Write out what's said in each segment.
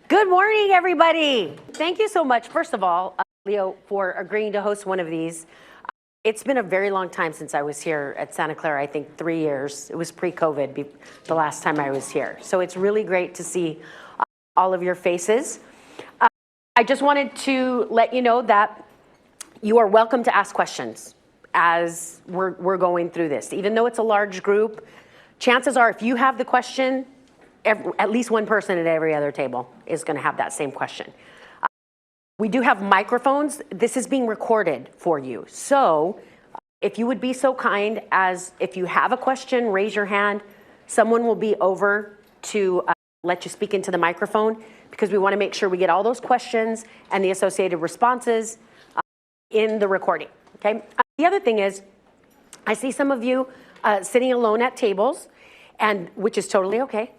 Good morning, everybody. Thank you so much, first of all, Leo, for agreeing to host one of these. It's been a very long time since I was here at Santa Clara, I think 3 years. It was pre-COVID the last time I was here. So it's really great to see all of your faces. I just wanted to let you know that you are welcome to ask questions as we're going through this. Even though it's a large group, chances are if you have the question, at least one person at every other table is going to have that same question. We do have microphones. This is being recorded for you. So if you would be so kind as if you have a question, raise your hand. Someone will be over to let you speak into the microphone because we want to make sure we get all those questions and the associated responses in the recording, okay? The other thing is, I see some of you sitting alone at tables, and which is totally okay,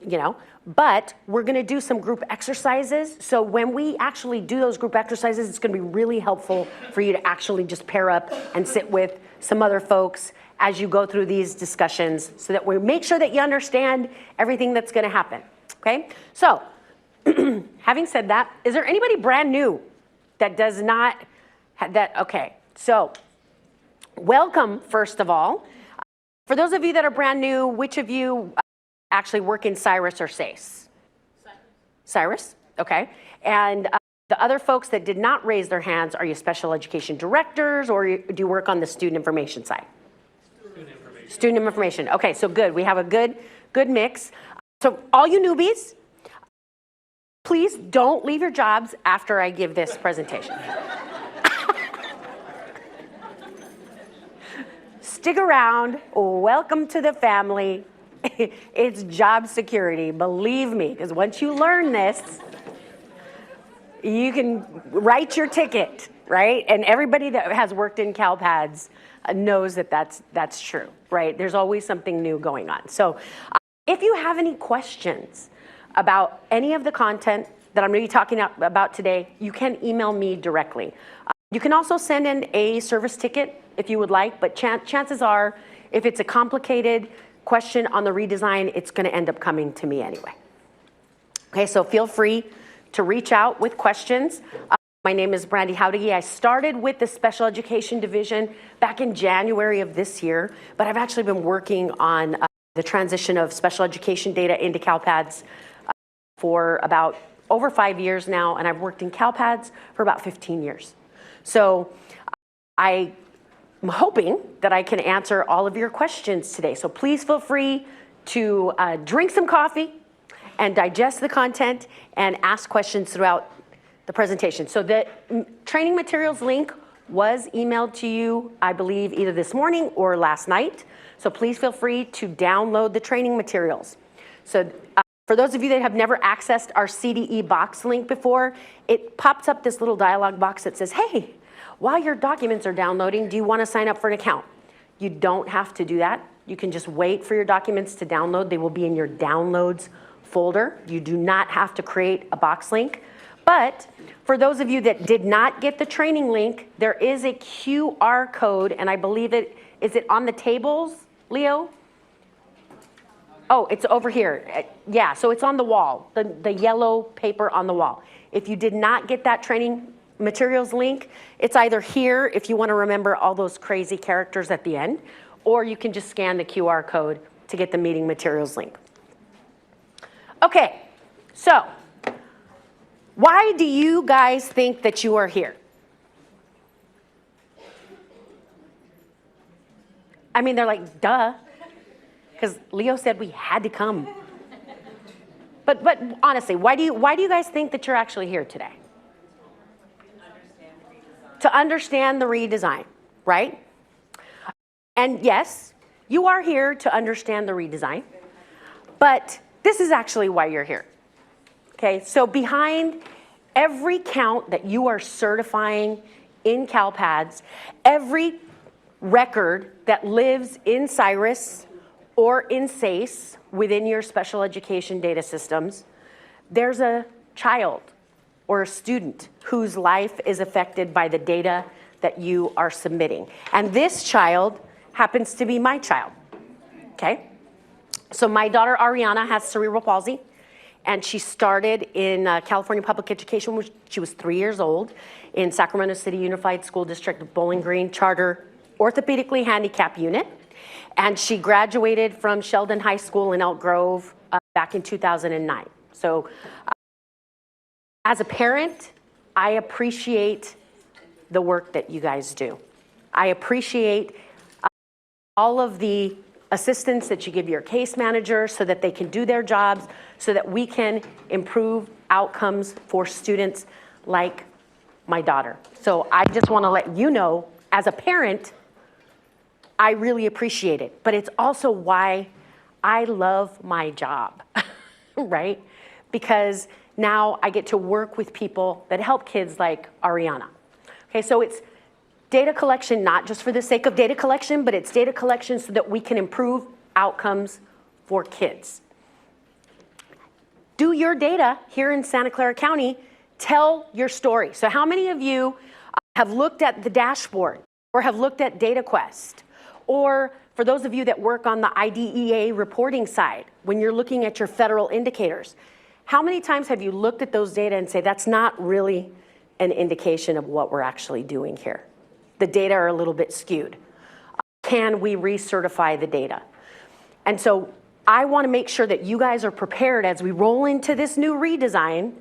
you know, but we're gonna do some group exercises. So when we actually do those group exercises, it's gonna be really helpful for you to actually just pair up and sit with some other folks as you go through these discussions so that we make sure that you understand everything that's gonna happen, okay? So, having said that, is there anybody brand new that does not have that? Okay, so welcome, first of all. For those of you that are brand new, which of you actually work in CYRUS or SACE? CYRUS, okay. And the other folks that did not raise their hands, are you special education directors or do you work on the student information side? Student information. Student information, okay, so good. We have a good mix. So all you newbies, please don't leave your jobs after I give this presentation. Stick around, welcome to the family. It's job security, believe me, because once you learn this, you can write your ticket, right? And everybody that has worked in CALPADS knows that that's true, right? There's always something new going on. So if you have any questions about any of the content that I'm going to be talking about today, you can email me directly. You can also send in a service ticket if you would like, but chances are, if it's a complicated question on the redesign, it's going to end up coming to me anyway. Okay, so feel free to reach out with questions. My name is Brandy Howdige. I started with the Special Education Division back in January of this year, but I've actually been working on the transition of special education data into CALPADS for about over 5 years now, and I've worked in CALPADS for about 15 years. So I'm hoping that I can answer all of your questions today. So please feel free to drink some coffee and digest the content and ask questions throughout the presentation. So the training materials link was emailed to you, I believe, either this morning or last night. So please feel free to download the training materials. So for those of you that have never accessed our CDE box link before, it pops up this little dialog box that says, hey, while your documents are downloading, do you want to sign up for an account? You don't have to do that. You can just wait for your documents to download. They will be in your downloads folder. You do not have to create a box link. But for those of you that did not get the training link, there is a QR code, and I believe is it on the tables, Leo? Oh, it's over here. Yeah, so it's on the wall, the yellow paper on the wall. If you did not get that training materials link, it's either here if you want to remember all those crazy characters at the end, or you can just scan the QR code to get the meeting materials link. Okay, so why do you guys think that you are here? I mean, they're like, duh, because Leo said we had to come. But honestly, why do you guys think that you're actually here today? To understand the redesign, right? And yes, you are here to understand the redesign, but this is actually why you're here. Okay, so behind every count that you are certifying in CALPADS, every record that lives in CYRUS or in SACE within your special education data systems, there's a child or a student whose life is affected by the data that you are submitting. And this child happens to be my child, okay? So my daughter Ariana has cerebral palsy, and she started in California Public Education when she was 3 years old in Sacramento City Unified School District Bowling Green Charter Orthopedically Handicapped Unit. And she graduated from Sheldon High School in Elk Grove back in 2009. So as a parent, I appreciate the work that you guys do. I appreciate all of the assistance that you give your case manager so that they can do their jobs, so that we can improve outcomes for students like my daughter. So I just want to let you know, as a parent, I really appreciate it, but it's also why I love my job, right? Because now I get to work with people that help kids like Ariana. Okay, so it's data collection, not just for the sake of data collection, but it's data collection so that we can improve outcomes for kids. Do your data here in Santa Clara County, tell your story. So how many of you have looked at the dashboard or have looked at DataQuest? Or for those of you that work on the IDEA reporting side, when you're looking at your federal indicators, how many times have you looked at those data and say, that's not really an indication of what we're actually doing here? The data are a little bit skewed. Can we recertify the data? And so I want to make sure that you guys are prepared as we roll into this new redesign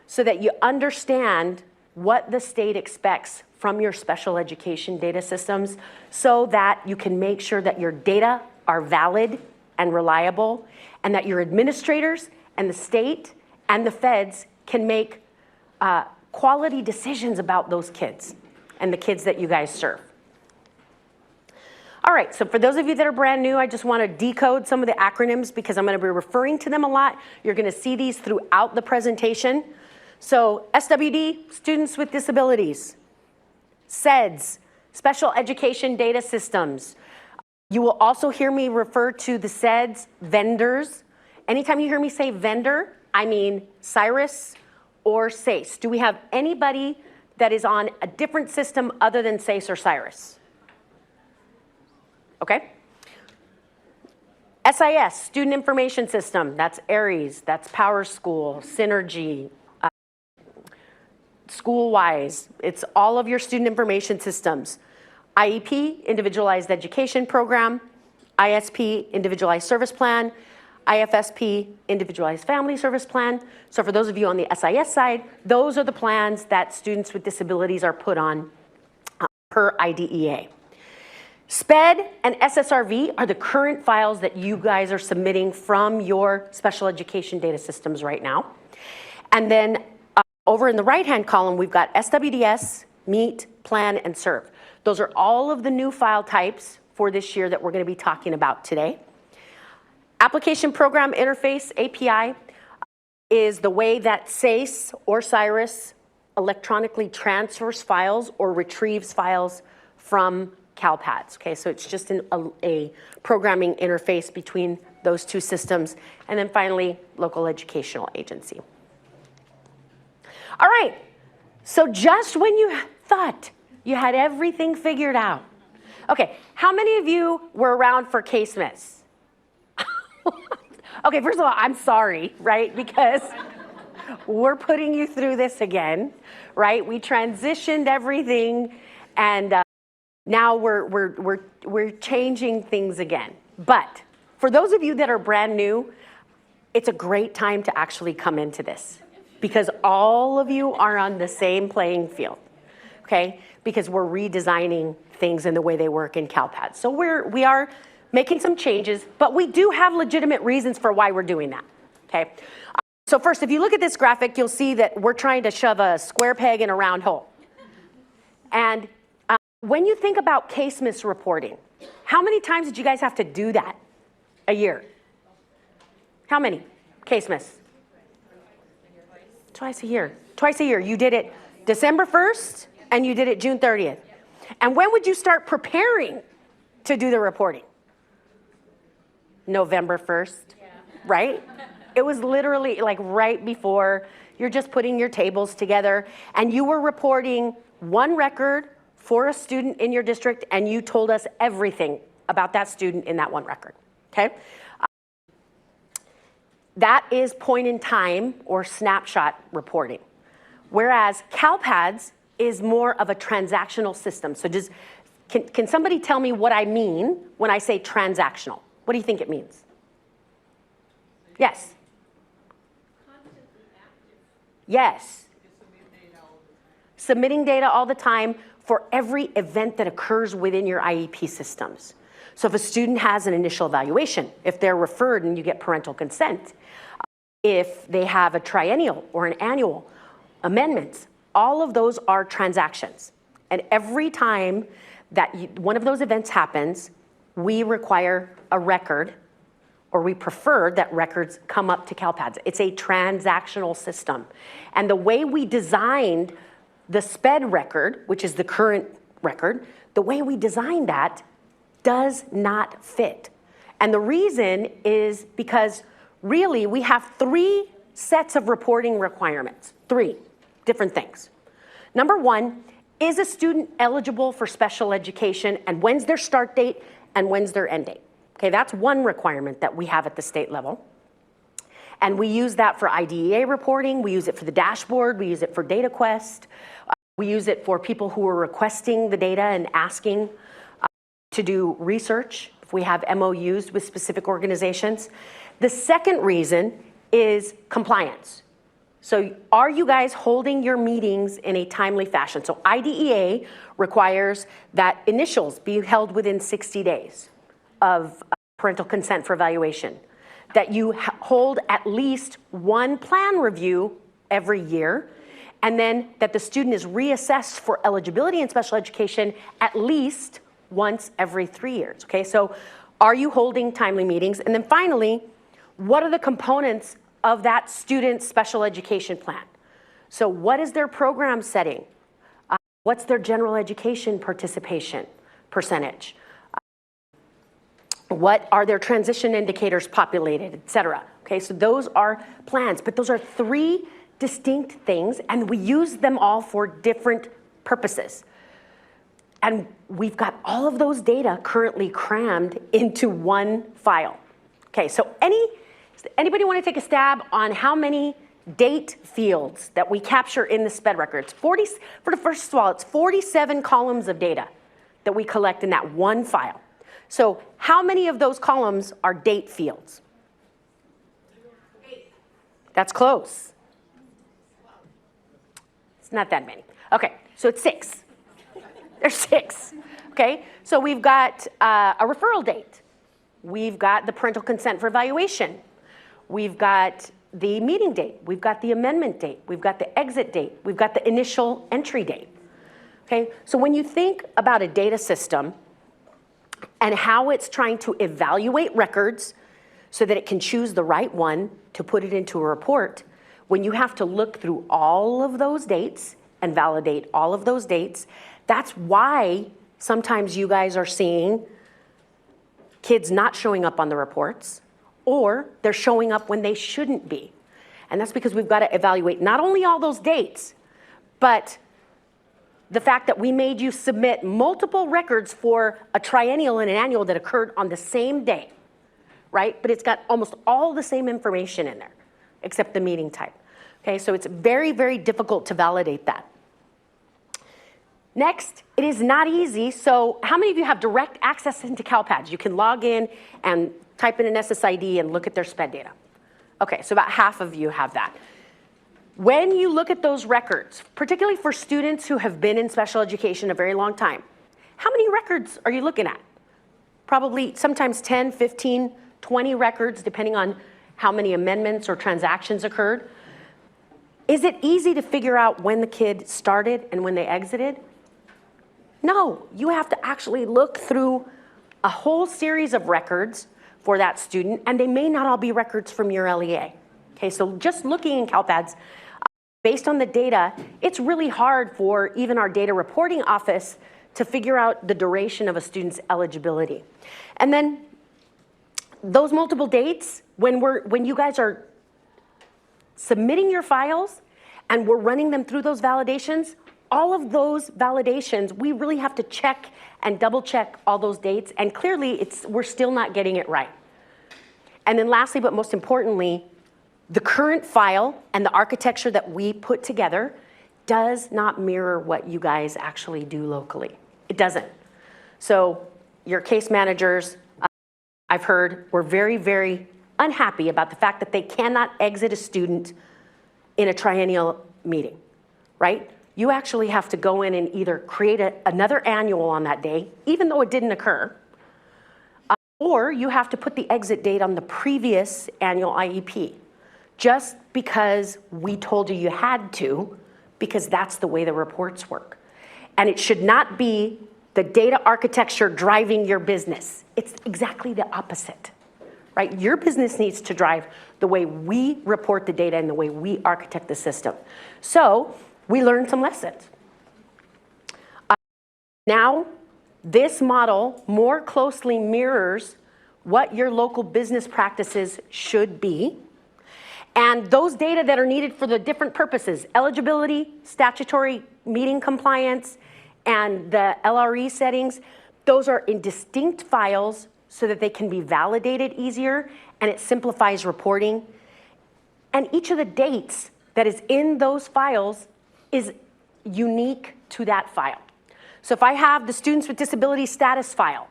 so that you understand what the state expects from your special education data systems so that you can make sure that your data are valid and reliable and that your administrators and the state and the feds can make quality decisions about those kids and the kids that you guys serve. All right, so for those of you that are brand new, I just want to decode some of the acronyms because I'm going to be referring to them a lot. You're going to see these throughout the presentation. So SWD, Students with Disabilities. SEDS, Special Education Data Systems. You will also hear me refer to the SEDS vendors. Anytime you hear me say vendor, I mean CIRUS or SACE. Do we have anybody that is on a different system other than SACE or CIRUS? Okay. SIS, Student Information System, that's ARIES, that's PowerSchool, Synergy, SchoolWise, it's all of your student information systems. IEP, Individualized Education Program, ISP, Individualized Service Plan, IFSP, Individualized Family Service Plan. So for those of you on the SIS side, those are the plans that students with disabilities are put on per IDEA. SPED and SSRV are the current files that you guys are submitting from your special education data systems right now. And then over in the right-hand column, we've got SWDS, MEET, PLAN, and SERV. Those are all of the new file types for this year that we're going to be talking about today. Application Program Interface, API, is the way that SACE or CIRUS electronically transfers files or retrieves files from CALPADS. Okay, so it's just a programming interface between those two systems. And then finally, Local Educational Agency. All right, so just when you thought you had everything figured out. Okay, how many of you were around for K-SMIS? Okay, first of all, I'm sorry, right? Because we're putting you through this again, right? We transitioned everything and now we're changing things again. But for those of you that are brand new, it's a great time to actually come into this because all of you are on the same playing field, okay? Because we're redesigning things in the way they work in CALPADS. So we are making some changes, but we do have legitimate reasons for why we're doing that, okay? So first, if you look at this graphic, you'll see that we're trying to shove a square peg in a round hole. And when you think about K-SMIS reporting, how many times did you guys have to do that a year? How many? K-SMIS? Twice a year. Twice a year. You did it December 1st and you did it June 30th. And when would you start preparing to do the reporting? November 1st, right? It was literally like right before. You're just putting your tables together and you were reporting one record for a student in your district and you told us everything about that student in that one record, okay? That is point in time or snapshot reporting. Whereas CALPADS is more of a transactional system. So can somebody tell me what I mean when I say transactional? What do you think it means? Yes. Yes. Submitting data all the time for every event that occurs within your IEP systems. So if a student has an initial evaluation, if they're referred and you get parental consent, if they have a triennial or an annual, amendments, all of those are transactions. And every time that one of those events happens, we require a record, or we prefer that records come up to CALPADS. It's a transactional system. And the way we designed the SPED record, which is the current record, the way we designed that does not fit. And the reason is because really we have 3 sets of reporting requirements, 3 different things. Number 1, is a student eligible for special education, and when's their start date and when's their end date? Okay, that's one requirement that we have at the state level. And we use that for IDEA reporting, we use it for the dashboard, we use it for data quest, we use it for people who are requesting the data and asking to do research, if we have MOUs with specific organizations. The second reason is compliance. So are you guys holding your meetings in a timely fashion? So IDEA requires that initials be held within 60 days of parental consent for evaluation, that you hold at least 1 plan review every year, and then that the student is reassessed for eligibility in special education at least once every 3 years, okay? So are you holding timely meetings? And then finally, what are the components of that student's special education plan? So what is their program setting? What's their general education participation percentage? What are their transition indicators populated, et cetera? Okay, so those are plans, but those are 3 distinct things, and we use them all for different purposes. And we've got all of those data currently crammed into 1 file. Okay, so anybody want to take a stab on how many date fields that we capture in the SPED records? First of all, it's 47 columns of data that we collect in that 1 file. So how many of those columns are date fields? 8. That's close. It's not that many. Okay, so it's 6. There's 6. Okay, so we've got a referral date. We've got the parental consent for evaluation. We've got the meeting date. We've got the amendment date. We've got the exit date. We've got the initial entry date. Okay, so when you think about a data system and how it's trying to evaluate records so that it can choose the right one to put it into a report, when you have to look through all of those dates and validate all of those dates, that's why sometimes you guys are seeing kids not showing up on the reports, or they're showing up when they shouldn't be. And that's because we've got to evaluate not only all those dates, but the fact that we made you submit multiple records for a triennial and an annual that occurred on the same day, right? But it's got almost all the same information in there, except the meeting type. Okay, so it's very, very difficult to validate that. Next, it is not easy. So how many of you have direct access into CALPADS? You can log in and type in an SSID and look at their SPED data. Okay, so about half of you have that. When you look at those records, particularly for students who have been in special education a very long time, how many records are you looking at? Probably sometimes 10, 15, 20 records, depending on how many amendments or transactions occurred. Is it easy to figure out when the kid started and when they exited? No, you have to actually look through a whole series of records for that student, and they may not all be records from your LEA. Okay, so just looking in CALPADS, based on the data, it's really hard for even our data reporting office to figure out the duration of a student's eligibility. And then those multiple dates, when you guys are submitting your files and we're running them through those validations, all of those validations, we really have to check and double check all those dates, and clearly we're still not getting it right. And then lastly, but most importantly, The current file and the architecture that we put together does not mirror what you guys actually do locally. It doesn't. So your case managers, I've heard, were very, very unhappy about the fact that they cannot exit a student in a triennial meeting, right? You actually have to go in and either create another annual on that day, even though it didn't occur, or you have to put the exit date on the previous annual IEP, just because we told you you had to, because that's the way the reports work. And it should not be the data architecture driving your business. It's exactly the opposite, right? Your business needs to drive the way we report the data and the way we architect the system. So we learned some lessons. Now, this model more closely mirrors what your local business practices should be. And those data that are needed for the different purposes, eligibility, statutory meeting compliance, and the LRE settings, those are in distinct files so that they can be validated easier, and it simplifies reporting. And each of the dates that is in those files is unique to that file. So if I have the Students with Disabilities status file,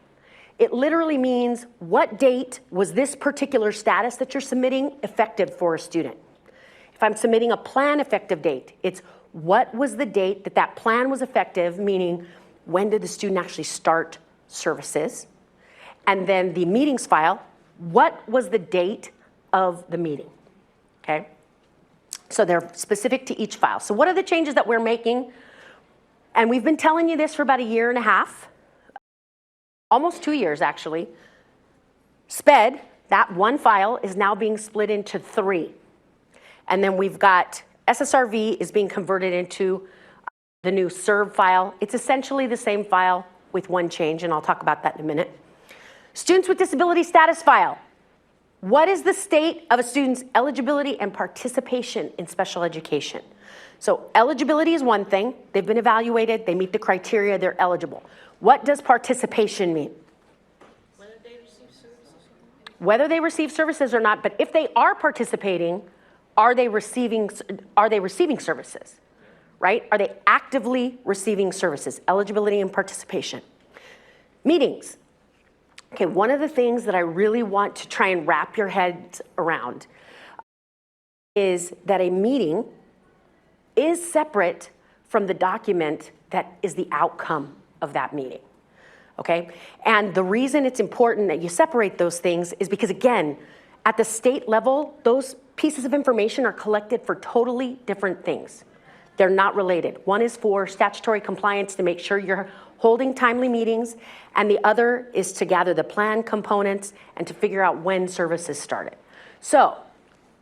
it literally means what date was this particular status that you're submitting effective for a student. If I'm submitting a plan effective date, it's what was the date that that plan was effective, meaning when did the student actually start services? And then the meetings file, what was the date of the meeting, okay? So they're specific to each file. So what are the changes that we're making? And we've been telling you this for about 1.5 years, almost 2 years actually. SPED, that one file, is now being split into 3. And then we've got SSRV is being converted into the new SERV file. It's essentially the same file with one change, and I'll talk about that in a minute. Students with Disability status file. What is the state of a student's eligibility and participation in special education? So eligibility is one thing. They've been evaluated, they meet the criteria, they're eligible. What does participation mean? Whether they receive services. Whether they receive services or not, but if they are participating, are they receiving services, right? Are they actively receiving services? Eligibility and participation. Meetings. Okay, one of the things that I really want to try and wrap your heads around is that a meeting is separate from the document that is the outcome of that meeting, okay? And the reason it's important that you separate those things is because, again, at the state level, those pieces of information are collected for totally different things. They're not related. One is for statutory compliance to make sure you're holding timely meetings, and the other is to gather the plan components and to figure out when services started. So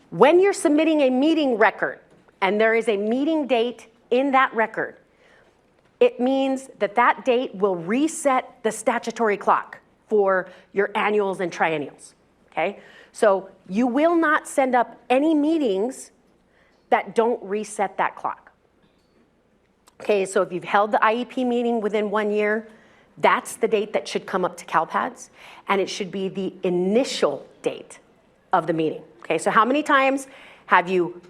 when you're submitting a meeting record and there is a meeting date in that record, it means that that date will reset the statutory clock for your annuals and triennials, okay? So you will not send up any meetings that don't reset that clock. Okay, so if you've held the IEP meeting within 1 year, that's the date that should come up to CALPADS, and it should be the initial date of the meeting. Okay, so how many times have you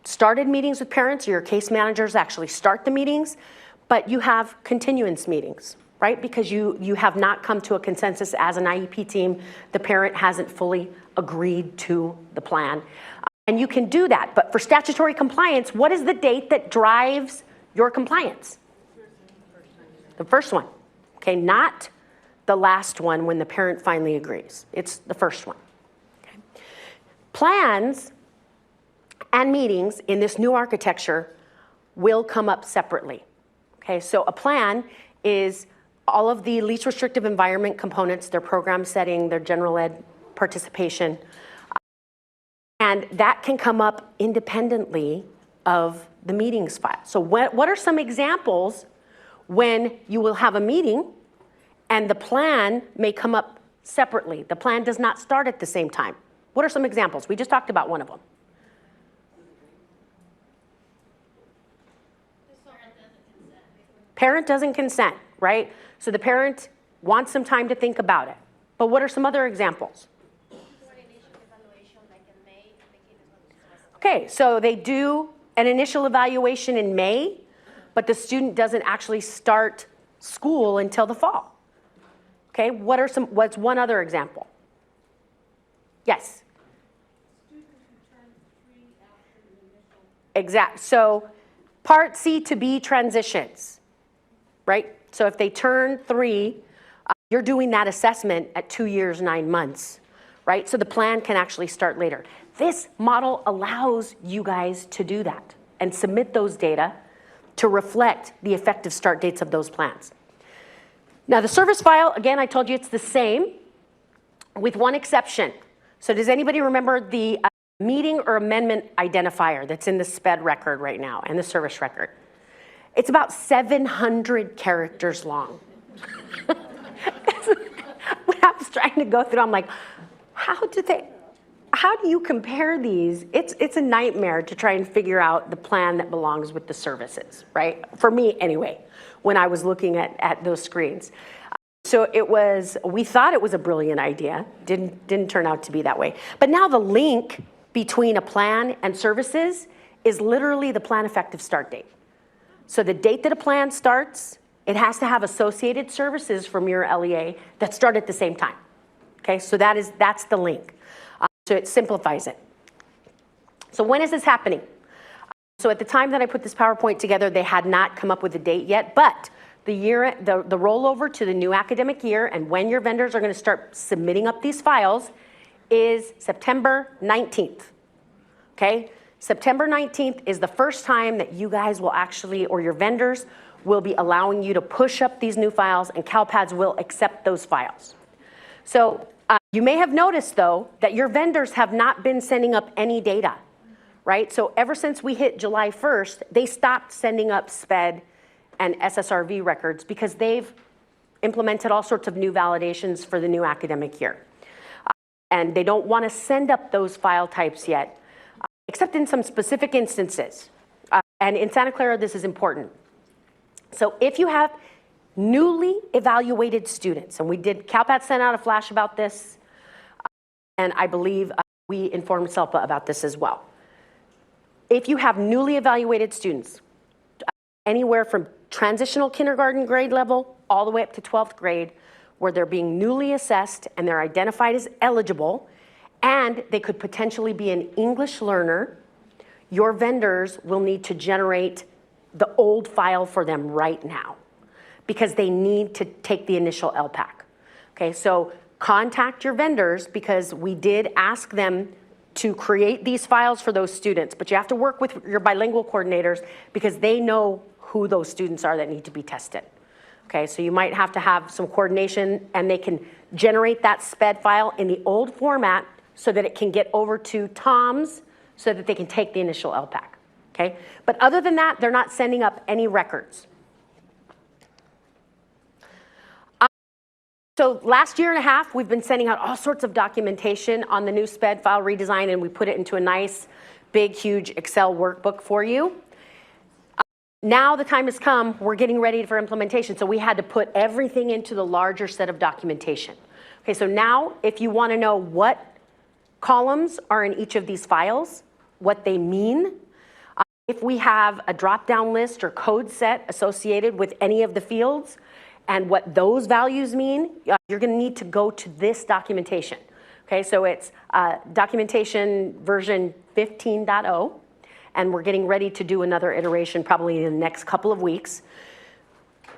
started meetings with parents, or your case managers actually start the meetings, but you have continuance meetings, right? Because you have not come to a consensus as an IEP team, the parent hasn't fully agreed to the plan. And you can do that, but for statutory compliance, what is the date that drives your compliance? The first one, okay, not the last one when the parent finally agrees. It's the first one. Okay. Plans and meetings in this new architecture will come up separately. Okay, so a plan is all of the least restrictive environment components, their program setting, their general ed participation, and that can come up independently of the meetings file. So what are some examples when you will have a meeting and the plan may come up separately? The plan does not start at the same time. What are some examples? We just talked about one of them. Parent doesn't consent, right? So the parent wants some time to think about it. But what are some other examples? Okay, so they do an initial evaluation in May, but the student doesn't actually start school until the fall. Okay, what's one other example? Yes? Exact. So Part C to B transitions, right? So if they turn 3, you're doing that assessment at 2 years, 9 months, right? So the plan can actually start later. This model allows you guys to do that and submit those data to reflect the effective start dates of those plans. Now the service file, again, I told you it's the same with one exception. So does anybody remember the meeting or amendment identifier that's in the SPED record right now and the service record? It's about 700 characters long. When I was trying to go through, I'm like, how do you compare these? It's a nightmare to try and figure out the plan that belongs with the services, right? For me anyway, when I was looking at those screens. So we thought it was a brilliant idea, didn't turn out to be that way. But now the link between a plan and services is literally the plan effective start date. So the date that a plan starts, it has to have associated services from your LEA that start at the same time. Okay, so that's the link. So it simplifies it. So when is this happening? So at the time that I put this PowerPoint together, they had not come up with a date yet, but the rollover to the new academic year and when your vendors are going to start submitting up these files is September 19th. Okay, September 19th is the first time that you guys will actually, or your vendors will be allowing you to push up these new files, and CALPADS will accept those files. So you may have noticed though that your vendors have not been sending up any data, right? So ever since we hit July 1st, they stopped sending up SPED and SSRV records because they've implemented all sorts of new validations for the new academic year. And they don't want to send up those file types yet, except in some specific instances. And in Santa Clara, this is important. So if you have newly evaluated students, and CalPADS sent out a flash about this, and I believe we informed SELPA about this as well. If you have newly evaluated students, anywhere from transitional kindergarten grade level all the way up to 12th grade, where they're being newly assessed and they're identified as eligible, and they could potentially be an English learner, your vendors will need to generate the old file for them right now because they need to take the initial LPAC. Okay, so contact your vendors because we did ask them to create these files for those students, but you have to work with your bilingual coordinators because they know who those students are that need to be tested. Okay, so you might have to have some coordination and they can generate that SPED file in the old format so that it can get over to TOMS so that they can take the initial LPAC. Okay, but other than that, they're not sending up any records. So last year and a half, we've been sending out all sorts of documentation on the new SPED file redesign, and we put it into a nice, big, huge Excel workbook for you. Now the time has come, we're getting ready for implementation, so we had to put everything into the larger set of documentation. Okay, so now if you want to know what columns are in each of these files, what they mean, if we have a drop-down list or code set associated with any of the fields, and what those values mean, you're going to need to go to this documentation. Okay, so it's documentation version 15.0, and we're getting ready to do another iteration probably in the next couple of weeks.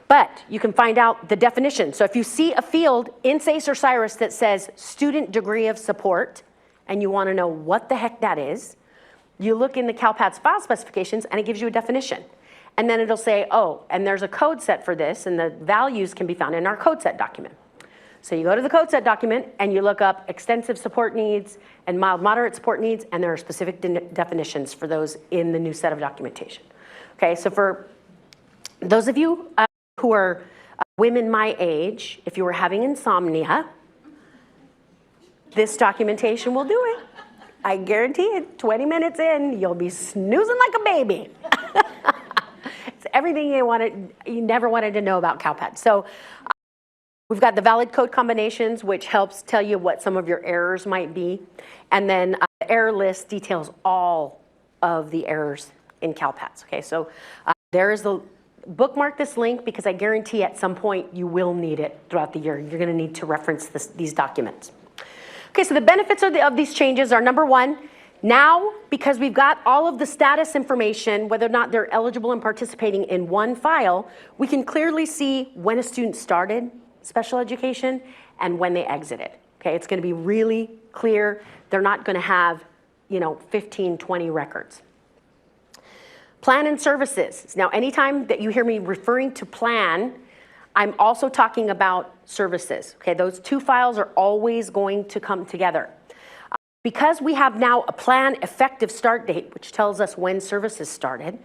But you can find out the definition. So if you see a field in SACE or CYRUS that says student degree of support, and you want to know what the heck that is, you look in the CalPADS file specifications and it gives you a definition. And then it'll say, oh, and there's a code set for this, and the values can be found in our code set document. So you go to the code set document and you look up extensive support needs and mild moderate support needs, and there are specific definitions for those in the new set of documentation. Okay, so for those of you who are women my age, if you were having insomnia, this documentation will do it. I guarantee it, 20 minutes in, you'll be snoozing like a baby. It's everything you never wanted to know about CalPADS. So we've got the valid code combinations, which helps tell you what some of your errors might be. And then the error list details all of the errors in CALPADS. Okay, so there is the bookmark this link because I guarantee at some point you will need it throughout the year. You're going to need to reference these documents. Okay, so the benefits of these changes are, number one, now because we've got all of the status information, whether or not they're eligible and participating in one file, we can clearly see when a student started special education and when they exited. Okay, it's going to be really clear. They're not going to have, 15, 20 records. Plan and services. Now, anytime that you hear me referring to plan, I'm also talking about services. Okay, those two files are always going to come together. Because we have now a plan effective start date, which tells us when services started,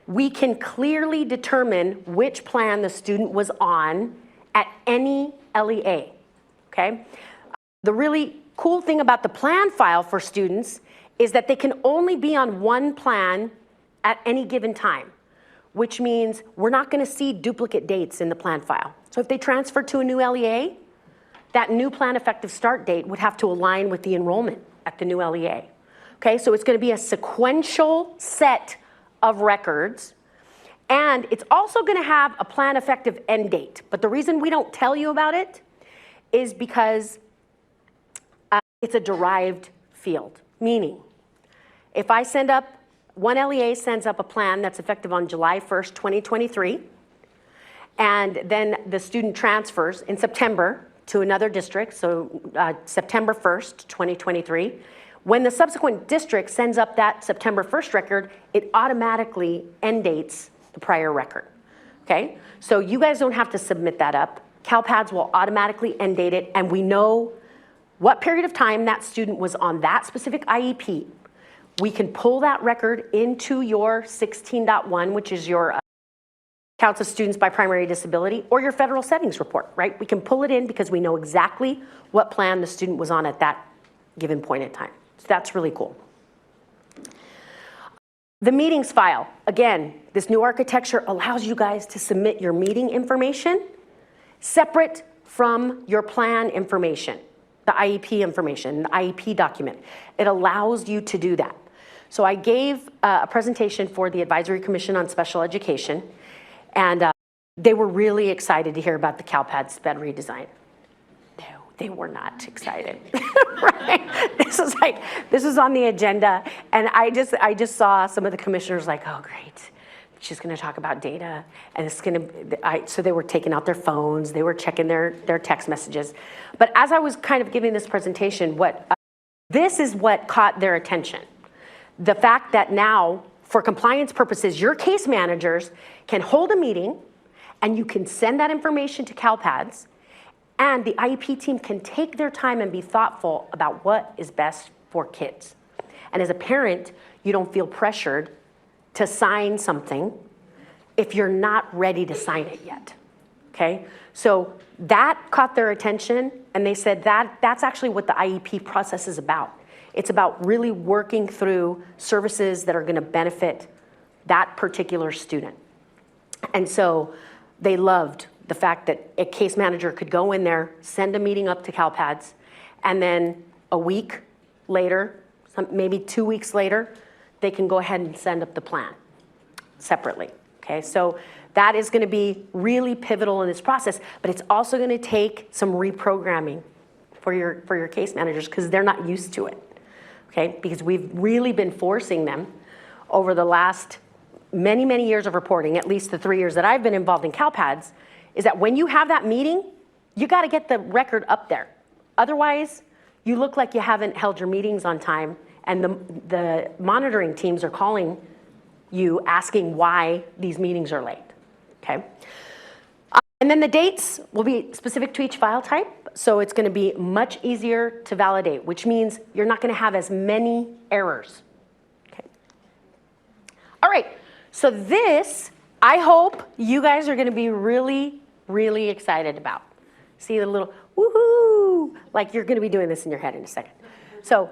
we can clearly determine which plan the student was on at any LEA. Okay? The really cool thing about the plan file for students is that they can only be on one plan at any given time, which means we're not going to see duplicate dates in the plan file. So if they transfer to a new LEA, that new plan effective start date would have to align with the enrollment at the new LEA. Okay, so it's going to be a sequential set of records, and it's also going to have a plan effective end date. But the reason we don't tell you about it is because it's a derived field, meaning if I send up, one LEA sends up a plan that's effective on July 1st, 2023, and then the student transfers in September to another district, so September 1st, 2023. When the subsequent district sends up that September 1st record, it automatically end dates the prior record, okay? So you guys don't have to submit that up. CALPADS will automatically end date it, and we know what period of time that student was on that specific IEP. We can pull that record into your 16.1, which is your counts of students by primary disability, or your federal settings report, right? We can pull it in because we know exactly what plan the student was on at that given point in time. So that's really cool. The meetings file, again, this new architecture allows you guys to submit your meeting information separate from your plan information, the IEP information, the IEP document. It allows you to do that. So I gave a presentation for the Advisory Commission on Special Education, and they were really excited to hear about the CALPADS SPED redesign. No, they were not excited, right? This was on the agenda, and I just saw some of the commissioners like, oh, great. She's going to talk about data, and it's going to, so they were taking out their phones, they were checking their text messages. But as I was kind of giving this presentation, this is what caught their attention. The fact that now, for compliance purposes, your case managers can hold a meeting, and you can send that information to CALPADS, and the IEP team can take their time and be thoughtful about what is best for kids. And as a parent, you don't feel pressured to sign something if you're not ready to sign it yet, okay? So that caught their attention, and they said that's actually what the IEP process is about. It's about really working through services that are gonna benefit that particular student. And so they loved the fact that a case manager could go in there, send a meeting up to CALPADS, and then a week later, maybe 2 weeks later, they can go ahead and send up the plan separately, okay? So that is gonna be really pivotal in this process, but it's also gonna take some reprogramming for your case managers because they're not used to it, okay? Because we've really been forcing them over the last many, many years of reporting, at least the 3 years that I've been involved in CALPADS, is that when you have that meeting, you gotta get the record up there. Otherwise, you look like you haven't held your meetings on time, and the monitoring teams are calling you asking why these meetings are late, okay? And then the dates will be specific to each file type, so it's gonna be much easier to validate, which means you're not gonna have as many errors, okay? All right, so this, I hope you guys are gonna be really, really excited about. See the little woohoo, like you're gonna be doing this in your head in a second. So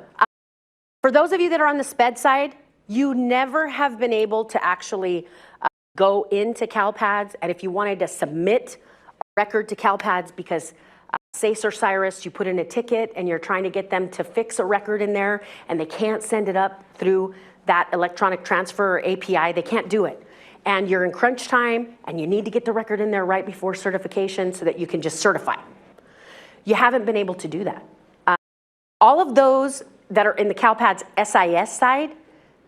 for those of you that are on the SPED side, you never have been able to actually go into CALPADS, and if you wanted to submit a record to CALPADS because SACE or CIRUS, you put in a ticket and you're trying to get them to fix a record in there and they can't send it up through that electronic transfer or API, they can't do it. And you're in crunch time and you need to get the record in there right before certification so that you can just certify. You haven't been able to do that. All of those that are in the CALPADS SIS side,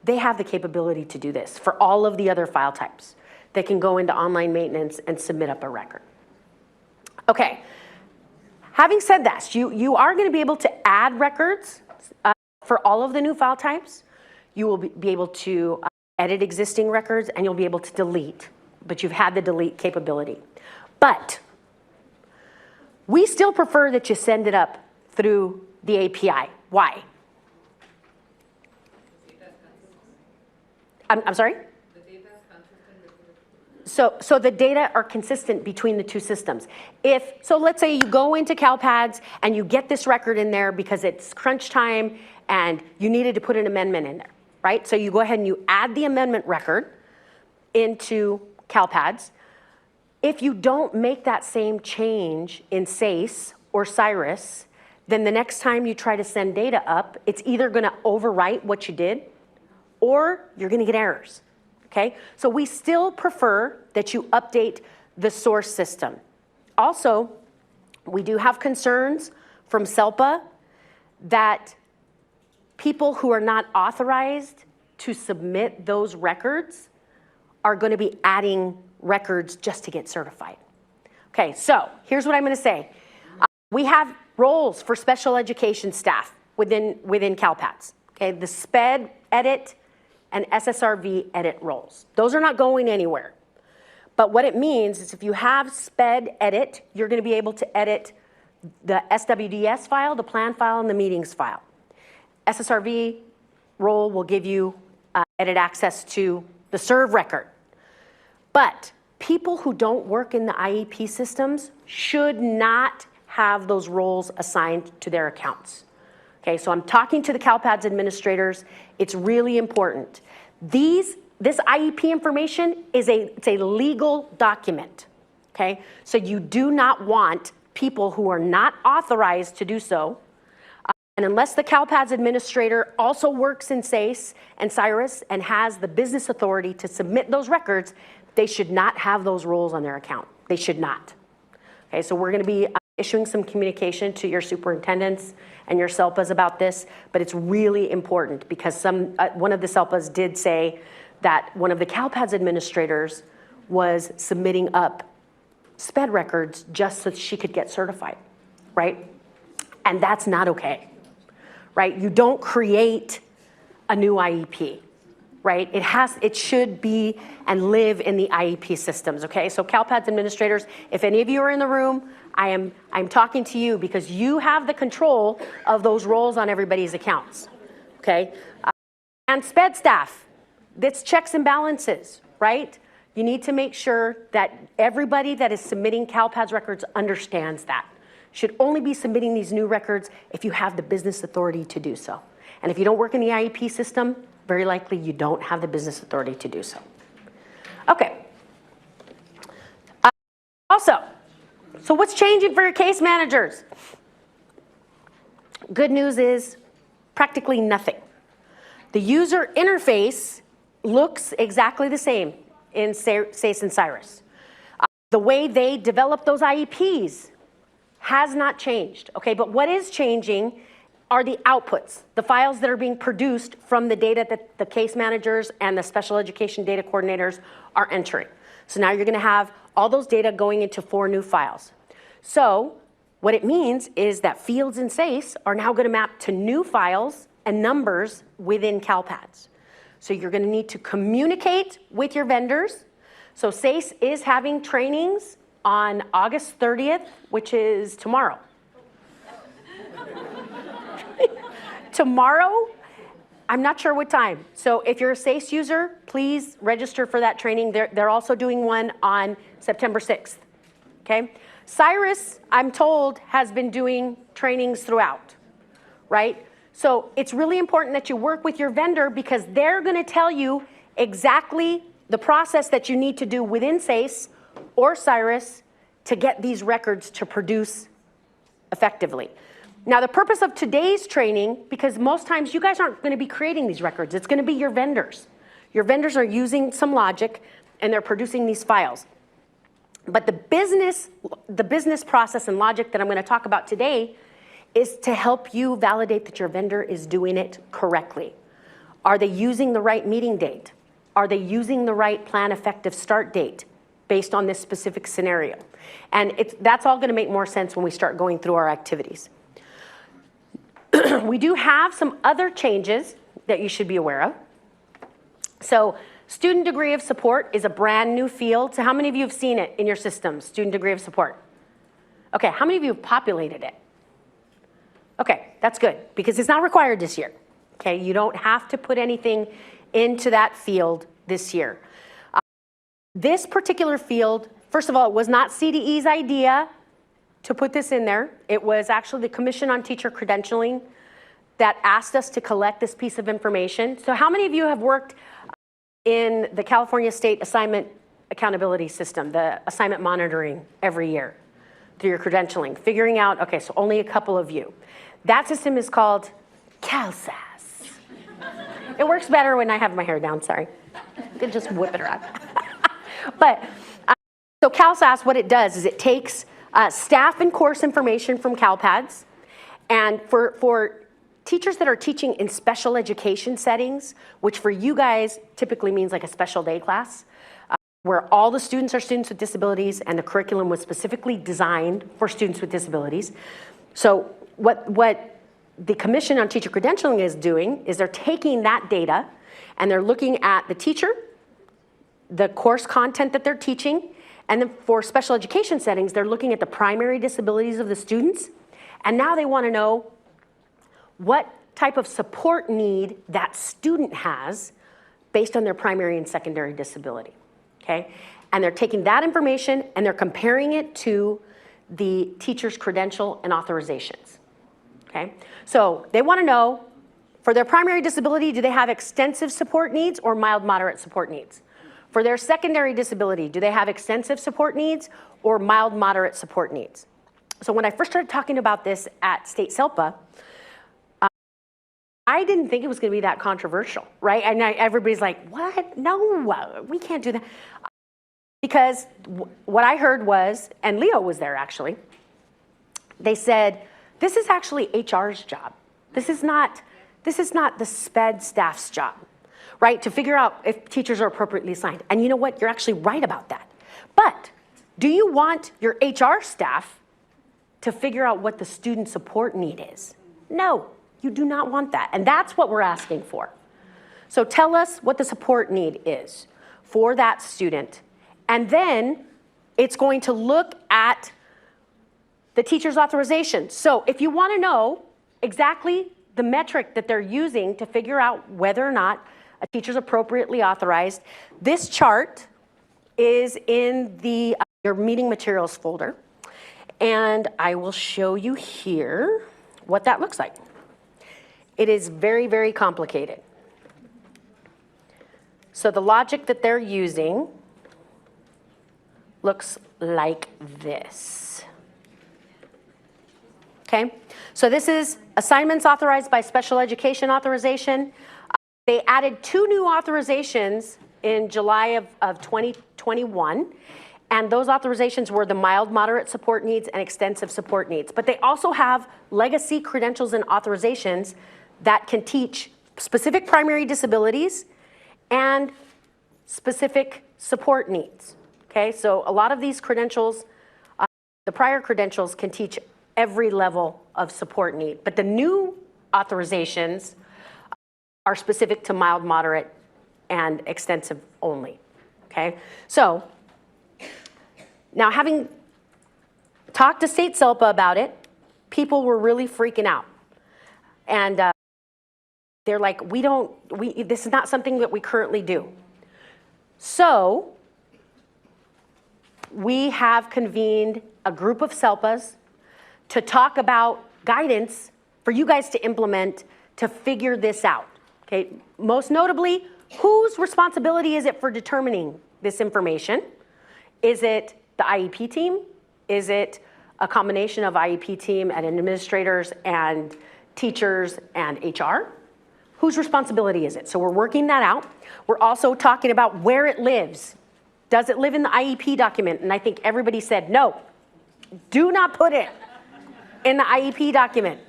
they have the capability to do this for all of the other file types. They can go into online maintenance and submit up a record. Okay, having said that, you are going to be able to add records for all of the new file types. You will be able to edit existing records and you'll be able to delete, but you've had the delete capability. But we still prefer that you send it up through the API. Why? I'm sorry? So the data are consistent between the two systems. So let's say you go into CALPADS and you get this record in there because it's crunch time and you needed to put an amendment in there, right? So you go ahead and you add the amendment record into CALPADS. If you don't make that same change in SACE or CIRUS, then the next time you try to send data up, it's either going to overwrite what you did or you're going to get errors. Okay? So we still prefer that you update the source system. Also, we do have concerns from SELPA that people who are not authorized to submit those records are going to be adding records just to get certified. Okay, so here's what I'm going to say. We have roles for special education staff within CALPADS. Okay, the SPED edit and SSRV edit roles. Those are not going anywhere. But what it means is if you have SPED edit, you're going to be able to edit the SWDS file, the plan file, and the meetings file. SSRV role will give you edit access to the SERV record. But people who don't work in the IEP systems should not have those roles assigned to their accounts. Okay, so I'm talking to the CALPADS administrators. It's really important. This IEP information is it's a legal document. Okay, so you do not want people who are not authorized to do so. And unless the CALPADS administrator also works in SACE and CIRUS and has the business authority to submit those records, they should not have those roles on their account. They should not. Okay, so we're going to be issuing some communication to your superintendents and your SELPAs about this, but it's really important because one of the SELPAs did say that one of the CALPADS administrators was submitting up SPED records just so she could get certified, right? And that's not okay, right? You don't create a new IEP, right? It should be and live in the IEP systems, okay? So CALPADS administrators, if any of you are in the room, I'm talking to you because you have the control of those roles on everybody's accounts, okay? And SPED staff, that's checks and balances, right? You need to make sure that everybody that is submitting CALPADS records understands that. Should only be submitting these new records if you have the business authority to do so. And if you don't work in the IEP system, very likely you don't have the business authority to do so. Okay. Also, so what's changing for your case managers? Good news is practically nothing. The user interface looks exactly the same in SACE and CIRUS. The way they develop those IEPs has not changed, okay? But what is changing are the outputs, the files that are being produced from the data that the case managers and the special education data coordinators are entering. So now you're gonna have all those data going into 4 new files. So what it means is that fields in SACE are now gonna map to new files and numbers within CALPADS. So you're gonna need to communicate with your vendors. So SACE is having trainings on August 30th, which is tomorrow. Tomorrow, I'm not sure what time. So if you're a SACE user, please register for that training. They're also doing one on September 6th, okay? CIRUS, I'm told, has been doing trainings throughout, right? So it's really important that you work with your vendor because they're gonna tell you exactly the process that you need to do within SACE or CIRUS to get these records to produce effectively. Now, the purpose of today's training, because most times you guys aren't going to be creating these records, it's going to be your vendors. Your vendors are using some logic and they're producing these files. But the business process and logic that I'm going to talk about today is to help you validate that your vendor is doing it correctly. Are they using the right meeting date? Are they using the right plan effective start date based on this specific scenario? And that's all going to make more sense when we start going through our activities. We do have some other changes that you should be aware of. So student degree of support is a brand new field. So how many of you have seen it in your systems, student degree of support? Okay, how many of you have populated it? Okay, that's good, because it's not required this year. Okay, you don't have to put anything into that field this year. This particular field, first of all, it was not CDE's idea to put this in there. It was actually the Commission on Teacher Credentialing that asked us to collect this piece of information. So how many of you have worked in the California State Assignment Accountability System, the assignment monitoring every year through your credentialing, figuring out, okay, so only a couple of you. That system is called CALPADS. It works better when I have my hair down, sorry. I can just whip it around. But, so CALPADS, what it does is it takes staff and course information from CALPADS, and for teachers that are teaching in special education settings, which for you guys typically means like a special day class, where all the students are students with disabilities and the curriculum was specifically designed for students with disabilities. So what the Commission on Teacher Credentialing is doing is they're taking that data and they're looking at the teacher, the course content that they're teaching, and then for special education settings, they're looking at the primary disabilities of the students. And now they want to know what type of support need that student has based on their primary and secondary disability, okay? And they're taking that information and they're comparing it to the teacher's credential and authorizations, okay? So they want to know, for their primary disability, do they have extensive support needs or mild, moderate support needs? For their secondary disability, do they have extensive support needs or mild, moderate support needs? So when I first started talking about this at State SELPA, I didn't think it was going to be that controversial, right? And everybody's like, what? No, we can't do that. Because what I heard was, and Leo was there actually, they said, this is actually HR's job. This is not the SPED staff's job, right? To figure out if teachers are appropriately assigned. And you know what? You're actually right about that. But do you want your HR staff to figure out what the student support need is? No. You do not want that, and that's what we're asking for. So tell us what the support need is for that student, and then it's going to look at the teacher's authorization. So if you want to know exactly the metric that they're using to figure out whether or not a teacher's appropriately authorized, this chart is in the your meeting materials folder, and I will show you here what that looks like. It is very, very complicated. So the logic that they're using looks like this. Okay, so this is assignments authorized by special education authorization. They added 2 new authorizations in July of 2021. And those authorizations were the mild, moderate support needs and extensive support needs. But they also have legacy credentials and authorizations that can teach specific primary disabilities and specific support needs, okay? So a lot of these credentials, the prior credentials can teach every level of support need, but the new authorizations are specific to mild, moderate, and extensive only, okay? So now having talked to State SELPA about it, people were really freaking out. And they're like, this is not something that we currently do. So we have convened a group of SELPAs to talk about guidance for you guys to implement to figure this out, okay? Most notably, whose responsibility is it for determining this information? Is it the IEP team? Is it a combination of IEP team and administrators and teachers and HR. Whose responsibility is it? So we're working that out. We're also talking about where it lives. Does it live in the IEP document? And I think everybody said, no, do not put it in the IEP document.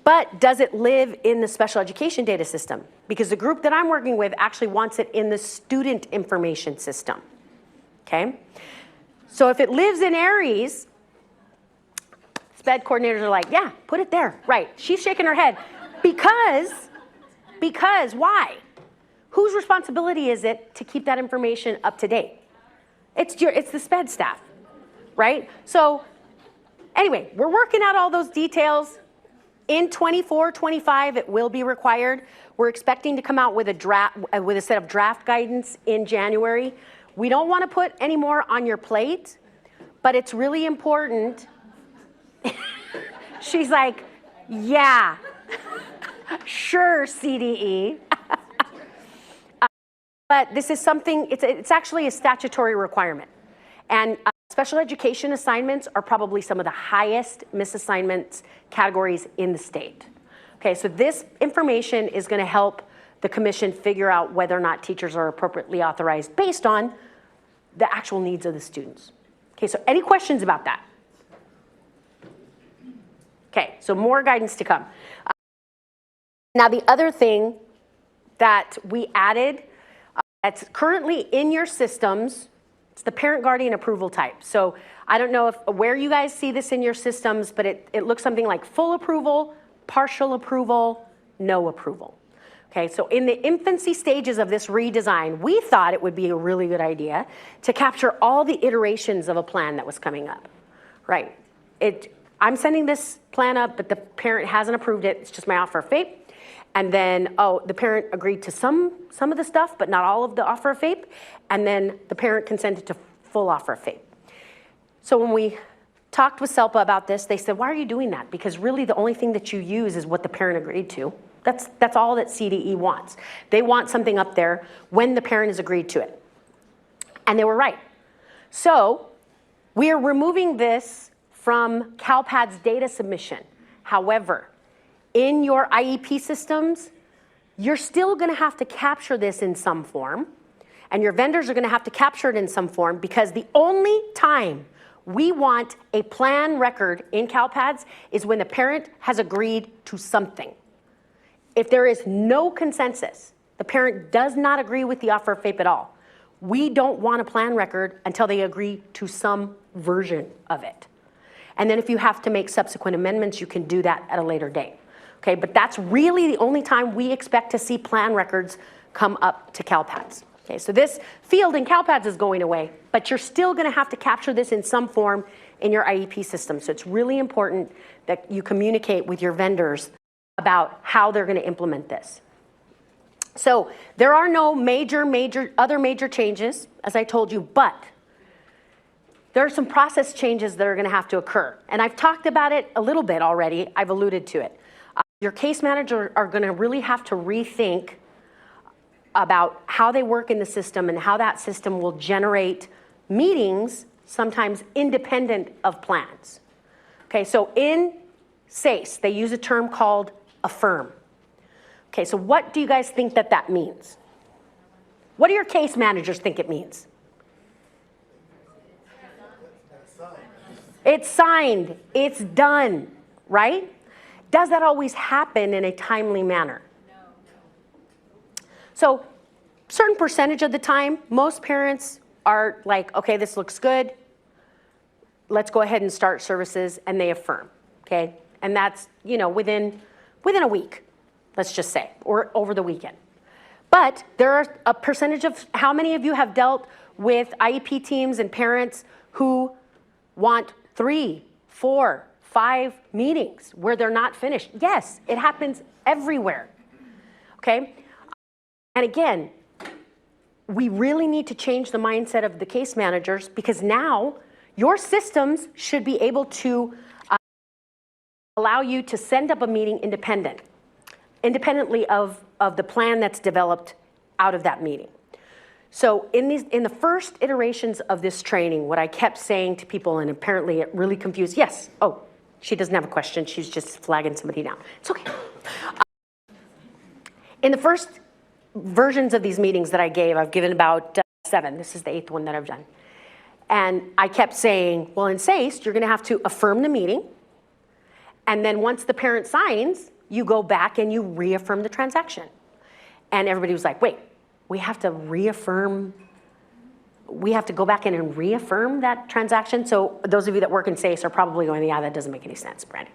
But does it live in the special education data system? Because the group that I'm working with actually wants it in the student information system, okay? So if it lives in Aries, SPED coordinators are like, yeah, put it there, right. She's shaking her head. Because why? Whose responsibility is it to keep that information up to date? It's the SPED staff, right? So anyway, we're working out all those details. In 24, 25, it will be required. We're expecting to come out with a set of draft guidance in January. We don't want to put any more on your plate, but it's really important. She's like, yeah, sure, CDE. But this is something, it's actually a statutory requirement. And special education assignments are probably some of the highest misassignments categories in the state. Okay, so this information is going to help the commission figure out whether or not teachers are appropriately authorized based on the actual needs of the students. Okay, so any questions about that? Okay, so more guidance to come. Now the other thing that we added that's currently in your systems, it's the parent guardian approval type. So I don't know where you guys see this in your systems, but it looks something like full approval, partial approval, no approval. Okay, so in the infancy stages of this redesign, we thought it would be a really good idea to capture all the iterations of a plan that was coming up, right? I'm sending this plan up, but the parent hasn't approved it. It's just my offer of FAPE. And then, oh, the parent agreed to some of the stuff, but not all of the offer of FAPE. And then the parent consented to full offer of FAPE. So when we talked with SELPA about this, they said, why are you doing that? Because really the only thing that you use is what the parent agreed to. That's all that CDE wants. They want something up there when the parent has agreed to it. And they were right. So we are removing this from CALPADS data submission. However, in your IEP systems, you're still going to have to capture this in some form, and your vendors are going to have to capture it in some form, because the only time we want a plan record in CALPADS is when the parent has agreed to something. If there is no consensus, the parent does not agree with the offer of FAPE at all, we don't want a plan record until they agree to some version of it. And then if you have to make subsequent amendments, you can do that at a later date. Okay, but that's really the only time we expect to see plan records come up to CALPADS. Okay, so this field in CALPADS is going away, but you're still going to have to capture this in some form in your IEP system. So it's really important that you communicate with your vendors about how they're going to implement this. So there are no other major changes, as I told you, but there are some process changes that are going to have to occur. And I've talked about it a little bit already. I've alluded to it. Your case manager are going to really have to rethink about how they work in the system and how that system will generate meetings, sometimes independent of plans. Okay, so in SACE, they use a term called affirm. Okay, so what do you guys think that means? What do your case managers think it means? It's signed, it's done, right? Does that always happen in a timely manner? No. So, certain percentage of the time, most parents are like, okay, this looks good. Let's go ahead and start services, and they affirm, okay? And that's, you know, within a week, let's just say, or over the weekend. But there are a percentage of, how many of you have dealt with IEP teams and parents who want 3, 4, 5 meetings where they're not finished? Yes, it happens everywhere, okay? And again, we really need to change the mindset of the case managers, because now your systems should be able to allow you to send up a meeting independently of the plan that's developed out of that meeting. So in the first iterations of this training, what I kept saying to people, and apparently it really confused, yes, oh, she doesn't have a question, she's just flagging somebody down. It's okay. In the first versions of these meetings that I gave, I've given about 7. This is the 8th one that I've done. And I kept saying, well, in SACE, you're gonna have to affirm the meeting, and then once the parent signs, you go back and you reaffirm the transaction. And everybody was like, wait, we have to reaffirm, we have to go back in and reaffirm that transaction? So those of you that work in SACE are probably going, yeah, that doesn't make any sense, Brandon.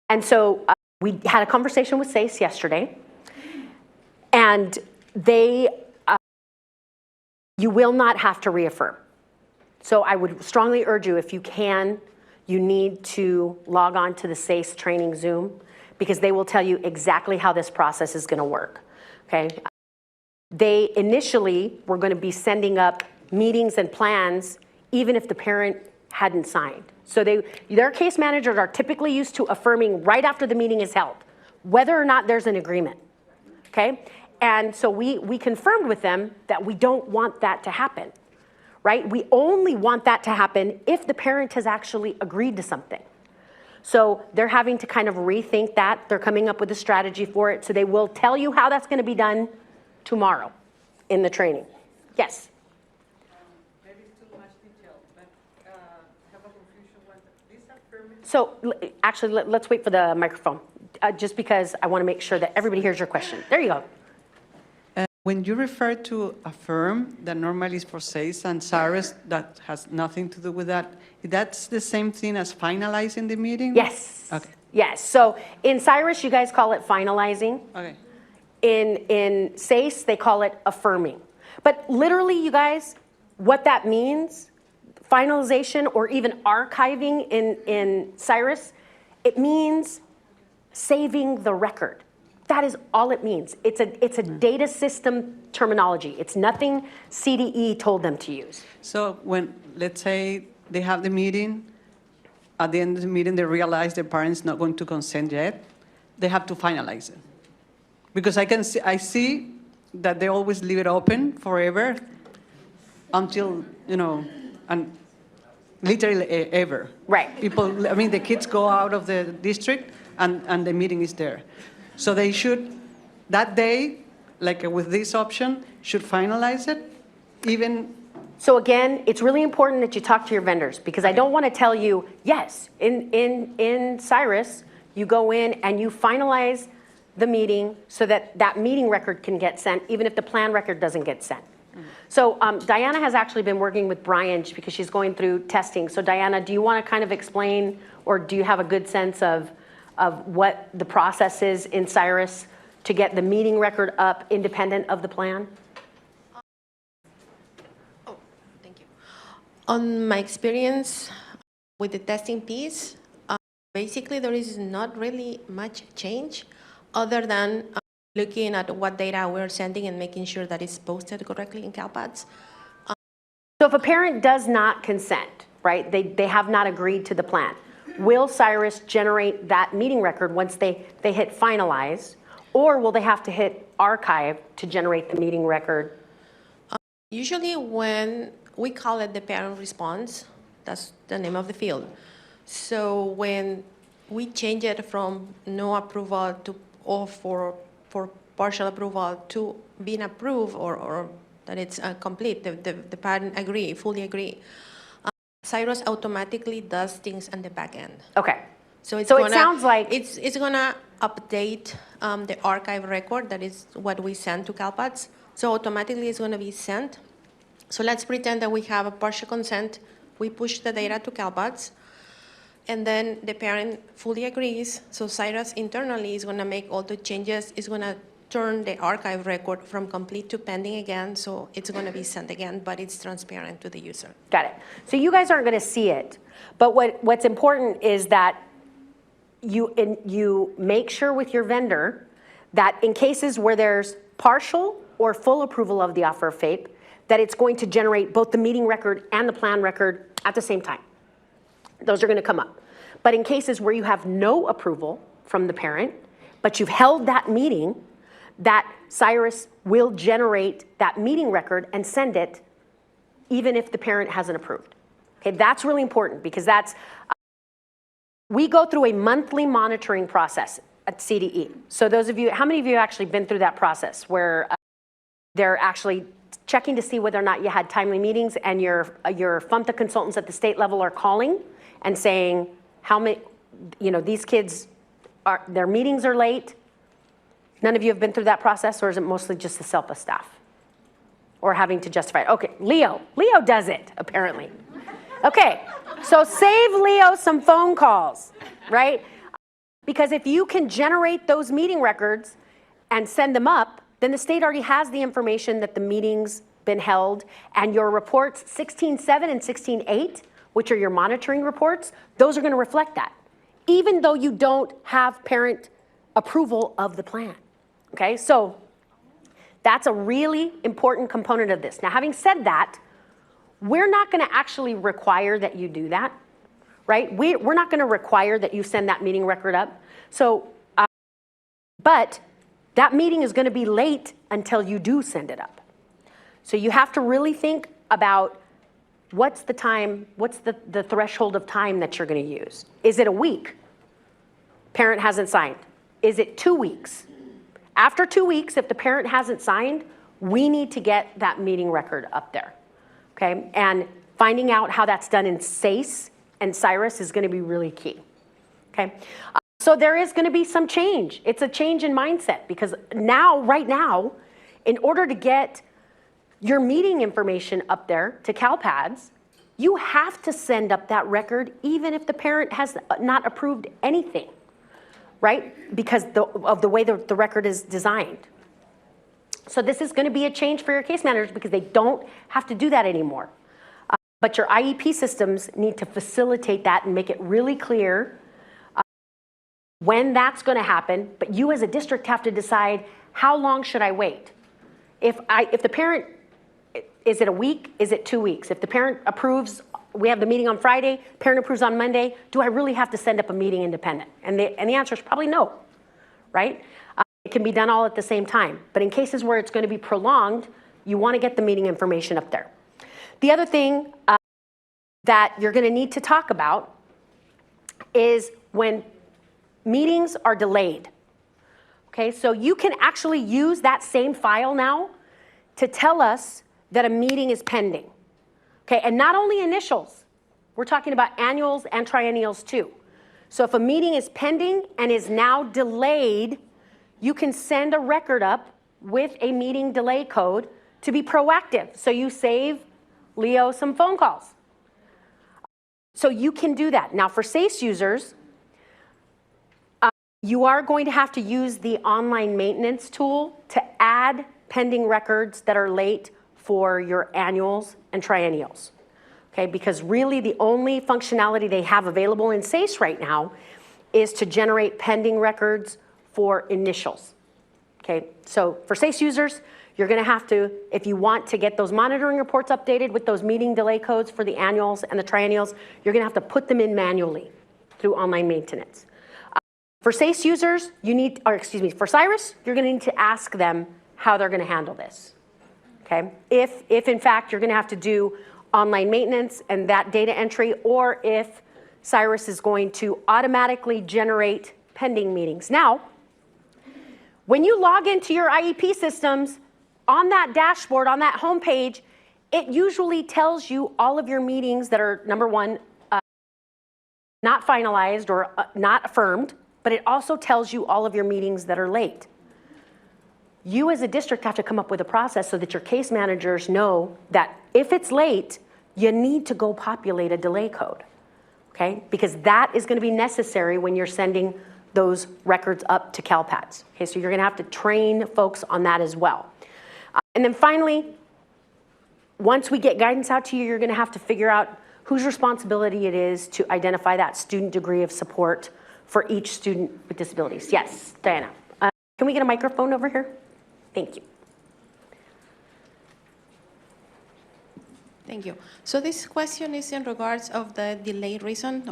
And so we had a conversation with SACE yesterday, and they, you will not have to reaffirm. So I would strongly urge you, if you can, you need to log on to the SACE training Zoom, because they will tell you exactly how this process is gonna work, okay? They initially were gonna be sending up meetings and plans even if the parent hadn't signed. So their case managers are typically used to affirming right after the meeting is held, whether or not there's an agreement, okay? And so we confirmed with them that we don't want that to happen, right? We only want that to happen if the parent has actually agreed to something. So they're having to kind of rethink that. They're coming up with a strategy for it. So they will tell you how that's gonna be done tomorrow in the training. Yes? Maybe it's too much detail, but have a confusion with this affirming. So actually, let's wait for the microphone, just because I wanna make sure that everybody hears your question. There you go. When you refer to affirm, that normally is for SACE and SARS, that has nothing to do with that, that's the same thing as finalizing the meeting? Yes. Okay. Yes. So in Cyrus, you guys call it finalizing. Okay. In SACE, they call it affirming. But literally, you guys, what that means, finalization or even archiving in Cyrus, it means saving the record. That is all it means. It's a data system terminology. It's nothing CDE told them to use. So when, let's say, they have the meeting, at the end of the meeting, they realize the parent's not going to consent yet, they have to finalize it. Because I see that they always leave it open forever until, and literally ever. Right. People, I mean, the kids go out of the district and the meeting is there. So they should, that day, like with this option, should finalize it, even. So again, it's really important that you talk to your vendors, because I don't want to tell you, yes, in Cyrus, you go in and you finalize the meeting so that that meeting record can get sent, even if the plan record doesn't get sent. So Diana has actually been working with Brian because she's going through testing. So Diana, do you want to kind of explain, or do you have a good sense of what the process is in Cyrus to get the meeting record up independent of the plan? Oh, thank you. On my experience with the testing piece, basically there is not really much change other than looking at what data we're sending and making sure that it's posted correctly in CALPADS. So if a parent does not consent, right, they have not agreed to the plan, will Cyrus generate that meeting record once they hit finalize, or will they have to hit archive to generate the meeting record? Usually when we call it the parent response, that's the name of the field. So when we change it from no approval to, or for partial approval to being approved, or that it's complete, the parent fully agree, Cyrus automatically does things on the back end. Okay. So it sounds like it's gonna update the archive record. That is what we send to CALPADS. So automatically it's gonna be sent. So let's pretend that we have a partial consent. We push the data to CALPADS, and then the parent fully agrees. So Cyrus internally is gonna make all the changes. It's gonna turn the archive record from complete to pending again, so it's going to be sent again, but it's transparent to the user. Got it. So you guys aren't going to see it, but what's important is that you make sure with your vendor that in cases where there's partial or full approval of the offer of FAPE, that it's going to generate both the meeting record and the plan record at the same time. Those are going to come up. But in cases where you have no approval from the parent, but you've held that meeting, that Cyrus will generate that meeting record and send it even if the parent hasn't approved. Okay, that's really important because we go through a monthly monitoring process at CDE. So those of you, how many of you have actually been through that process where they're actually checking to see whether or not you had timely meetings, and your FMTA consultants at the state level are calling and saying, how many, these kids, their meetings are late. None of you have been through that process, or is it mostly just the SELPA staff? Or having to justify it? Okay, Leo does it, apparently. Okay, so save Leo some phone calls, right? Because if you can generate those meeting records and send them up, then the state already has the information that the meeting's been held, and your reports 16.7 and 16.8, which are your monitoring reports, those are going to reflect that, even though you don't have parent approval of the plan. Okay, so that's a really important component of this. Now, having said that, we're not going to actually require that you do that, right? We're not going to require that you send that meeting record up. So, but that meeting is going to be late until you do send it up. So you have to really think about what's the time, what's the threshold of time that you're going to use. Is it a week? Parent hasn't signed. Is it 2 weeks? After 2 weeks, if the parent hasn't signed, we need to get that meeting record up there, okay? And finding out how that's done in SACE and Cyrus is going to be really key, okay? So there is going to be some change. It's a change in mindset because now, right now, in order to get your meeting information up there to CALPADS, you have to send up that record even if the parent has not approved anything, right? Because of the way the record is designed. So this is going to be a change for your case managers because they don't have to do that anymore. But your IEP systems need to facilitate that and make it really clear when that's going to happen. But you as a district have to decide, how long should I wait? If the parent, is it a week? Is it 2 weeks? If the parent approves, we have the meeting on Friday, parent approves on Monday, do I really have to send up a meeting independent? And the answer is probably no, right? It can be done all at the same time. But in cases where it's going to be prolonged, you want to get the meeting information up there. The other thing that you're going to need to talk about is when meetings are delayed. Okay, so you can actually use that same file now to tell us that a meeting is pending. Okay, and not only initials, we're talking about annuals and triennials too. So if a meeting is pending and is now delayed, you can send a record up with a meeting delay code to be proactive. So you save Leo some phone calls. So you can do that. Now for SACE users, you are going to have to use the online maintenance tool to add pending records that are late for your annuals and triennials. Okay, because really the only functionality they have available in SACE right now is to generate pending records for initials. Okay, so for SACE users, you're going to have to, if you want to get those monitoring reports updated with those meeting delay codes for the annuals and the triennials, you're going to have to put them in manually through online maintenance. For SACE users, for Cyrus, you're going to need to ask them how they're going to handle this. Okay, if in fact you're going to have to do online maintenance and that data entry, or if Cyrus is going to automatically generate pending meetings. Now, when you log into your IEP systems, on that dashboard, on that homepage, it usually tells you all of your meetings that are, number one, not finalized or not affirmed, but it also tells you all of your meetings that are late. You as a district have to come up with a process so that your case managers know that if it's late, you need to go populate a delay code, okay? Because that is going to be necessary when you're sending those records up to CALPADS. Okay, so you're going to have to train folks on that as well. And then finally, once we get guidance out to you, you're going to have to figure out whose responsibility it is to identify that student degree of support for each student with disabilities. Yes, Diana. Can we get a microphone over here? Thank you. Thank you. So this question is in regards of the delay reason.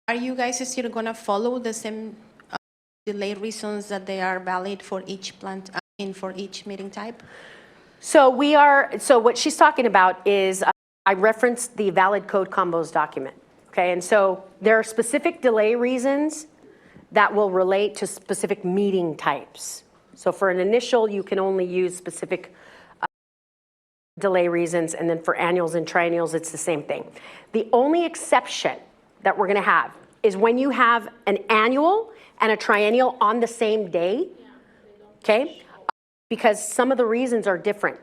Are you guys still going to follow the same delay reasons that they are valid for each plant, for each meeting type? So what she's talking about is, I referenced the valid code combos document, okay? And so there are specific delay reasons that will relate to specific meeting types. So for an initial, you can only use specific delay reasons, and then for annuals and triennials, it's the same thing. The only exception that we're gonna have is when you have an annual and a triennial on the same day, okay? Because some of the reasons are different.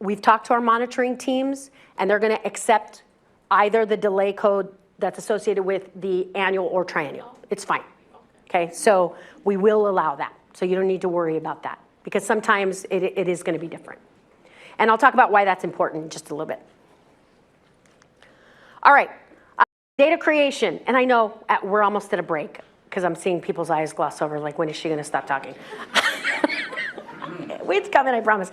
We've talked to our monitoring teams, and they're gonna accept either the delay code that's associated with the annual or triennial. It's fine, okay? So we will allow that. So you don't need to worry about that, because sometimes it is gonna be different. And I'll talk about why that's important in just a little bit. All right, data creation. And I know we're almost at a break, because I'm seeing people's eyes gloss over, like, when is she gonna stop talking? It's coming, I promise.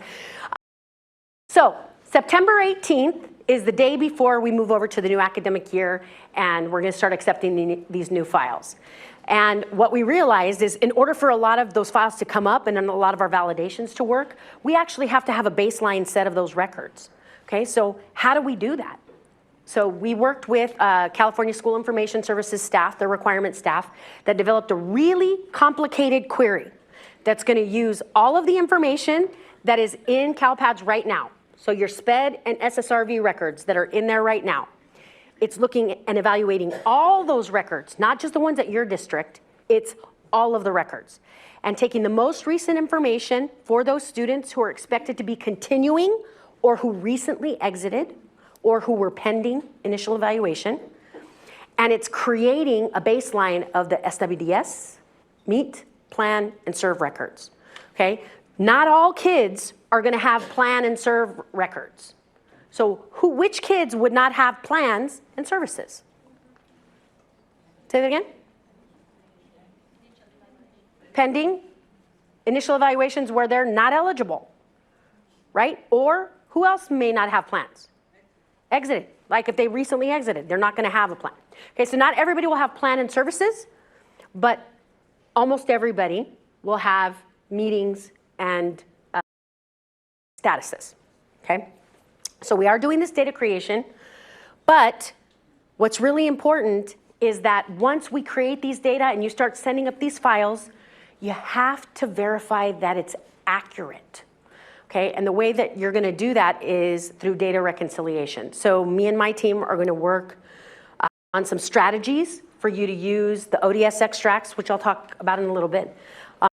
So September 18th is the day before we move over to the new academic year, and we're gonna start accepting these new files. And what we realized is, in order for a lot of those files to come up and a lot of our validations to work, we actually have to have a baseline set of those records. Okay, so how do we do that? So we worked with California School Information Services staff, their requirement staff, that developed a really complicated query that's gonna use all of the information that is in CALPADS right now. So your SPED and SSRV records that are in there right now. It's looking and evaluating all those records, not just the ones at your district, it's all of the records. And taking the most recent information for those students who are expected to be continuing, or who recently exited, or who were pending initial evaluation. And it's creating a baseline of the SWDS, MEET, PLAN, and SERV records, okay? Not all kids are gonna have PLAN and SERV records. So which kids would not have plans and services? Say that again? Pending initial evaluations where they're not eligible, right? Or who else may not have plans? Exited, like if they recently exited, they're not gonna have a plan. Okay, so not everybody will have plan and services, but almost everybody will have meetings and statuses, okay? So we are doing this data creation, but what's really important is that once we create these data and you start sending up these files, you have to verify that it's accurate, okay? And the way that you're gonna do that is through data reconciliation. So me and my team are gonna work on some strategies for you to use the ODS extracts, which I'll talk about in a little bit,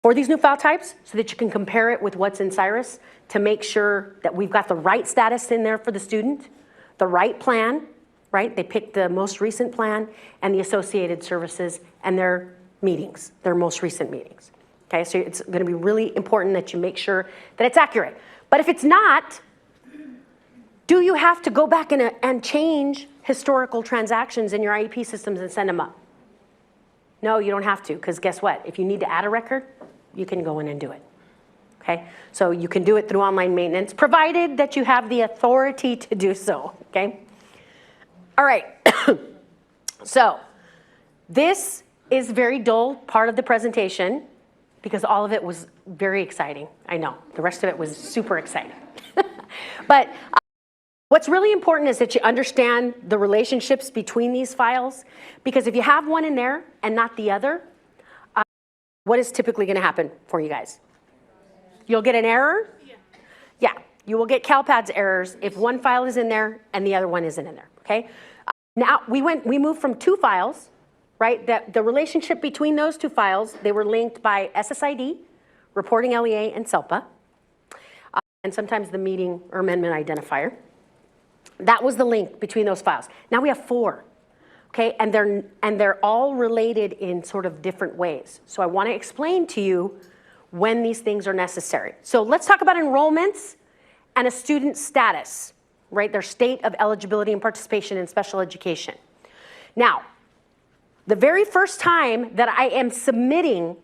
for these new file types, so that you can compare it with what's in CIRUS to make sure that we've got the right status in there for the student, the right plan, right? They picked the most recent plan and the associated services and their meetings, their most recent meetings. Okay, so it's gonna be really important that you make sure that it's accurate. But if it's not, do you have to go back and change historical transactions in your IEP systems and send them up? No, you don't have to, because guess what? If you need to add a record, you can go in and do it. Okay, so you can do it through online maintenance, provided that you have the authority to do so, okay? All right, so this is very dull part of the presentation because all of it was very exciting. I know, the rest of it was super exciting. But what's really important is that you understand the relationships between these files, because if you have one in there and not the other, what is typically gonna happen for you guys? You'll get an error? Yeah, you will get CALPADS errors if one file is in there and the other one isn't in there, okay? Now, we moved from 2 files, right? That the relationship between those 2 files, they were linked by SSID, reporting LEA, and CELPA, and sometimes the meeting or amendment identifier. That was the link between those files. Now we have 4. Okay, and they're all related in sort of different ways. So I want to explain to you when these things are necessary. So let's talk about enrollments and a student's status, right? Their state of eligibility and participation in special education. Now, the very first time that I am submitting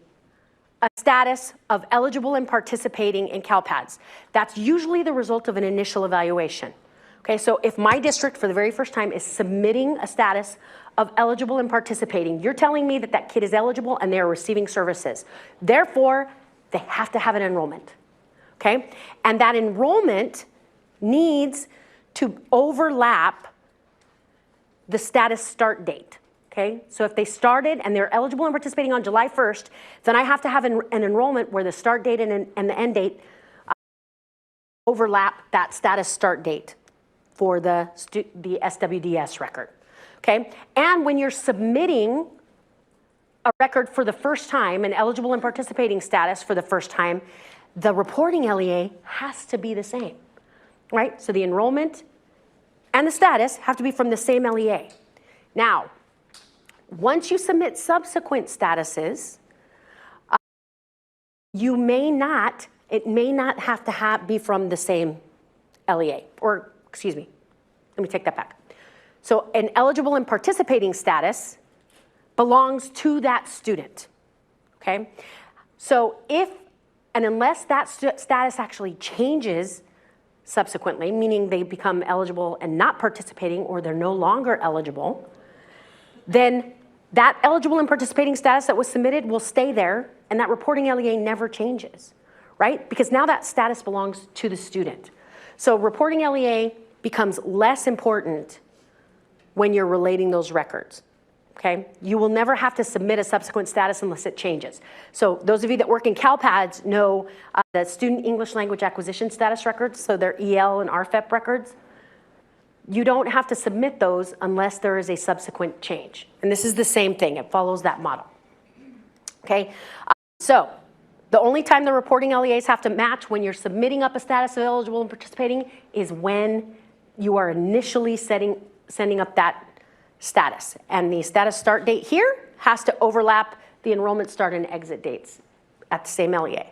a status of eligible and participating in CALPADS, that's usually the result of an initial evaluation. Okay, so if my district for the very first time is submitting a status of eligible and participating, you're telling me that that kid is eligible and they're receiving services. Therefore, they have to have an enrollment, okay? And that enrollment needs to overlap the status start date, okay? So if they started and they're eligible and participating on July 1st, then I have to have an enrollment where the start date and the end date overlap that status start date for the SWDS record, okay? And when you're submitting a record for the first time, an eligible and participating status for the first time, the reporting LEA has to be the same, right? So the enrollment and the status have to be from the same LEA. Now, once you submit subsequent statuses, it may not have to be from the same LEA, or excuse me, let me take that back. So an eligible and participating status belongs to that student, okay? So if, and unless that status actually changes subsequently, meaning they become eligible and not participating, or they're no longer eligible, then that eligible and participating status that was submitted will stay there, and that reporting LEA never changes, right? Because now that status belongs to the student. So reporting LEA becomes less important when you're relating those records, okay? You will never have to submit a subsequent status unless it changes. So those of you that work in CALPADS know the student English language acquisition status records, so they're EL and RFEP records. You don't have to submit those unless there is a subsequent change. And this is the same thing, it follows that model, okay? So the only time the reporting LEAs have to match when you're submitting up a status of eligible and participating is when you are initially sending up that status. And the status start date here has to overlap the enrollment start and exit dates at the same LEA.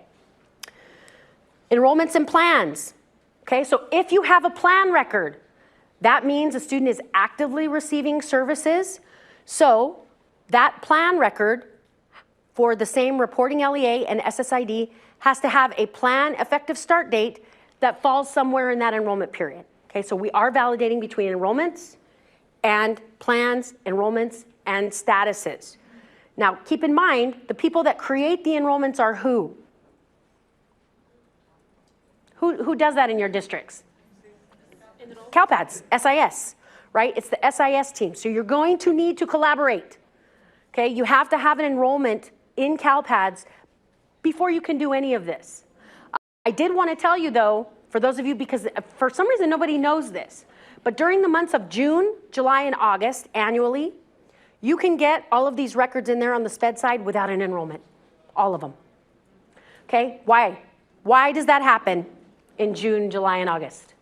Enrollments and plans. Okay, so if you have a plan record, that means a student is actively receiving services. So that plan record for the same reporting LEA and SSID has to have a plan effective start date that falls somewhere in that enrollment period. Okay, so we are validating between enrollments and plans, enrollments, and statuses. Now, keep in mind, the people that create the enrollments are who? Who does that in your districts? CALPADS, SIS, right? It's the SIS team. So you're going to need to collaborate. Okay, you have to have an enrollment in CALPADS before you can do any of this. I did want to tell you though, for those of you, because for some reason nobody knows this, but during the months of June, July, and August annually, you can get all of these records in there on the SPED side without an enrollment, all of them. Okay, why? Why does that happen in June, July, and August?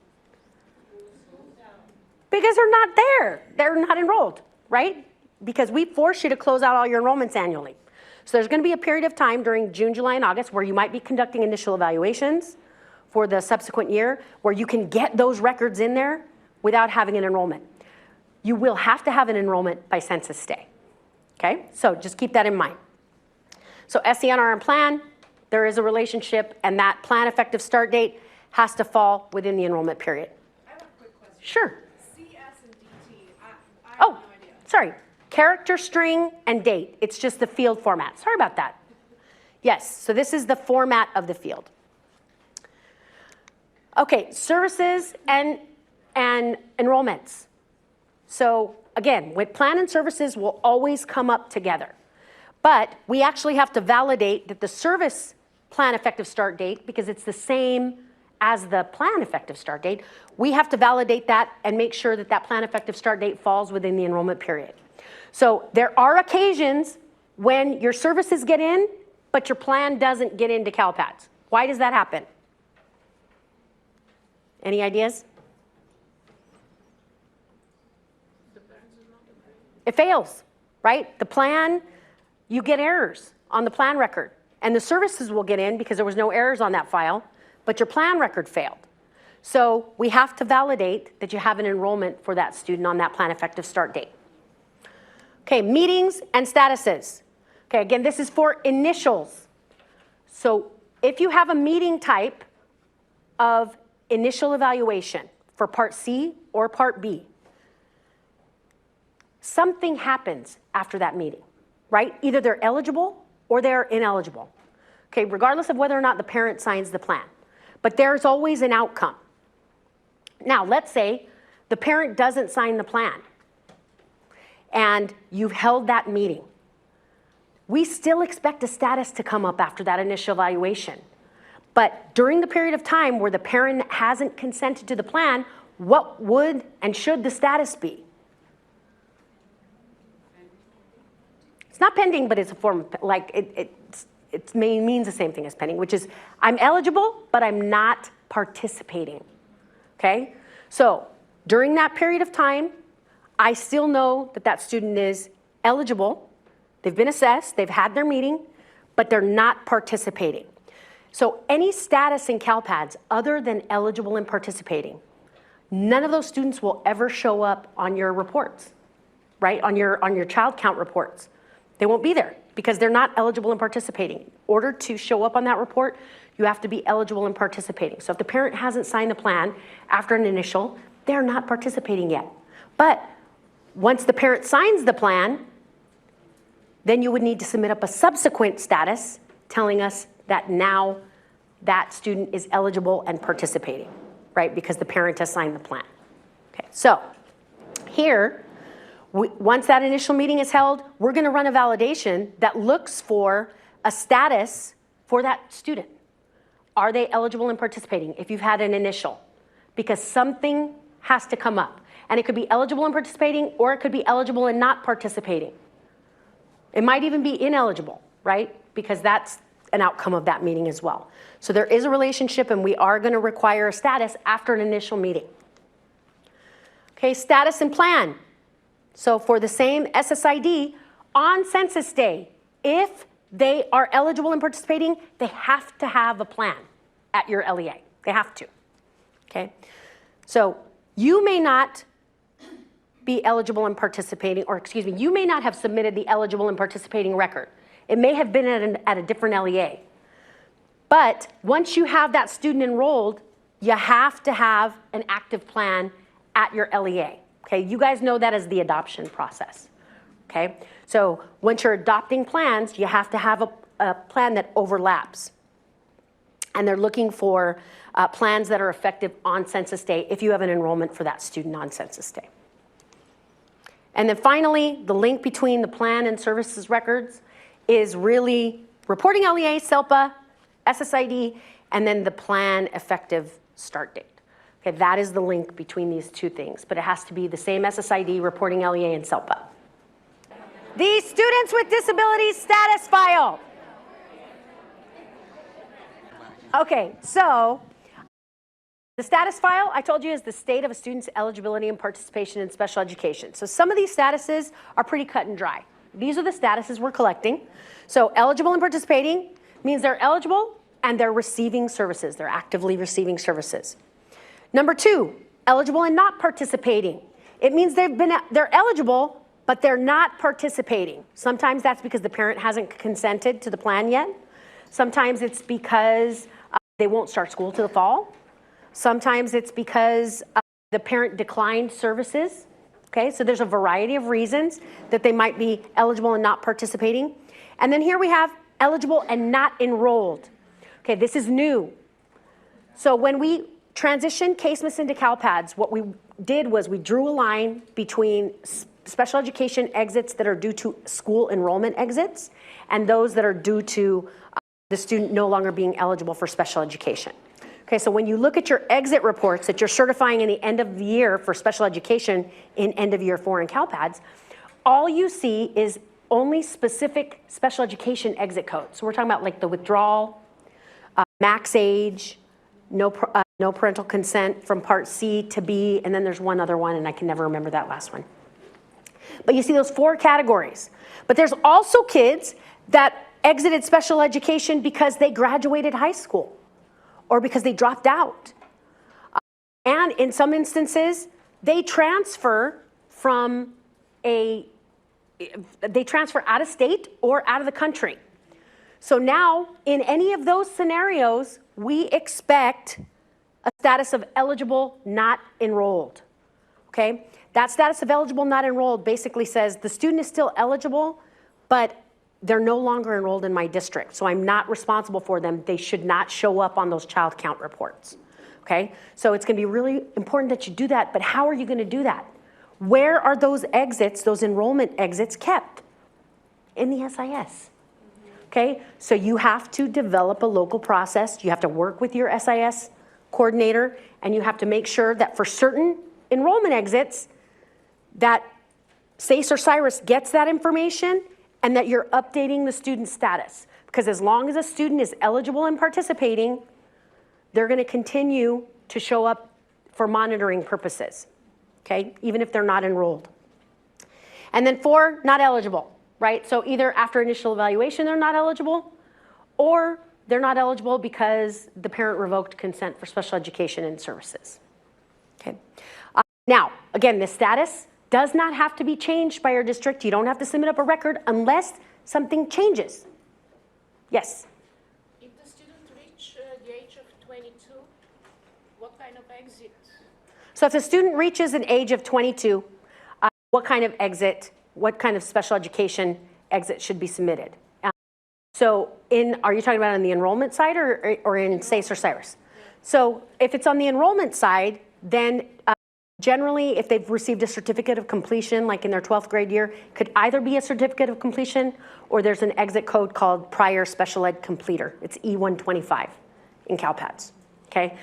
Because they're not there, they're not enrolled, right? Because we force you to close out all your enrollments annually. So there's going to be a period of time during June, July, and August where you might be conducting initial evaluations for the subsequent year where you can get those records in there without having an enrollment. You will have to have an enrollment by census day, okay? So just keep that in mind. So SENR and plan, there is a relationship, and that plan effective start date has to fall within the enrollment period. I have a quick question. Sure. CS and DT, I have Oh, no idea. sorry. Character, string, and date. It's just the field format. Sorry about that. Yes, so this is the format of the field. Okay, services and enrollments. So again, with plan and services will always come up together. But we actually have to validate that the service plan effective start date, because it's the same as the plan effective start date, we have to validate that and make sure that that plan effective start date falls within the enrollment period. So there are occasions when your services get in, but your plan doesn't get into CALPADS. Why does that happen? Any ideas? It fails, right? The plan, you get errors on the plan record. And the services will get in because there was no errors on that file, but your plan record failed. So we have to validate that you have an enrollment for that student on that plan effective start date. Okay, meetings and statuses. Okay, again, this is for initials. So if you have a meeting type of initial evaluation for Part C or Part B, something happens after that meeting, right? Either they're eligible or they're ineligible, okay, regardless of whether or not the parent signs the plan. But there's always an outcome. Now, let's say the parent doesn't sign the plan and you've held that meeting. We still expect a status to come up after that initial evaluation. But during the period of time where the parent hasn't consented to the plan, what would and should the status be? It's not pending, but it's a form of, like, it means the same thing as pending, which is I'm eligible, but I'm not participating, okay? So during that period of time, I still know that that student is eligible, they've been assessed, they've had their meeting, but they're not participating. So any status in CALPADS other than eligible and participating, none of those students will ever show up on your reports, right? On your child count reports. They won't be there because they're not eligible and participating. In order to show up on that report, you have to be eligible and participating. So if the parent hasn't signed the plan after an initial, they're not participating yet. But once the parent signs the plan, then you would need to submit up a subsequent status telling us that now that student is eligible and participating, right? Because the parent has signed the plan. Okay, so here, once that initial meeting is held, we're going to run a validation that looks for a status for that student. Are they eligible and participating if you've had an initial? Because something has to come up. And it could be eligible and participating, or it could be eligible and not participating. It might even be ineligible, right? Because that's an outcome of that meeting as well. So there is a relationship, and we are going to require a status after an initial meeting. Okay, status and plan. So for the same SSID, on census day, if they are eligible and participating, they have to have a plan at your LEA. They have to, okay? So you may not be eligible and participating, or excuse me, you may not have submitted the eligible and participating record. It may have been at a different LEA. But once you have that student enrolled, you have to have an active plan at your LEA. Okay, you guys know that as the adoption process, okay? So once you're adopting plans, you have to have a plan that overlaps. And they're looking for plans that are effective on census day if you have an enrollment for that student on census day. And then finally, the link between the plan and services records is really reporting LEA, SELPA, SSID, and then the plan effective start date. Okay, that is the link between these two things, but it has to be the same SSID, reporting LEA, and SELPA. The Students with Disabilities status file. Okay, so the status file, I told you, is the state of a student's eligibility and participation in special education. So some of these statuses are pretty cut and dry. These are the statuses we're collecting. So eligible and participating means they're eligible and they're receiving services. They're actively receiving services. Number two, eligible and not participating. It means they're eligible, but they're not participating. Sometimes that's because the parent hasn't consented to the plan yet. Sometimes it's because they won't start school till the fall. Sometimes it's because the parent declined services. Okay, so there's a variety of reasons that they might be eligible and not participating. And then here we have eligible and not enrolled. Okay, this is new. So when we transitioned CASEMIS into CALPADS, what we did was we drew a line between special education exits that are due to school enrollment exits and those that are due to the student no longer being eligible for special education. Okay, so when you look at your exit reports that you're certifying in the end of the year for special education in end of year 4 in CALPADS, all you see is only specific special education exit codes. So we're talking about like the withdrawal, max age, no parental consent from Part C to B, and then there's one other one, and I can never remember that last one. But you see those 4 categories. But there's also kids that exited special education because they graduated high school or because they dropped out. And in some instances, they transfer out of state or out of the country. So now, in any of those scenarios, we expect a status of eligible, not enrolled. Okay? That status of eligible, not enrolled basically says the student is still eligible, but they're no longer enrolled in my district, so I'm not responsible for them. They should not show up on those child count reports. Okay? So it's going to be really important that you do that, but how are you going to do that? Where are those exits, those enrollment exits kept? In the SIS. Okay? So you have to develop a local process. You have to work with your SIS coordinator, and you have to make sure that for certain enrollment exits that SACE or CYRUS gets that information and that you're updating the student status. Because as long as a student is eligible and participating, they're going to continue to show up for monitoring purposes, okay, even if they're not enrolled. And then 4, not eligible, right? So either after initial evaluation they're not eligible, or they're not eligible because the parent revoked consent for special education and services. Okay. Now, again, the status does not have to be changed by your district. You don't have to submit up a record unless something changes. Yes? If the student reaches the age of 22, what kind of exit? So if the student reaches an age of 22, what kind of exit, what kind of special education exit should be submitted? So are you talking about on the enrollment side or in SACE or CYRUS? So if it's on the enrollment side, then generally if they've received a certificate of completion, like in their 12th grade year, could either be a certificate of completion or there's an exit code called prior special ed completer. It's E125 in CALPADS, okay?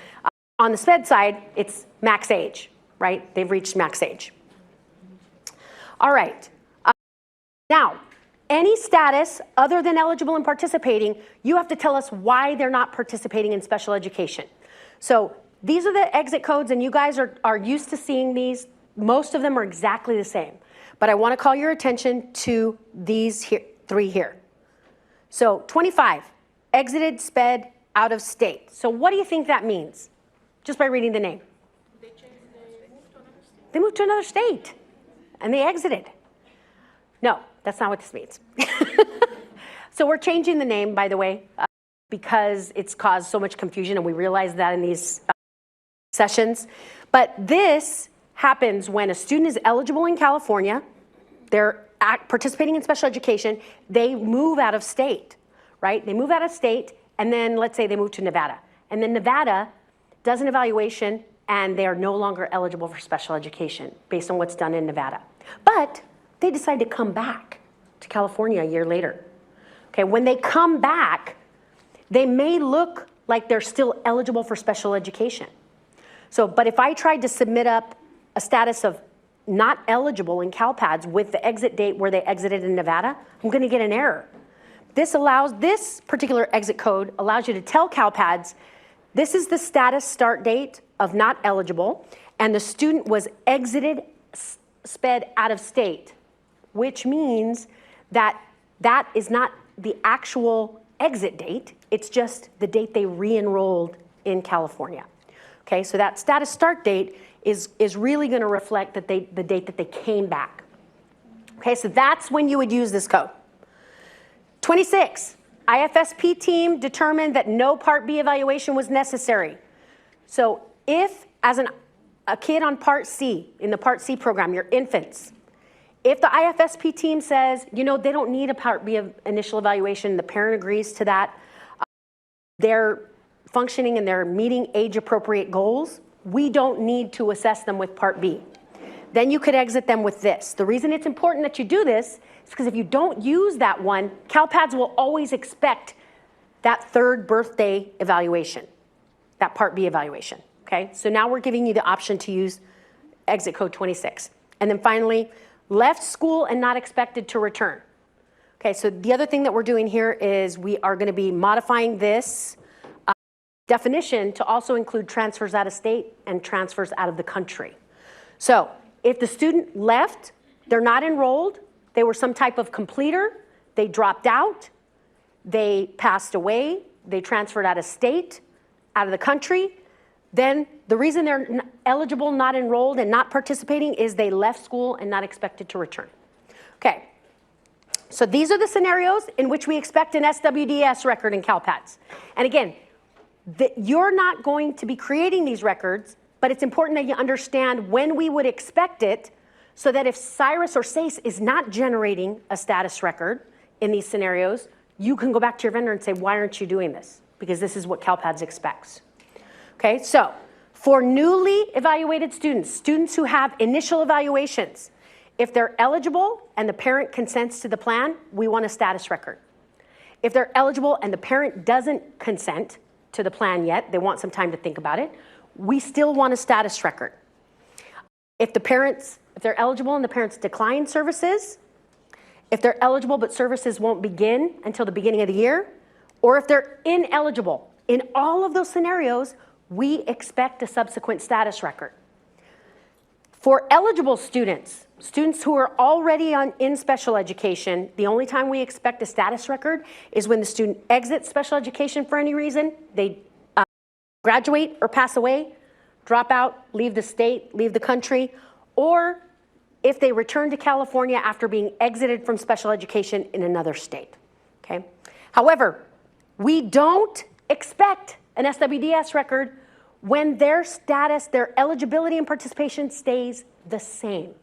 On the SPED side, it's max age, right? They've reached max age. All right. Now, any status other than eligible and participating, you have to tell us why they're not participating in special education. So these are the exit codes, and you guys are used to seeing these. Most of them are exactly the same. But I want to call your attention to these here, 3 here. So 25, exited SPED out of state. So what do you think that means? Just by reading the name. They moved to another state, and they exited. No, that's not what this means. So we're changing the name, by the way, because it's caused so much confusion, and we realize that in these sessions. But this happens when a student is eligible in California, they're participating in special education, they move out of state, right? They move out of state, and then let's say they move to Nevada. And then Nevada does an evaluation, and they are no longer eligible for special education based on what's done in Nevada. But they decide to come back to California a year later. Okay, when they come back, they may look like they're still eligible for special education. So, but if I tried to submit up a status of not eligible in CALPADS with the exit date where they exited in Nevada, I'm going to get an error. This particular exit code allows you to tell CALPADS, this is the status start date of not eligible, and the student was exited SPED out of state, which means that that is not the actual exit date, it's just the date they re-enrolled in California. Okay, so that status start date is really going to reflect that the date that they came back. Okay, so that's when you would use this code. 26, IFSP team determined that no Part B evaluation was necessary. So if, as a kid on Part C, in the Part C program, your infants, if the IFSP team says, you know, they don't need a Part B initial evaluation, the parent agrees to that, they're functioning and they're meeting age-appropriate goals, we don't need to assess them with Part B. Then you could exit them with this. The reason it's important that you do this is because if you don't use that one, CALPADS will always expect that 3rd birthday evaluation, that Part B evaluation, okay? So now we're giving you the option to use exit code 26. And then finally, left school and not expected to return. Okay, so the other thing that we're doing here is we are going to be modifying this definition to also include transfers out of state and transfers out of the country. So if the student left, they're not enrolled, they were some type of completer, they dropped out, they passed away, they transferred out of state, out of the country, then the reason they're eligible, not enrolled, and not participating is they left school and not expected to return. Okay, so these are the scenarios in which we expect an SWDS record in CALPADS. And again, that you're not going to be creating these records, but it's important that you understand when we would expect it, so that if CYRUS or SACE is not generating a status record in these scenarios, you can go back to your vendor and say, why aren't you doing this? Because this is what CALPADS expects. Okay, so for newly evaluated students, students who have initial evaluations, if they're eligible and the parent consents to the plan, we want a status record. If they're eligible and the parent doesn't consent to the plan yet, they want some time to think about it, we still want a status record. If they're eligible and the parents decline services, if they're eligible but services won't begin until the beginning of the year, or if they're ineligible, in all of those scenarios, we expect a subsequent status record. For eligible students, students who are already in special education, the only time we expect a status record is when the student exits special education for any reason, they graduate or pass away, drop out, leave the state, leave the country, or if they return to California after being exited from special education in another state, okay? However, we don't expect an SWDS record when their status, their eligibility and participation stays the same.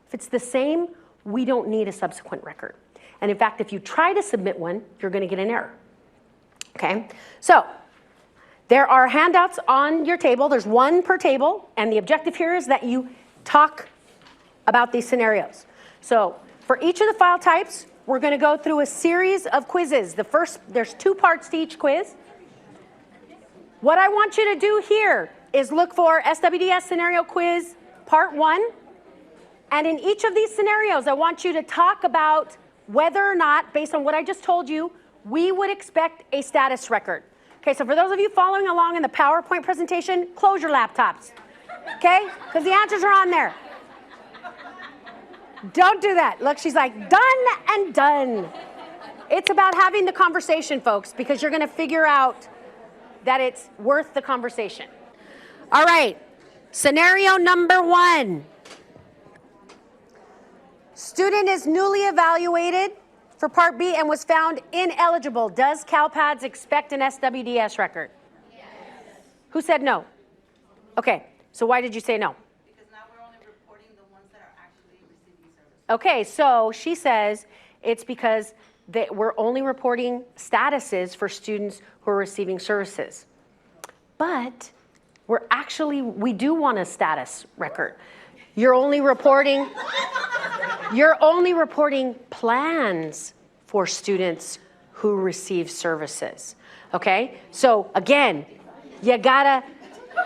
If it's the same, we don't need a subsequent record. And in fact, if you try to submit one, you're gonna get an error, okay? So, there are handouts on your table. There's one per table, and the objective here is that you talk about these scenarios. So for each of the file types, we're going to go through a series of quizzes. There's 2 parts to each quiz. What I want you to do here is look for SWDS scenario quiz part 1. And in each of these scenarios, I want you to talk about whether or not, based on what I just told you, we would expect a status record. Okay, so for those of you following along in the PowerPoint presentation, close your laptops, okay? Because the answers are on there. Don't do that. Look, she's like, done and done. It's about having the conversation, folks, because you're going to figure out that it's worth the conversation. All right, scenario number 1. Student is newly evaluated for Part B and was found ineligible. Does CALPADS expect an SWDS record? Yes. Who said no? Okay, so why did you say no? Because now we're only reporting the ones that are actually receiving services. Okay, so she says it's because we're only reporting statuses for students who are receiving services. But we do want a status record. You're only reporting plans for students who receive services, okay? So again, you gotta,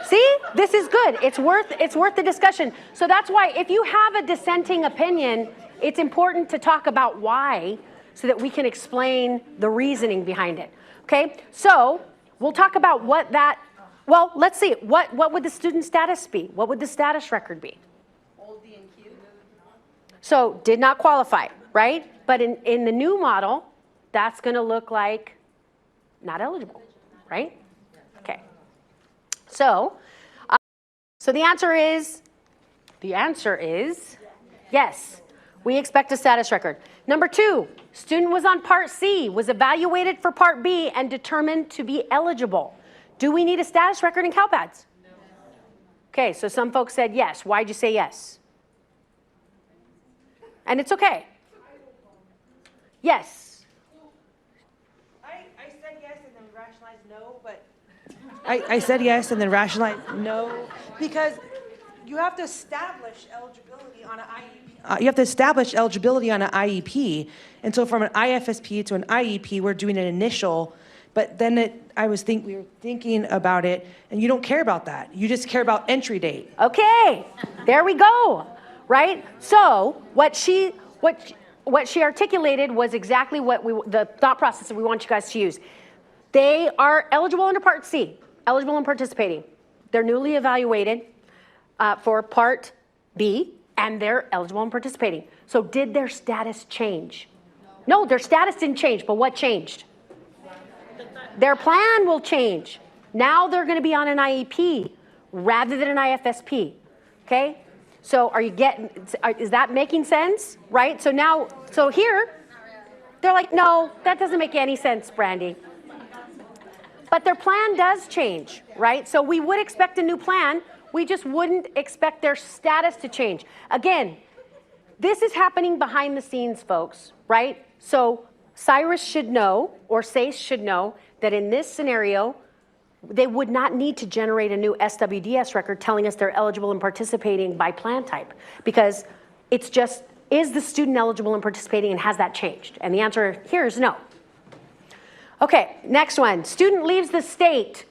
see, this is good. It's worth the discussion. So that's why if you have a dissenting opinion, it's important to talk about why so that we can explain the reasoning behind it, okay? So we'll talk about well, let's see, what would the student status be? What would the status record be? So did not qualify, right? But in the new model, that's going to look like not eligible, right? Okay. So the answer is yes. We expect a status record. Number 2, student was on Part C, was evaluated for Part B and determined to be eligible. Do we need a status record in CALPADS? No. Okay, so some folks said yes. Why'd you say yes? And it's okay. Yes. I said yes and then rationalized no, but I said yes and then rationalized no because you have to establish eligibility on an IEP. And so from an IFSP to an IEP, we're doing an initial, but then we were thinking about it, and you don't care about that. You just care about entry date. Okay, there we go. Right? So what she articulated was exactly the thought process that we want you guys to use. They are eligible under Part C, eligible and participating. They're newly evaluated for Part B, and they're eligible and participating. So did their status change? No, their status didn't change, but what changed? Their plan will change. Now they're going to be on an IEP rather than an IFSP, okay? So is that making sense, right? So here, they're like, no, that doesn't make any sense, Brandy. But their plan does change, right? So we would expect a new plan. We just wouldn't expect their status to change. Again, this is happening behind the scenes, folks, right? So Cyrus should know, or SACE should know, that in this scenario, they would not need to generate a new SWDS record telling us they're eligible and participating by plan type, because it's just, is the student eligible and participating, and has that changed? And the answer here is no. Okay, next one. Student leaves the state.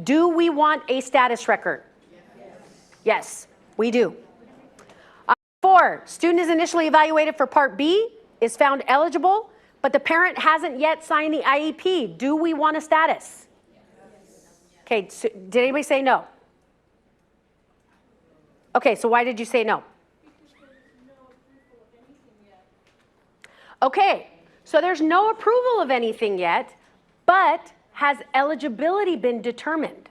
Do we want a status record? Yes, we do. 4, student is initially evaluated for Part B, is found eligible, but the parent hasn't yet signed the IEP. Do we want a status? Okay, so did anybody say no? Okay, so why did you say no? Okay, so there's no approval of anything yet, but has eligibility been determined?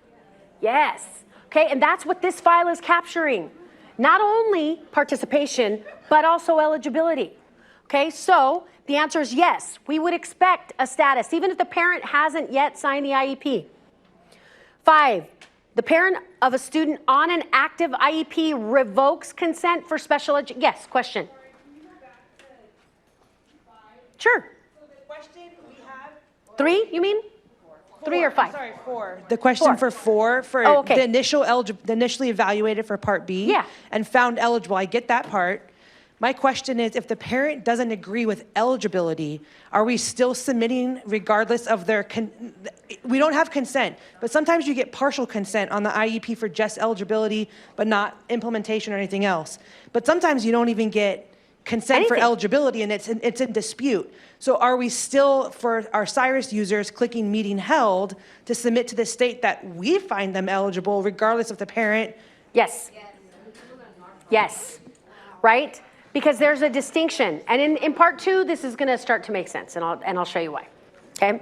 Yes. Okay, and that's what this file is capturing. Not only participation, but also eligibility. Okay, so the answer is yes. We would expect a status, even if the parent hasn't yet signed the IEP. 5, the parent of a student on an active IEP revokes consent for special education. Yes, question. Sure. So the question we have. 3, you mean? 3 or 5? Sorry, 4. The question 4. for Oh, okay. the initially evaluated for Part B. Yeah. And found eligible. I get that part. My question is, if the parent doesn't agree with eligibility, are we still submitting regardless of their, we don't have consent, but sometimes you get partial consent on the IEP for just eligibility, but not implementation or anything else. But sometimes you don't even get consent for eligibility, and it's in dispute. So are we still, for our Cyrus users, clicking meeting held to submit to the state that we find them eligible regardless of the parent? Yes. Yes. Right? Because there's a distinction. And in part 2, this is going to start to make sense, and I'll show you why. Okay?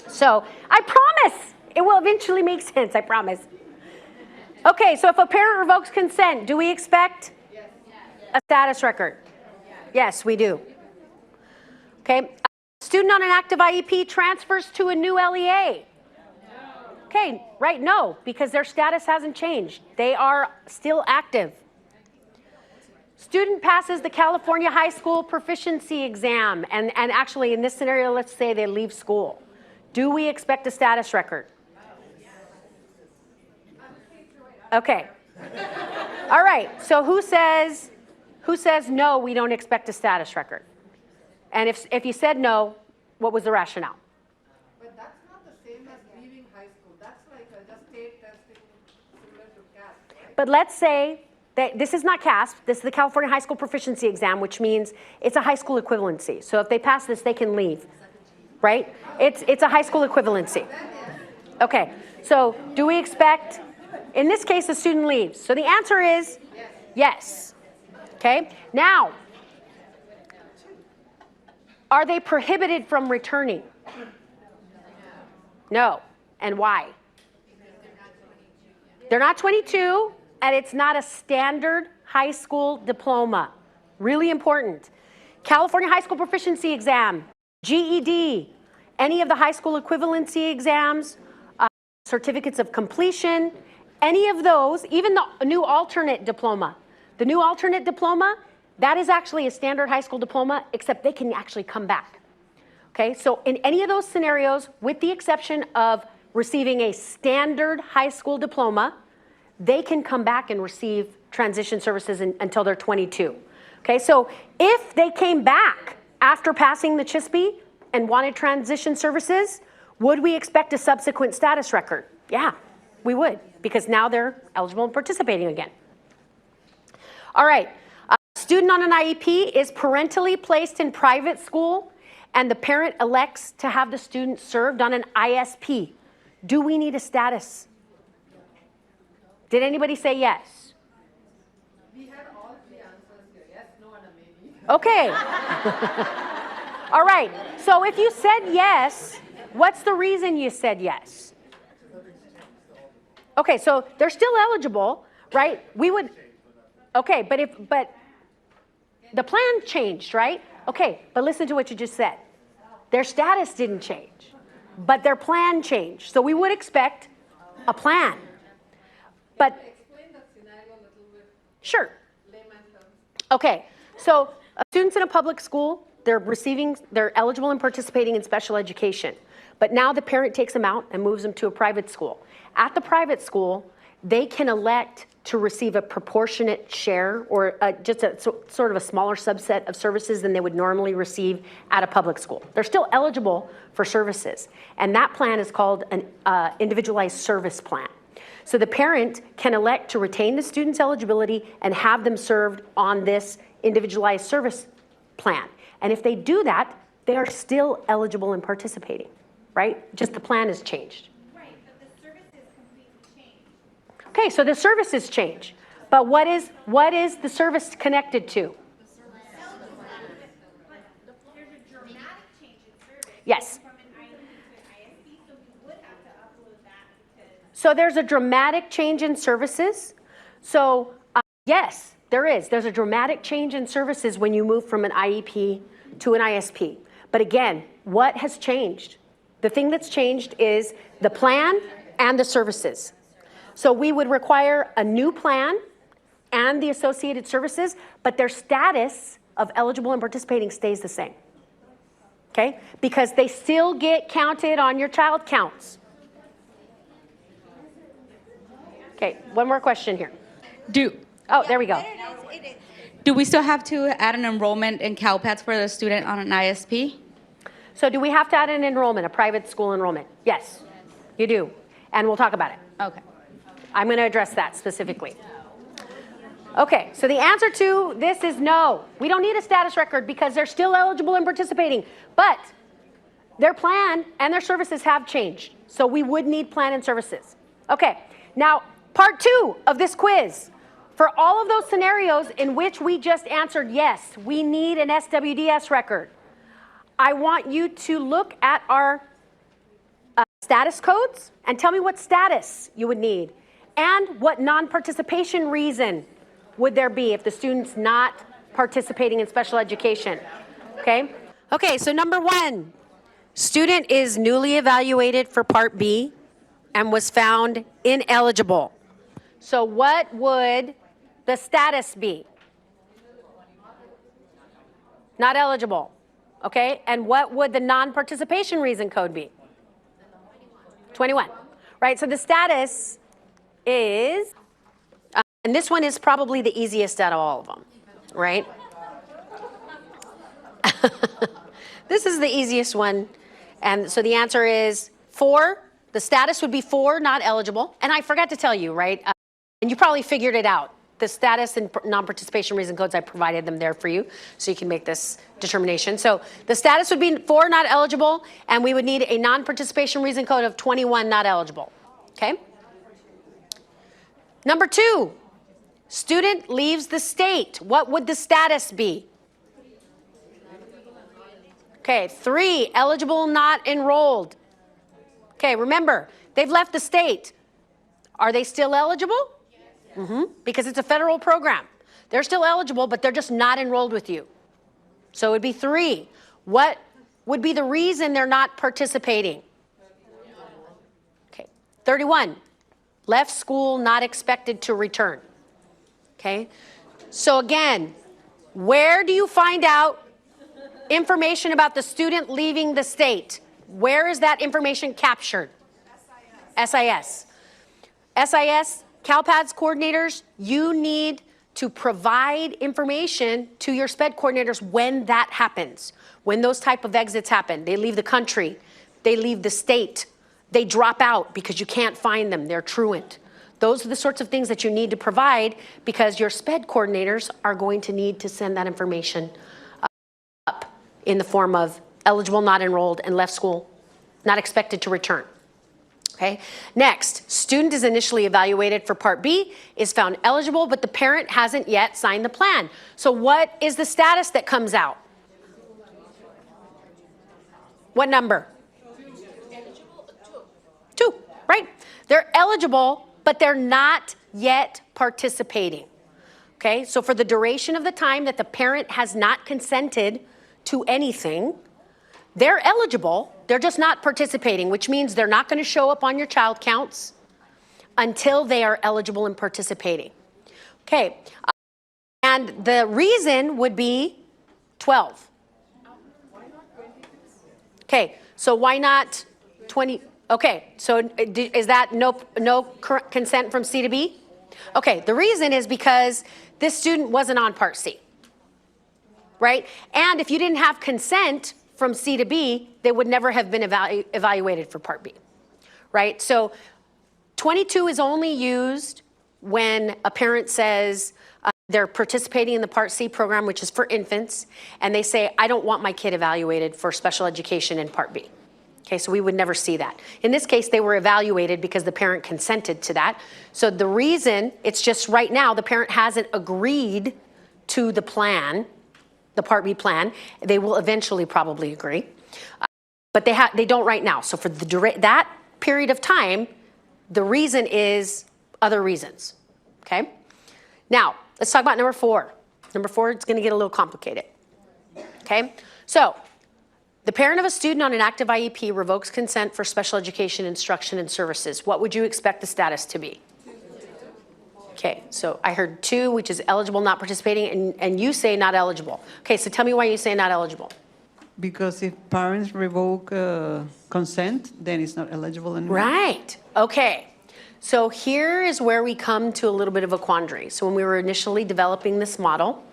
So I promise it will eventually make sense, I promise. Okay, so if a parent revokes consent, do we expect a status record? Yes, we do. Okay, a student on an active IEP transfers to a new LEA. Okay, right, no, because their status hasn't changed. They are still active. Student passes the California High School Proficiency Exam, and actually in this scenario, let's say they leave school. Do we expect a status record? Okay. All right, so who says no, we don't expect a status record? And if you said no, what was the rationale? But that's not the same as leaving high school. That's like just state testing similar to CASP, right? But let's say that this is not CASP, this is the California High School Proficiency Exam, which means it's a high school equivalency. So if they pass this, they can leave, right? It's a high school equivalency. Okay, so do we expect, in this case, the student leaves. So the answer is yes. Okay, now, are they prohibited from returning? No, and why? They're not 22, and it's not a standard high school diploma. Really important. California High School Proficiency Exam, GED, any of the high school equivalency exams, certificates of completion, any of those, even the new alternate diploma. The new alternate diploma, that is actually a standard high school diploma, except they can actually come back. Okay, so in any of those scenarios, with the exception of receiving a standard high school diploma, they can come back and receive transition services until they're 22. Okay, so if they came back after passing the CHSPE and wanted transition services, would we expect a subsequent status record? Yeah, we would, because now they're eligible and participating again. All right, a student on an IEP is parentally placed in private school, and the parent elects to have the student served on an ISP. Do we need a status? Did anybody say yes? We had all 3 answers here. Yes, no, and a maybe. Okay. All right, so if you said yes, what's the reason you said yes? Okay, so they're still eligible, right? We would, okay, but the plan changed, right? Okay, but listen to what you just said. Their status didn't change. but their plan changed. So we would expect a plan. But Explain that scenario a little bit, sure. layman terms. Okay, so students in a public school, they're eligible and participating in special education. But now the parent takes them out and moves them to a private school. At the private school, they can elect to receive a proportionate share or just a sort of a smaller subset of services than they would normally receive at a public school. They're still eligible for services. And that plan is called an individualized service plan. So the parent can elect to retain the student's eligibility and have them served on this individualized service plan. And if they do that, they are still eligible and participating, right? Just the plan has changed. Right, but the services completely changed. Okay, so the services change. But what is the service connected to? But there's a dramatic change in service. Yes. From an IEP to an ISP, so we would have to upload that because. So there's a dramatic change in services. So yes, there is. There's a dramatic change in services when you move from an IEP to an ISP. But again, what has changed? The thing that's changed is the plan and the services. So we would require a new plan and the associated services, but their status of eligible and participating stays the same. Okay? Because they still get counted on your child counts. Okay, one more question here. Oh, there we go. Do we still have to add an enrollment in CALPADS for the student on an ISP? So do we have to add an enrollment, a private school enrollment? Yes, you do. And we'll talk about it. Okay. I'm going to address that specifically. Okay, so the answer to this is no. We don't need a status record because they're still eligible and participating. But their plan and their services have changed. So we would need plan and services. Okay, now part 2 of this quiz. For all of those scenarios in which we just answered yes, we need an SWDS record. I want you to look at our status codes and tell me what status you would need and what non-participation reason would there be if the student's not participating in special education, okay? Okay, so number 1, student is newly evaluated for Part B and was found ineligible. So what would the status be? Not eligible, okay? And what would the non-participation reason code be? 21, right? So the status is, and this one is probably the easiest out of all of them, right? This is the easiest one. And so the answer is 4. The status would be 4, not eligible. And I forgot to tell you, right? And you probably figured it out. The status and non-participation reason codes, I provided them there for you so you can make this determination. So the status would be 4, not eligible, and we would need a non-participation reason code of 21, not eligible, okay? Number 2, student leaves the state. What would the status be? Okay, 3, eligible, not enrolled. Okay, remember, they've left the state. Are they still eligible? Because it's a federal program. They're still eligible, but they're just not enrolled with you. So it would be 3. What would be the reason they're not participating? Okay, 31, left school, not expected to return. Okay, so again, where do you find out information about the student leaving the state? Where is that information captured? SIS. SIS, CALPADS coordinators, you need to provide information to your SPED coordinators when that happens, when those type of exits happen. They leave the country, they leave the state, they drop out because you can't find them, they're truant. Those are the sorts of things that you need to provide because your SPED coordinators are going to need to send that information up in the form of eligible, not enrolled, and left school, not expected to return. Okay. Next, student is initially evaluated for Part B, is found eligible, but the parent hasn't yet signed the plan. So what is the status that comes out? What number? 2, right? They're eligible, but they're not yet participating. Okay, so for the duration of the time that the parent has not consented to anything, They're eligible, they're just not participating, which means they're not going to show up on your child counts until they are eligible and participating. Okay, and the reason would be 12. Okay, so why not 20? Okay, so is that no consent from C to B? Okay, the reason is because this student wasn't on Part C, right? And if you didn't have consent from C to B, they would never have been evaluated for Part B, right? So 22 is only used when a parent says they're participating in the Part C program, which is for infants, and they say, I don't want my kid evaluated for special education in Part B. Okay, so we would never see that. In this case, they were evaluated because the parent consented to that. So the reason, it's just right now, the parent hasn't agreed to the plan, the Part B plan. They will eventually probably agree, but they don't right now. So for that period of time, the reason is other reasons, okay? Now, let's talk about number 4. Number 4, it's gonna get a little complicated, okay? So, the parent of a student on an active IEP revokes consent for special education instruction and services. What would you expect the status to be? Okay, so I heard 2, which is eligible, not participating, and you say not eligible. Okay, so tell me why you say not eligible. Because if parents revoke consent, then it's not eligible anymore. Right, okay. So here is where we come to a little bit of a quandary. So when we were initially developing this model,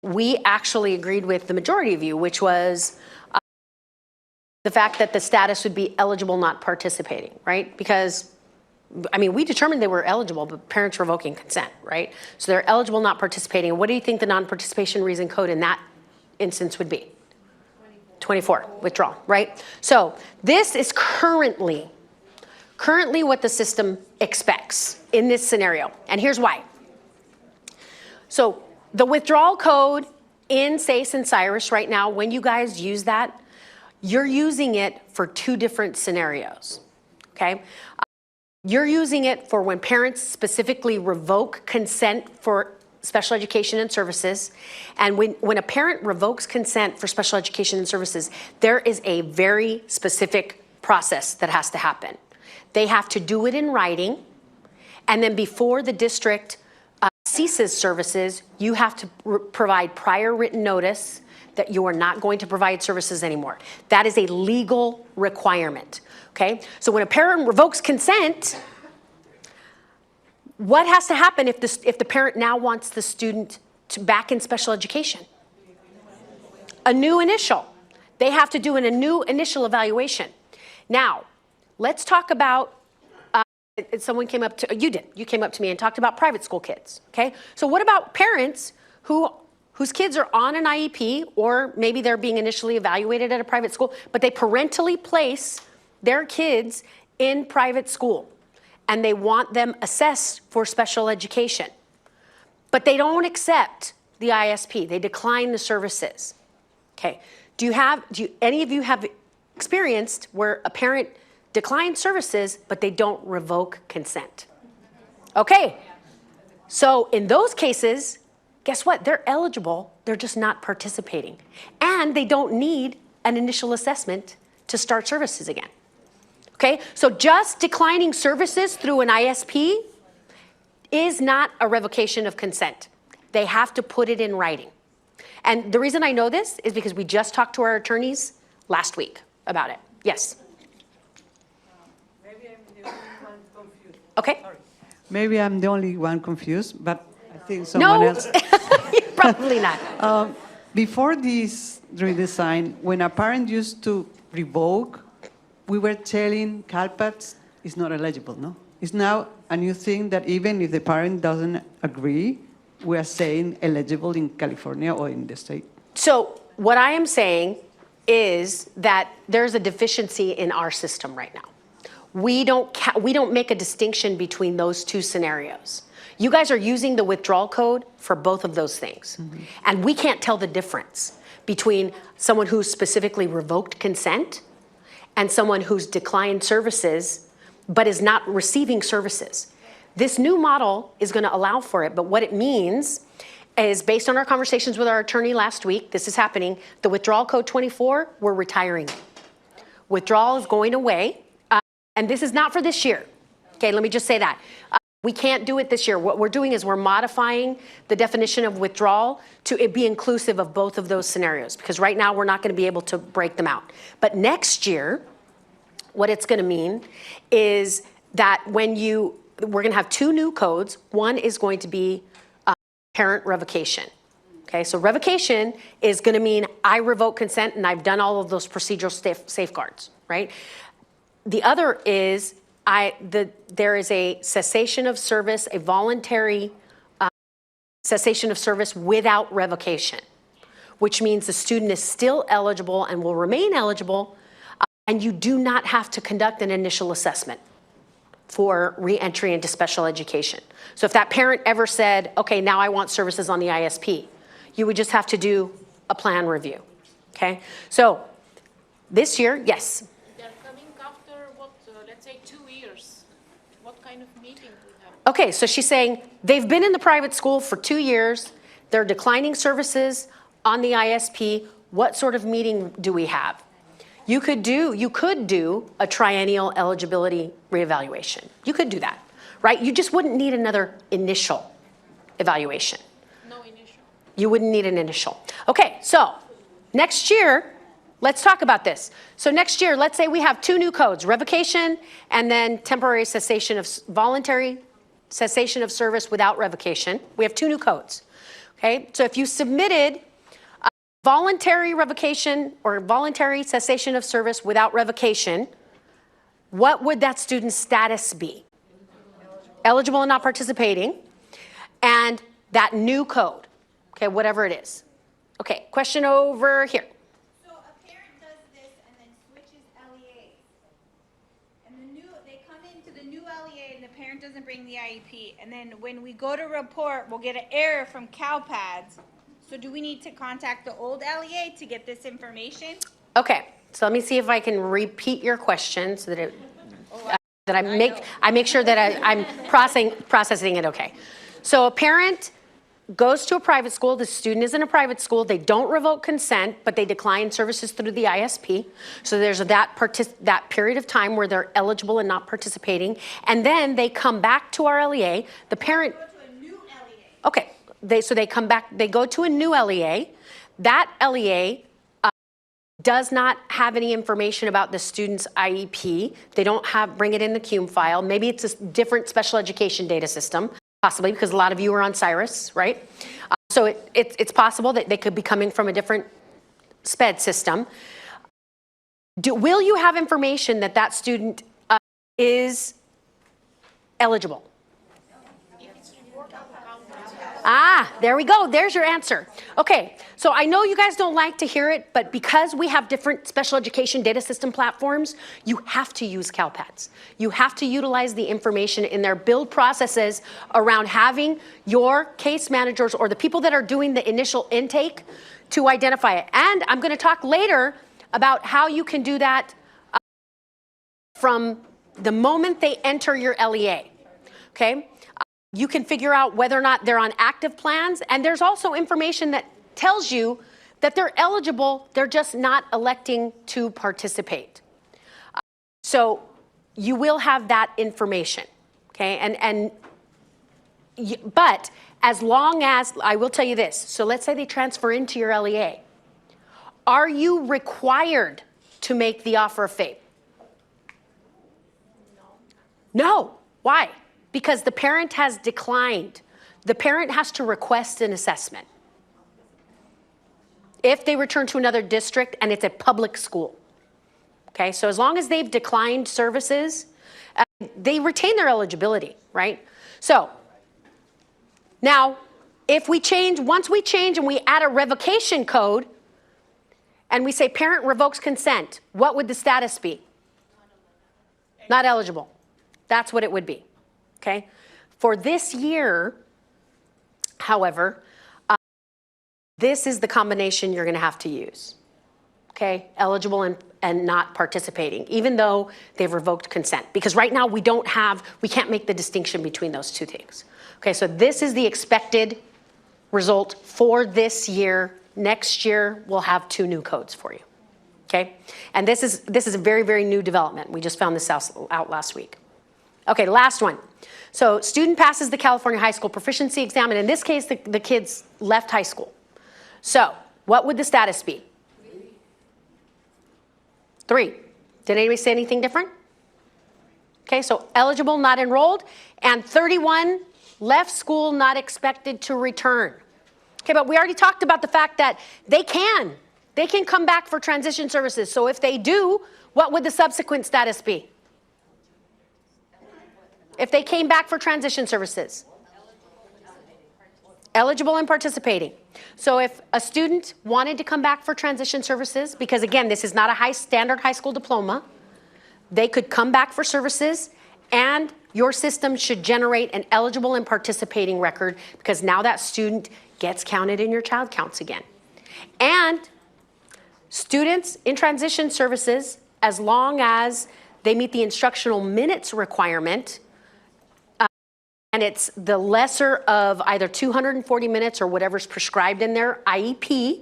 we actually agreed with the majority of you, which was the fact that the status would be eligible, not participating, right? Because, I mean, we determined they were eligible, but parents revoking consent, right? So they're eligible, not participating. What do you think the non-participation reason code in that instance would be? 24, withdrawal, right? So this is currently what the system expects in this scenario, and here's why. So the withdrawal code in SACE and CYRUS right now, when you guys use that, you're using it for 2 different scenarios, okay? You're using it for when parents specifically revoke consent for special education and services. And when a parent revokes consent for special education and services, there is a very specific process that has to happen. They have to do it in writing, and then before the district ceases services, you have to provide prior written notice that you are not going to provide services anymore. That is a legal requirement, okay? So when a parent revokes consent, what has to happen if the parent now wants the student back in special education? A new initial. They have to do a new initial evaluation. Now, let's talk about, someone came up to, you came up to me and talked about private school kids, okay? So what about parents whose kids are on an IEP, or maybe they're being initially evaluated at a private school, but they parentally place their kids in private school and they want them assessed for special education, but they don't accept the ISP, they decline the services. Okay, do any of you have experienced where a parent declines services, but they don't revoke consent? Okay, so in those cases, guess what? They're eligible, they're just not participating. And they don't need an initial assessment to start services again. Okay, so just declining services through an ISP is not a revocation of consent. They have to put it in writing. And the reason I know this is because we just talked to our attorneys last week about it. Yes? Maybe I'm the only one confused. Okay. Sorry. Maybe I'm the only one confused, but I think someone else. Probably not. Before this redesign, when a parent used to revoke, we were telling CALPADS is not eligible, no? It's now a new thing that even if the parent doesn't agree, we are saying eligible in California or in the state. So what I am saying is that there's a deficiency in our system right now. We don't make a distinction between those 2 scenarios. You guys are using the withdrawal code for both of those things. Mm-hmm. And we can't tell the difference between someone who's specifically revoked consent and someone who's declined services but is not receiving services. This new model is going to allow for it, but what it means is based on our conversations with our attorney last week. This is happening. The withdrawal code 24, we're retiring. Withdrawal is going away. And this is not for this year. Okay, let me just say that. We can't do it this year. What we're doing is we're modifying the definition of withdrawal to it be inclusive of both of those scenarios, because right now we're not going to be able to break them out. But next year, what it's going to mean is that we're going to have two new codes. One is going to be parent revocation. Okay, so revocation is going to mean I revoke consent and I've done all of those procedural safeguards, right? The other is there is a cessation of service, a voluntary cessation of service without revocation, which means the student is still eligible and will remain eligible, and you do not have to conduct an initial assessment for re-entry into special education. So if that parent ever said, okay, now I want services on the ISP, you would just have to do a plan review, okay? So this year, yes. They're coming after what, let's say 2 years. What kind of meeting we have? Okay, so she's saying they've been in the private school for 2 years, they're declining services on the ISP. What sort of meeting do we have? You could do a triennial eligibility reevaluation. You could do that, right? You just wouldn't need another initial evaluation. No initial. You wouldn't need an initial. Okay, so next year, let's talk about this. So next year, let's say we have two new codes, revocation and then temporary cessation of voluntary cessation of service without revocation. We have two new codes. Okay, so if you submitted voluntary revocation or voluntary cessation of service without revocation, what would that student's status be? Eligible and not participating, and that new code, okay, whatever it is. Okay, question over here. So a parent does this and then switches LEAs. And they come into the new LEA and the parent doesn't bring the IEP. And then when we go to report, we'll get an error from CALPADS. So do we need to contact the old LEA to get this information? Okay, so let me see if I can repeat your question so that I make sure that I'm processing it okay. So a parent goes to a private school, the student is in a private school, they don't revoke consent, but they decline services through the ISP. So there's that period of time where they're eligible and not participating, and then they come back to our LEA. The parent Go to a new LEA. Okay, they come back, they go to a new LEA. That LEA does not have any information about the student's IEP. They don't bring it in the CUME file. Maybe it's a different special education data system, possibly because a lot of you are on CYRUS, right? So it's possible that they could be coming from a different SPED system. Will you have information that that student is eligible? Ah, there we go. There's your answer. Okay, so I know you guys don't like to hear it, but because we have different special education data system platforms, you have to use CALPADS. You have to utilize the information in their build processes around having your case managers or the people that are doing the initial intake to identify it. And I'm going to talk later about how you can do that from the moment they enter your LEA, okay? You can figure out whether or not they're on active plans, and there's also information that tells you that they're eligible, they're just not electing to participate. So you will have that information, okay? But as long as, I will tell you this, so let's say they transfer into your LEA. Are you required to make the offer of FAPE? No. Why? Because the parent has declined. The parent has to request an assessment if they return to another district and it's a public school. Okay, so as long as they've declined services, they retain their eligibility, right? So now, once we change and we add a revocation code and we say parent revokes consent, what would the status be? Not eligible. That's what it would be. Okay. For this year, however, this is the combination you're going to have to use. Okay, eligible and not participating, even though they've revoked consent. Because right now we can't make the distinction between those two things. Okay, so this is the expected result for this year. Next year, we'll have 2 new codes for you. Okay? And this is a very, very new development. We just found this out last week. Okay, last one. So student passes the California High School Proficiency Exam, and in this case, the kids left high school. So what would the status be? 3. Did anybody say anything different? Okay, so eligible, not enrolled, and 31 left school, not expected to return. Okay, but we already talked about the fact that they can come back for transition services. So if they do, what would the subsequent status be? If they came back for transition services? Eligible and participating. So if a student wanted to come back for transition services, because again, this is not a standard high school diploma, they could come back for services, and your system should generate an eligible and participating record, because now that student gets counted in your child counts again. And students in transition services, as long as they meet the instructional minutes requirement, and it's the lesser of either 240 minutes or whatever's prescribed in their IEP,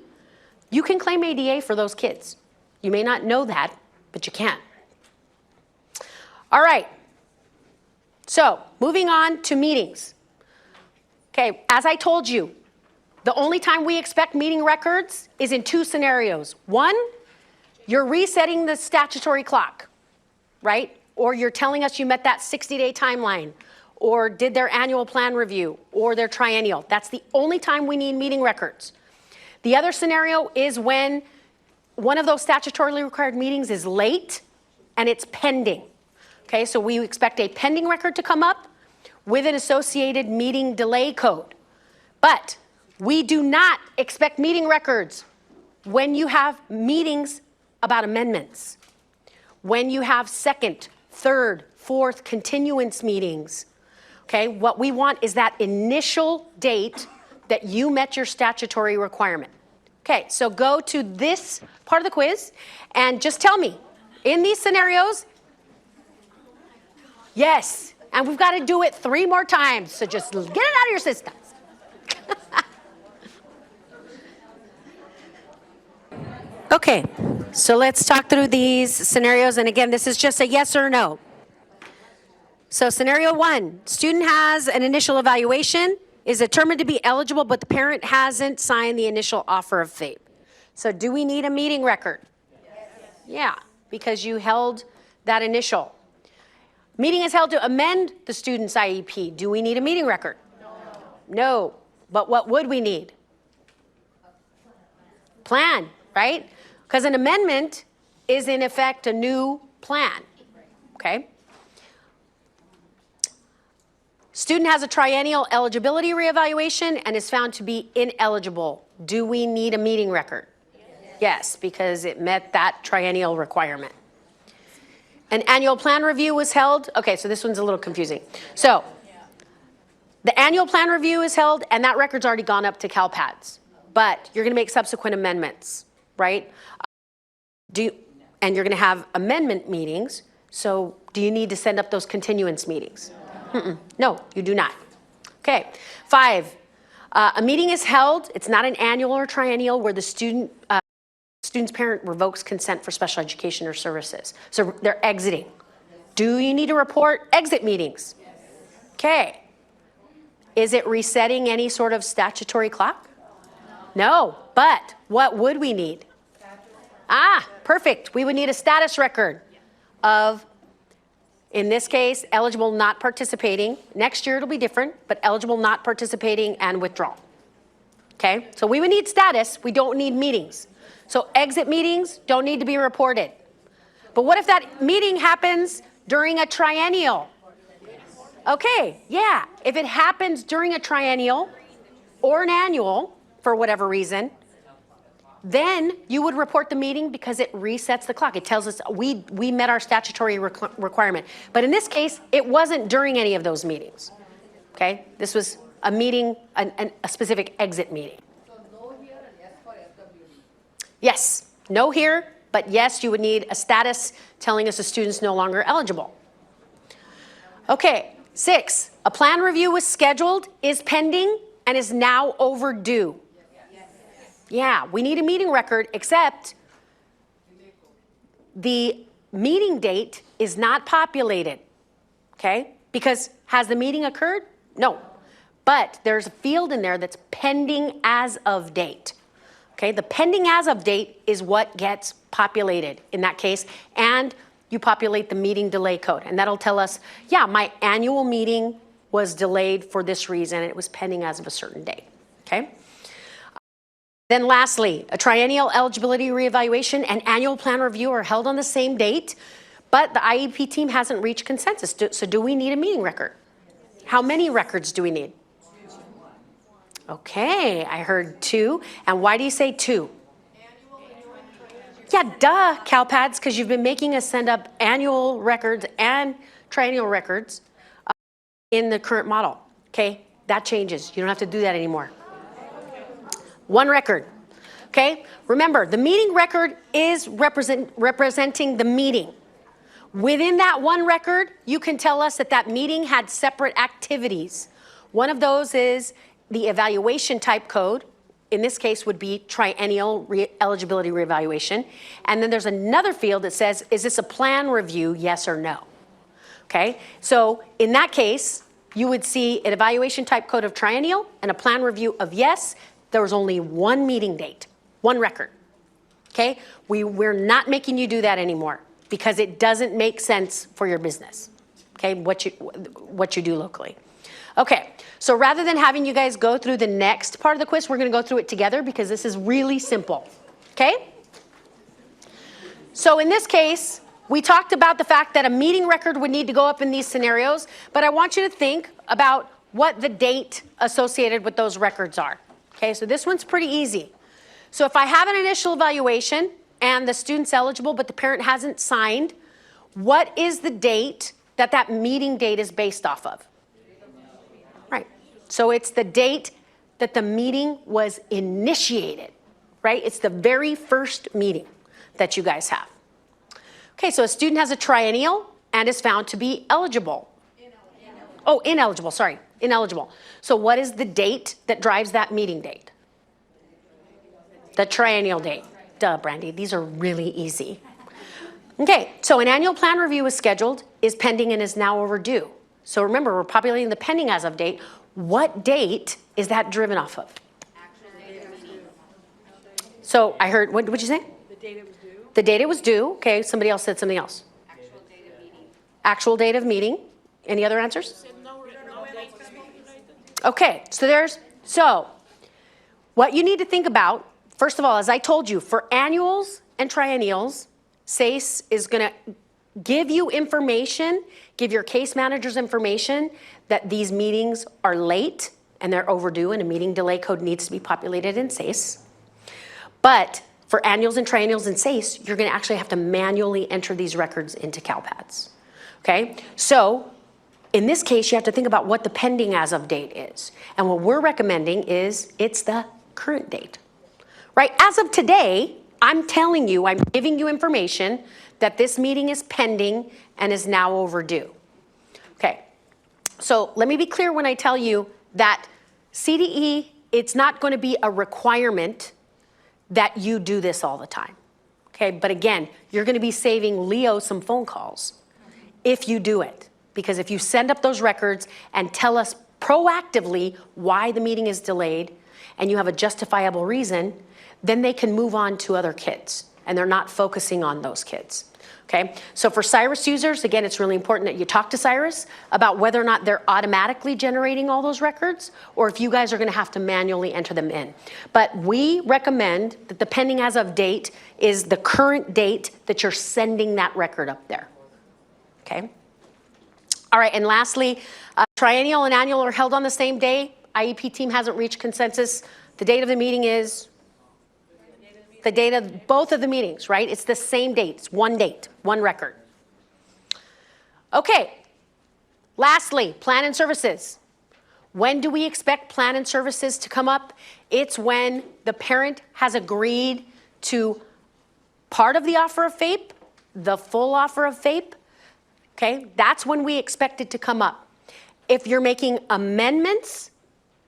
you can claim ADA for those kids. You may not know that, but you can. All right. So moving on to meetings. Okay, as I told you, the only time we expect meeting records is in 2 scenarios. 1, you're resetting the statutory clock, right? Or you're telling us you met that 60-day timeline, or did their annual plan review, or their triennial. That's the only time we need meeting records. The other scenario is when one of those statutorily required meetings is late and it's pending. Okay, so we expect a pending record to come up with an associated meeting delay code. But we do not expect meeting records when you have meetings about amendments, when you have 2nd, 3rd, 4th continuance meetings. Okay, what we want is that initial date that you met your statutory requirement. Okay, so go to this part of the quiz and just tell me, in these scenarios, yes, and we've got to do it 3 more times, so just get it out of your systems. Okay, so let's talk through these scenarios, and again, this is just a yes or no. So scenario 1, student has an initial evaluation, is determined to be eligible, but the parent hasn't signed the initial offer of FAPE. So do we need a meeting record? Yes. Yeah, because you held that initial. Meeting is held to amend the student's IEP. Do we need a meeting record? No. No, but what would we need? Plan, right? Because an amendment is in effect a new plan, okay? Student has a triennial eligibility reevaluation and is found to be ineligible. Do we need a meeting record? Yes, because it met that triennial requirement. An annual plan review was held. Okay, so this one's a little confusing. So the annual plan review is held, and that record's already gone up to CALPADS. But you're going to make subsequent amendments, right? And you're going to have amendment meetings. So do you need to send up those continuance meetings? No, you do not. Okay, 5, a meeting is held. It's not an annual or triennial where the student's parent revokes consent for special education or services. So they're exiting. Do you need to report exit meetings? Okay. Is it resetting any sort of statutory clock? No, but what would we need? Perfect. We would need a status record of, in this case, eligible not participating. Next year it'll be different, but eligible not participating and withdrawal. Okay, so we would need status, we don't need meetings. So exit meetings don't need to be reported. But what if that meeting happens during a triennial? Okay, yeah, if it happens during a triennial or an annual, for whatever reason, then you would report the meeting because it resets the clock. It tells us we met our statutory requirement. But in this case, it wasn't during any of those meetings. Okay? This was a meeting, a specific exit meeting. So no here and yes for SWD. Yes, no here, but yes, you would need a status telling us the student's no longer eligible. Okay, 6, a plan review was scheduled, is pending, and is now overdue. Yeah, we need a meeting record, except the meeting date is not populated, okay? Because has the meeting occurred? No. But there's a field in there that's pending as of date. Okay, the pending as of date is what gets populated in that case, and you populate the meeting delay code, and that'll tell us, yeah, my annual meeting was delayed for this reason, and it was pending as of a certain date, okay? Then lastly, a triennial eligibility reevaluation and annual plan review are held on the same date, but the IEP team hasn't reached consensus. So do we need a meeting record? How many records do we need? Okay, I heard 2. And why do you say 2? Yeah, duh, CALPADS, because you've been making us send up annual records and triennial records in the current model. Okay, that changes. You don't have to do that anymore. 1 record. Okay, remember, the meeting record is representing the meeting. Within that 1 record, you can tell us that that meeting had separate activities. One of those is the evaluation type code. In this case would be triennial eligibility reevaluation. And then there's another field that says, is this a plan review, yes or no? Okay, so in that case, you would see an evaluation type code of triennial and a plan review of yes. There was only 1 meeting date, 1 record. Okay, we're not making you do that anymore because it doesn't make sense for your business. Okay, what you do locally. Okay, so rather than having you guys go through the next part of the quiz, we're gonna go through it together because this is really simple, okay? So in this case, we talked about the fact that a meeting record would need to go up in these scenarios, but I want you to think about what the date associated with those records are. Okay, so this one's pretty easy. So if I have an initial evaluation and the student's eligible, but the parent hasn't signed, what is the date that that meeting date is based off of? Right, so it's the date that the meeting was initiated, right? It's the very first meeting that you guys have. Okay, so a student has a triennial and is found to be eligible. Oh, ineligible, sorry, ineligible. So what is the date that drives that meeting date? The triennial date. Duh, Brandy, these are really easy. Okay, so an annual plan review is scheduled, is pending, and is now overdue. So remember, we're populating the pending as of date. What date is that driven off of? So I heard, what did you say? The date it was due. The date it was due. Okay, somebody else said something else. Actual date of meeting. Actual date of meeting. Any other answers? Okay, so what you need to think about, first of all, as I told you, for annuals and triennials, SACE is gonna give you information, give your case managers information that these meetings are late and they're overdue and a meeting delay code needs to be populated in SACE. But for annuals and triennials in SACE, you're gonna actually have to manually enter these records into CALPADS, okay? So in this case, you have to think about what the pending as of date is. And what we're recommending is it's the current date, right? As of today, I'm telling you, I'm giving you information that this meeting is pending and is now overdue. Okay, so let me be clear when I tell you that CDE, it's not going to be a requirement that you do this all the time. Okay, but again, you're going to be saving Leo some phone calls if you do it. Because if you send up those records and tell us proactively why the meeting is delayed and you have a justifiable reason, then they can move on to other kids and they're not focusing on those kids. Okay, so for Cyrus users, again, it's really important that you talk to Cyrus about whether or not they're automatically generating all those records or if you guys are gonna have to manually enter them in. But we recommend that the pending as of date is the current date that you're sending that record up there, okay? All right, and lastly, triennial and annual are held on the same day. IEP team hasn't reached consensus. The date of the meeting is the date of both of the meetings, right? It's the same date, it's one date, one record. Okay, lastly, plan and services. When do we expect plan and services to come up? It's when the parent has agreed to part of the offer of FAPE, the full offer of FAPE. Okay, that's when we expect it to come up. If you're making amendments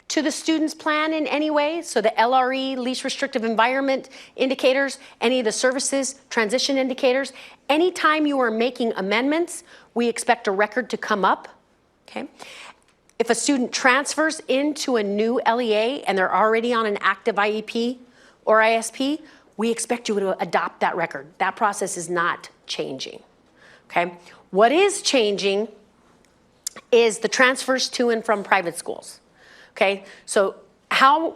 to the student's plan in any way, so the LRE, least restrictive environment indicators, any of the services, transition indicators, anytime you are making amendments, we expect a record to come up, okay? If a student transfers into a new LEA and they're already on an active IEP or ISP, we expect you to adopt that record. That process is not changing, okay? What is changing is the transfers to and from private schools, okay? So how,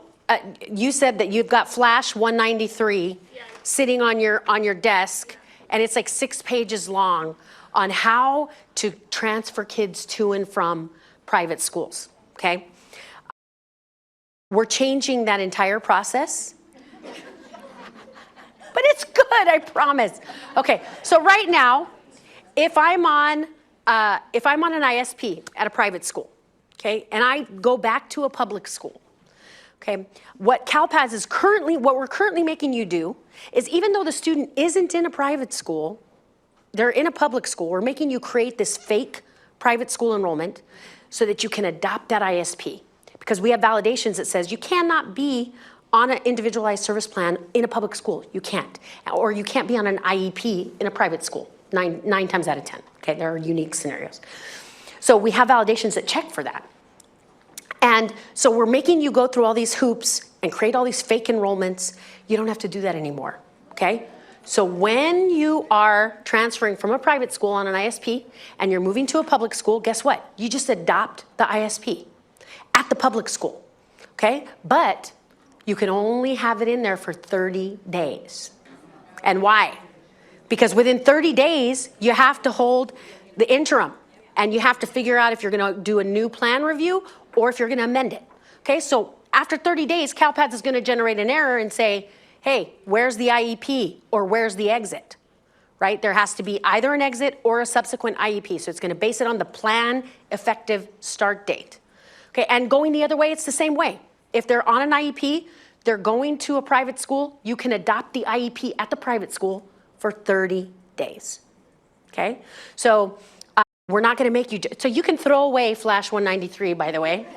you said that you've got Flash 193 sitting on your desk, and it's like 6 pages long on how to transfer kids to and from private schools, okay? We're changing that entire process. But it's good, I promise. Okay, so right now, if I'm on an ISP at a private school, okay, and I go back to a public school, okay, what CALPADS is what we're currently making you do is, even though the student isn't in a private school, they're in a public school, we're making you create this fake private school enrollment so that you can adopt that ISP. Because we have validations that says you cannot be on an individualized service plan in a public school. You can't. Or you can't be on an IEP in a private school, nine times out of 10. Okay, there are unique scenarios. So we have validations that check for that. And so we're making you go through all these hoops and create all these fake enrollments. You don't have to do that anymore, okay? So when you are transferring from a private school on an ISP and you're moving to a public school, guess what? You just adopt the ISP at the public school, okay? But you can only have it in there for 30 days. And why? Because within 30 days, you have to hold the interim, and you have to figure out if you're gonna do a new plan review or if you're gonna amend it. Okay, so after 30 days, CALPADS is gonna generate an error and say, hey, where's the IEP or where's the exit, right? There has to be either an exit or a subsequent IEP. So it's gonna base it on the plan effective start date. Okay, and going the other way, it's the same way. If they're on an IEP, they're going to a private school, you can adopt the IEP at the private school for 30 days, okay? So we're not gonna make you, so you can throw away Flash 193, by the way.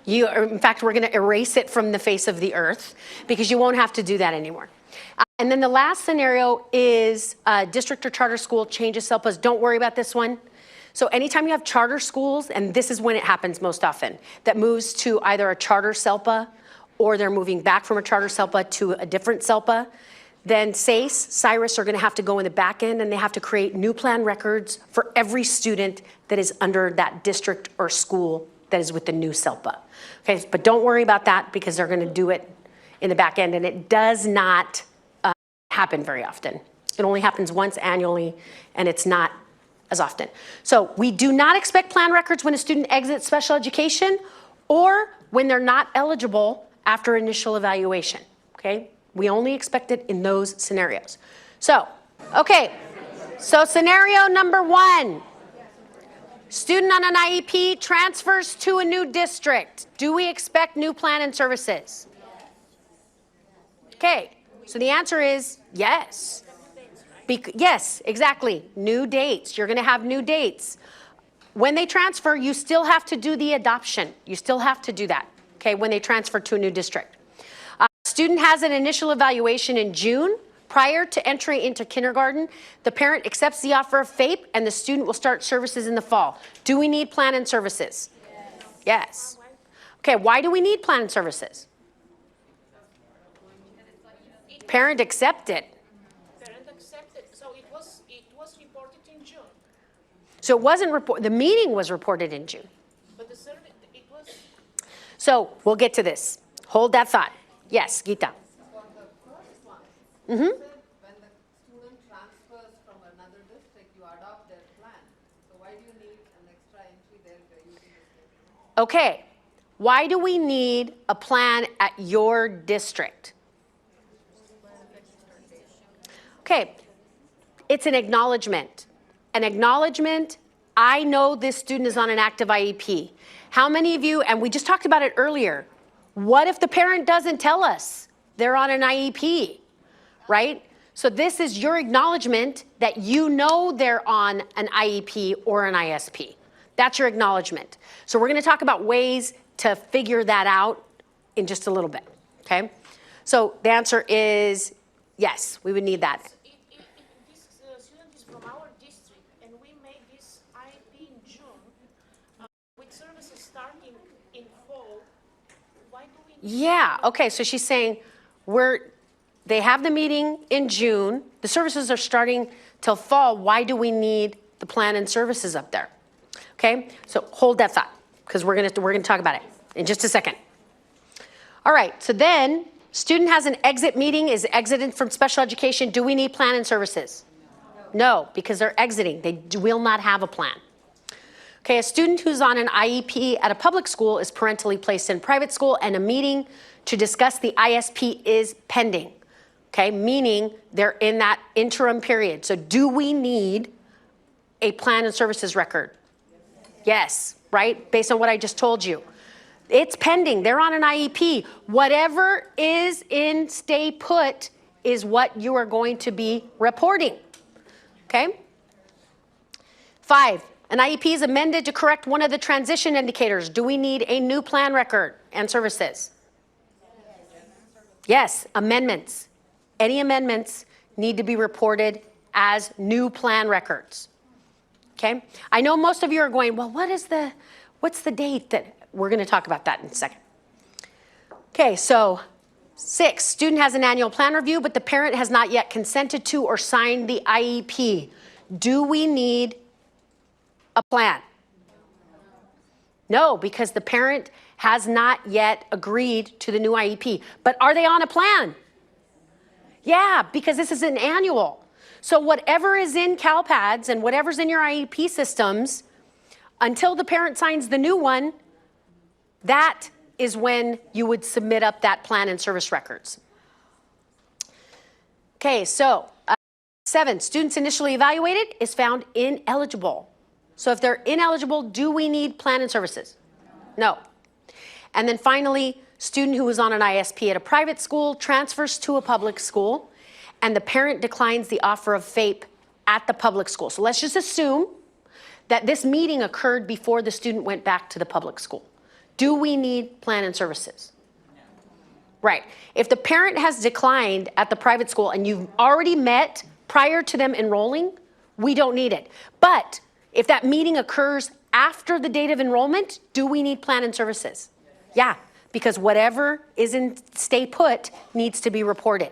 In fact, we're gonna erase it from the face of the earth because you won't have to do that anymore. And then the last scenario is district or charter school changes SELPAs. Don't worry about this one. So anytime you have charter schools, and this is when it happens most often, that moves to either a charter SELPA or they're moving back from a charter SELPA to a different SELPA, then SACE, CYRUS are gonna have to go in the back end and they have to create new plan records for every student that is under that district or school that is with the new SELPA. Okay, but don't worry about that because they're gonna do it in the back end, and it does not happen very often. It only happens once annually, and it's not as often. So we do not expect plan records when a student exits special education or when they're not eligible after initial evaluation, okay? We only expect it in those scenarios. So, okay, so scenario number 1, student on an IEP transfers to a new district. Do we expect new plan and services? Okay, so the answer is yes. Yes, exactly, new dates. You're gonna have new dates. When they transfer, you still have to do the adoption. You still have to do that, okay, when they transfer to a new district. Student has an initial evaluation in June. Prior to entry into kindergarten, the parent accepts the offer of FAPE and the student will start services in the fall. Do we need plan and services? Yes. Okay, why do we need plan and services? Parent accepted. Parent accepted, so it was reported in June, So it wasn't reported, the meeting was reported in June. but the survey, it was, So we'll get to this. Hold that thought. Yes, Gita. For the first one, you said when the student transfers from another district, you adopt their plan. So why do you need an extra entry there if you're using the same? Okay, why do we need a plan at your district? Okay, it's an acknowledgement. An acknowledgement, I know this student is on an active IEP. How many of you, and we just talked about it earlier, what if the parent doesn't tell us they're on an IEP, right? So this is your acknowledgement that you know they're on an IEP or an ISP. That's your acknowledgement. So we're gonna talk about ways to figure that out in just a little bit, okay? So the answer is yes, we would need that. If this student is from our district and we made this IEP in June, with services starting in fall, why do we need? Yeah, okay, so she's saying they have the meeting in June, the services are starting till fall, why do we need the plan and services up there? Okay, so hold that thought, because we're gonna talk about it in just a second. All right, so then, student has an exit meeting, is exited from special education, do we need plan and services? No, because they're exiting, they will not have a plan. Okay, a student who's on an IEP at a public school is parentally placed in private school and a meeting to discuss the ISP is pending. Okay, meaning they're in that interim period. So do we need a plan and services record? Yes, right? Based on what I just told you. It's pending, they're on an IEP. Whatever is in stay put is what you are going to be reporting, okay? 5, an IEP is amended to correct one of the transition indicators. Do we need a new plan record and services? Yes, amendments. Any amendments need to be reported as new plan records, okay? I know most of you are going, well, what's the date that, we're gonna talk about that in a second. Okay, so 6, student has an annual plan review, but the parent has not yet consented to or signed the IEP. Do we need a plan? No, because the parent has not yet agreed to the new IEP. But are they on a plan? Yeah, because this is an annual. So whatever is in CALPADS and whatever's in your IEP systems, until the parent signs the new one, that is when you would submit up that plan and service records. Okay, so 7, students initially evaluated is found ineligible. So if they're ineligible, do we need plan and services? No. And then finally, student who was on an ISP at a private school transfers to a public school and the parent declines the offer of FAPE at the public school. So let's just assume that this meeting occurred before the student went back to the public school. Do we need plan and services? Right. If the parent has declined at the private school and you've already met prior to them enrolling, we don't need it. But if that meeting occurs after the date of enrollment, do we need plan and services? Yeah, because whatever is in stay put needs to be reported.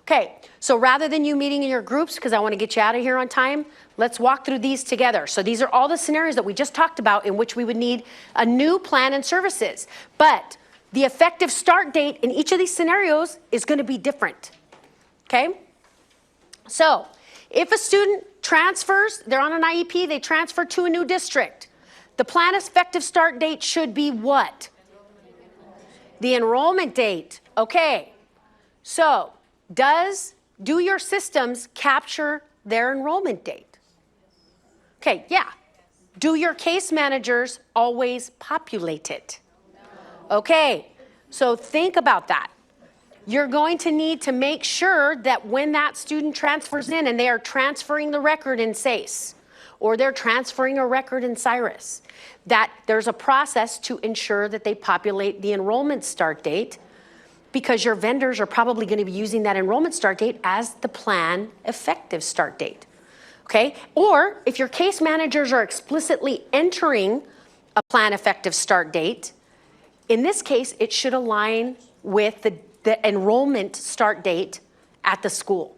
Okay, so rather than you meeting in your groups, because I want to get you out of here on time, let's walk through these together. So these are all the scenarios that we just talked about in which we would need a new plan and services. But the effective start date in each of these scenarios is going to be different. Okay? So if a student transfers, they're on an IEP, they transfer to a new district, the plan effective start date should be what? The enrollment date. Okay. So do your systems capture their enrollment date? Okay, yeah. Do your case managers always populate it? Okay, so think about that. You're going to need to make sure that when that student transfers in and they are transferring the record in SACE or they're transferring a record in CYRUS, that there's a process to ensure that they populate the enrollment start date, because your vendors are probably going to be using that enrollment start date as the plan effective start date, okay? Or if your case managers are explicitly entering a plan effective start date, in this case, it should align with the enrollment start date at the school,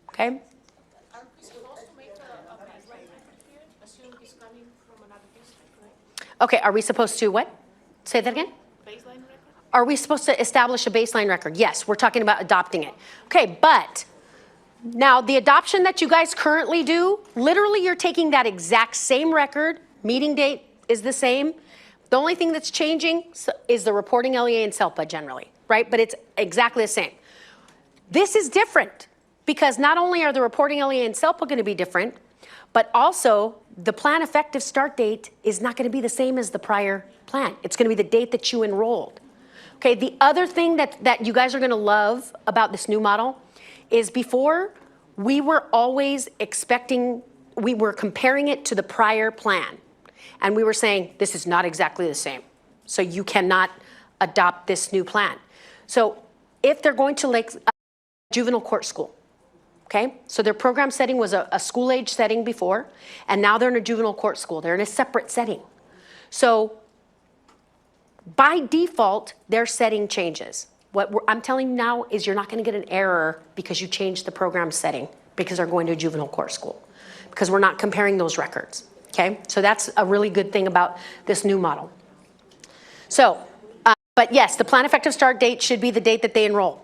okay? Are we supposed to make a baseline record here? A student is coming from another district, right? Okay, are we supposed to what? Say that again? Baseline record? Are we supposed to establish a baseline record? Yes, we're talking about adopting it. Okay, but now the adoption that you guys currently do, literally you're taking that exact same record, meeting date is the same. The only thing that's changing is the reporting LEA and SELPA generally, right? But it's exactly the same. This is different because not only are the reporting LEA and SELPA going to be different, but also the plan effective start date is not going to be the same as the prior plan. It's going to be the date that you enrolled. Okay, the other thing that you guys are going to love about this new model is before we were always we were comparing it to the prior plan. And we were saying, this is not exactly the same. So you cannot adopt this new plan. So if they're going to like juvenile court school, okay? So their program setting was a school age setting before, and now they're in a juvenile court school. They're in a separate setting. So by default, their setting changes. What I'm telling you now is you're not going to get an error because you changed the program setting because they're going to a juvenile court school, because we're not comparing those records, okay? So that's a really good thing about this new model. So, but yes, the plan effective start date should be the date that they enroll.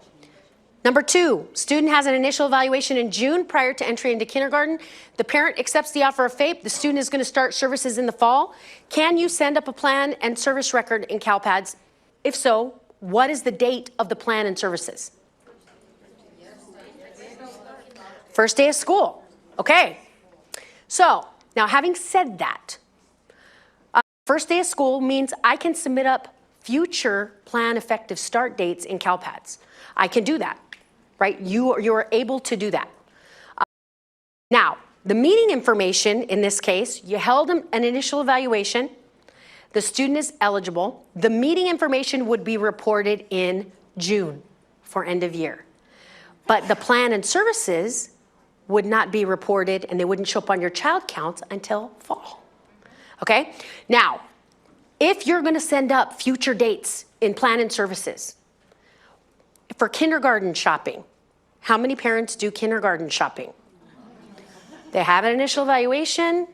Number 2, student has an initial evaluation in June prior to entry into kindergarten. The parent accepts the offer of FAPE. The student is going to start services in the fall. Can you send up a plan and service record in CALPADS? If so, what is the date of the plan and services? First day of school. Okay. So now, having said that, first day of school means I can submit up future plan effective start dates in CALPADS. I can do that, right? You are able to do that. Now, the meeting information in this case, you held an initial evaluation. The student is eligible. The meeting information would be reported in June for end of year. But the plan and services would not be reported, and they wouldn't show up on your child counts until fall. Okay? Now, if you're going to send up future dates in plan and services, for kindergarten shopping, how many parents do kindergarten shopping? They have an initial evaluation,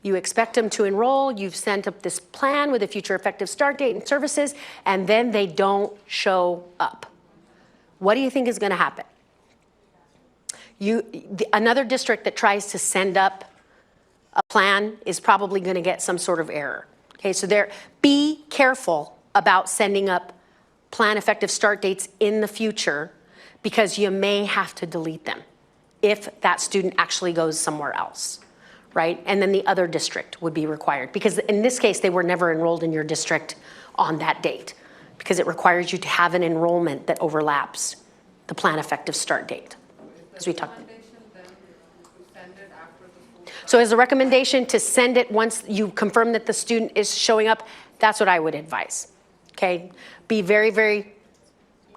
you expect them to enroll, you've sent up this plan with a future effective start date and services, and then they don't show up. What do you think is going to happen? Another district that tries to send up a plan is probably going to get some sort of error. Okay, so be careful about sending up plan effective start dates in the future, because you may have to delete them if that student actually goes somewhere else, right? And then the other district would be required, because in this case, they were never enrolled in your district on that date, because it requires you to have an enrollment that overlaps the plan effective start date. As we talked. So as a recommendation to send it once you confirm that the student is showing up, that's what I would advise. Okay, be very, very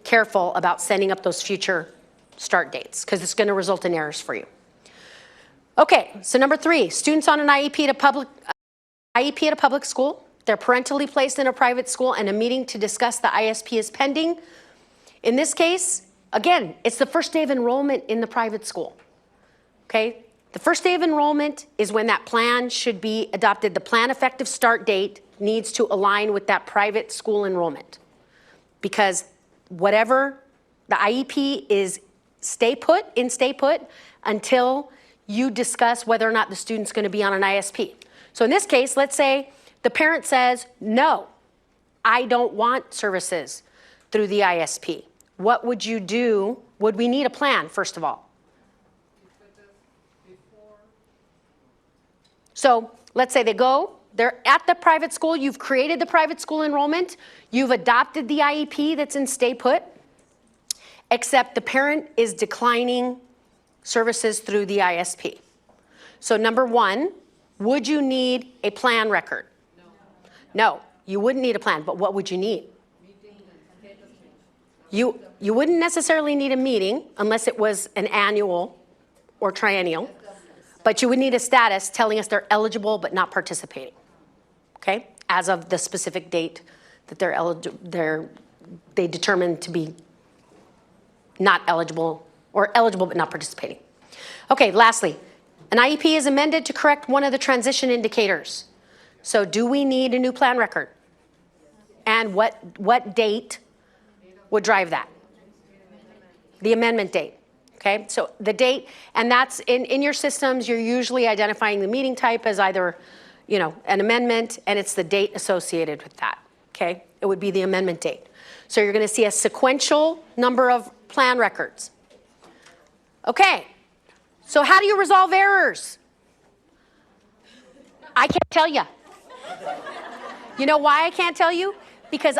careful about sending up those future start dates, because it's going to result in errors for you. Okay, so number 3, students on an IEP at a public school. They're parentally placed in a private school, and a meeting to discuss the ISP is pending. In this case, again, it's the first day of enrollment in the private school. Okay, the first day of enrollment is when that plan should be adopted. The plan effective start date needs to align with that private school enrollment, because whatever the IEP is, stay put until you discuss whether or not the student's going to be on an ISP. So in this case, let's say the parent says, no, I don't want services through the ISP. What would you do? Would we need a plan, first of all? So let's say they're at the private school, you've created the private school enrollment, you've adopted the IEP that's in stay put, except the parent is declining services through the ISP. So number 1, would you need a plan record? No, you wouldn't need a plan, but what would you need? You wouldn't necessarily need a meeting unless it was an annual or triennial, but you would need a status telling us they're eligible but not participating, okay? As of the specific date that they determined to be not eligible, or eligible but not participating. Okay, lastly, an IEP is amended to correct one of the transition indicators. So do we need a new plan record? And what date would drive that? The amendment date. Okay, so the date, and that's in your systems, you're usually identifying the meeting type as either, an amendment, and it's the date associated with that. Okay, it would be the amendment date. So you're going to see a sequential number of plan records. Okay, so how do you resolve errors? I can't tell you. You know why I can't tell you? Because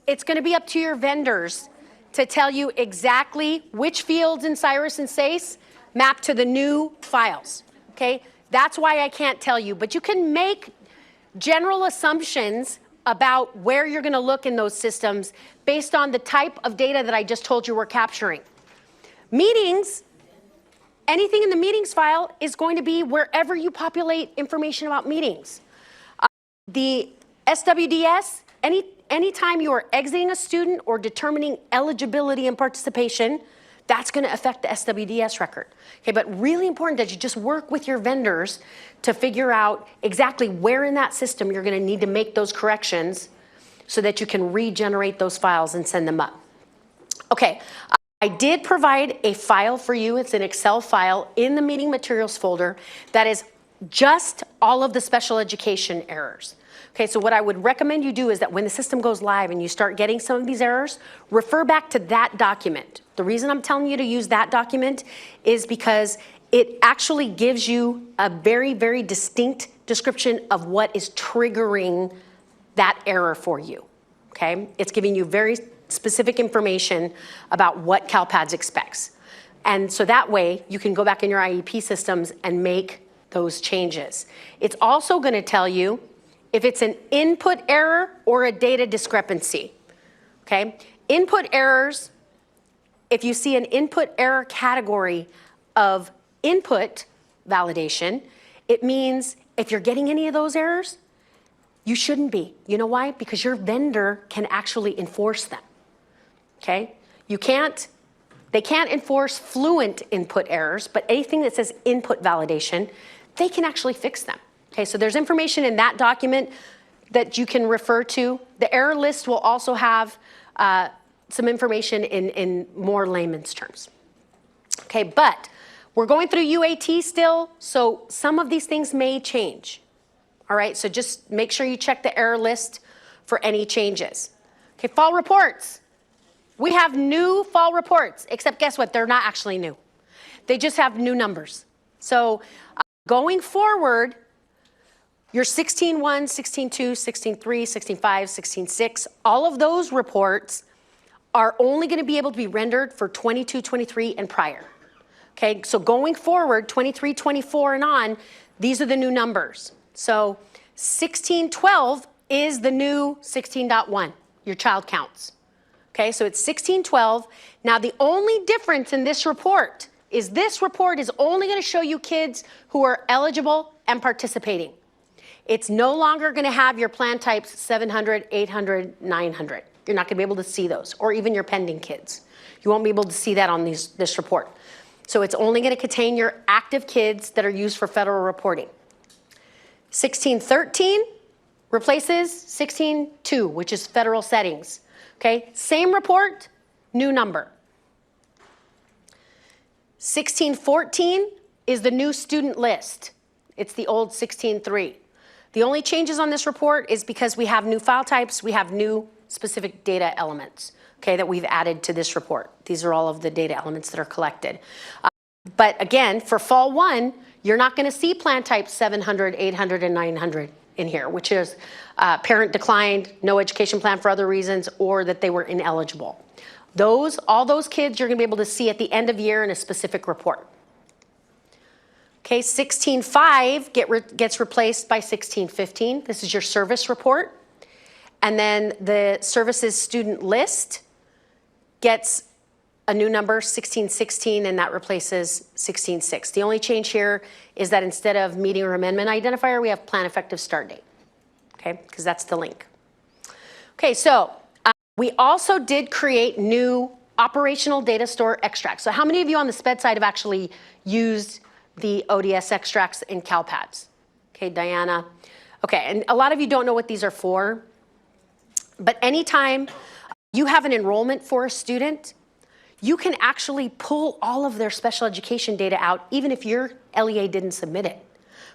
it's going to be up to your vendors to tell you exactly which fields in Cyrus and SACE map to the new files, okay? That's why I can't tell you, but you can make general assumptions about where you're going to look in those systems based on the type of data that I just told you we're capturing. Meetings, anything in the meetings file is going to be wherever you information about meetings. The SWDS, anytime you are exiting a student or determining eligibility and participation, that's going to affect the SWDS record. Okay, but really important that you just work with your vendors to figure out exactly where in that system you're going to need to make those corrections so that you can regenerate those files and send them up. Okay, I did provide a file for you. It's an Excel file in the meeting materials folder that is just all of the special education errors. Okay, so what I would recommend you do is that when the system goes live and you start getting some of these errors, refer back to that document. The reason I'm telling you to use that document is because it actually gives you a very, very distinct description of what is triggering that error for you, okay? It's giving you very specific information about what CALPADS expects. And so that way you can go back in your IEP systems and make those changes. It's also going to tell you if it's an input error or a data discrepancy, okay? Input errors, if you see an input error category of input validation, it means if you're getting any of those errors, you shouldn't be. You know why? Because your vendor can actually enforce them, okay? They can't enforce fluent input errors, but anything that says input validation, they can actually fix them. Okay, so there's information in that document that you can refer to. The error list will also have some information in more layman's terms. Okay, but we're going through UAT still, so some of these things may change. All right, so just make sure you check the error list for any changes. Okay, fall reports. We have new fall reports, except guess what? They're not actually new. They just have new numbers. So going forward, your 16.1, 16.2, 16.3, 16.5, 16.6, all of those reports are only going to be able to be rendered for 22, 23, and prior. Okay, so going forward, 23, 24, and on, these are the new numbers. So 16.12 is the new 16.1, your child counts. Okay, so it's 16.12. Now the only difference in this report is only going to show you kids who are eligible and participating. It's no longer going to have your plan types 700, 800, 900. You're not going to be able to see those, or even your pending kids. You won't be able to see that on this report. So it's only going to contain your active kids that are used for federal reporting. 16.13 replaces 16.2, which is federal settings. Okay, same report, new number. 16.14 is the new student list. It's the old 16.3. The only changes on this report is because we have new file types, we have new specific data elements, okay, that we've added to this report. These are all of the data elements that are collected. But again, for fall 1, you're not going to see plan type 700, 800, and 900 in here, which is parent declined, no education plan for other reasons, or that they were ineligible. All those kids you're going to be able to see at the end of year in a specific report. Okay, 16.5 gets replaced by 16.15. This is your service report. And then the services student list gets a new number, 16.16, and that replaces 16.6. The only change here is that instead of meeting or amendment identifier, we have plan effective start date, okay, because that's the link. Okay, so we also did create new operational data store extracts. So how many of you on the SPED side have actually used the ODS extracts in CALPADS? Okay, Diana. Okay, and a lot of you don't know what these are for, but anytime you have an enrollment for a student, you can actually pull all of their special education data out, even if your LEA didn't submit it.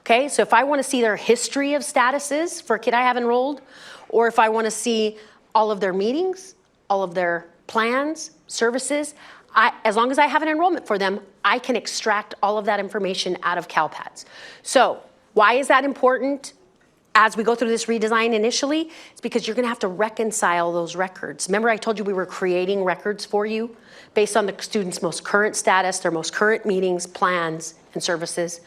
Okay, so if I want to see their history of statuses for a kid I have enrolled, or if I want to see all of their meetings, all of their plans, services, as long as I have an enrollment for them, I can extract all of that information out of CALPADS. So why is that important? As we go through this redesign initially, it's because you're going to have to reconcile those records. Remember I told you we were creating records for you based on the student's most current status, their most current meetings, plans, and services.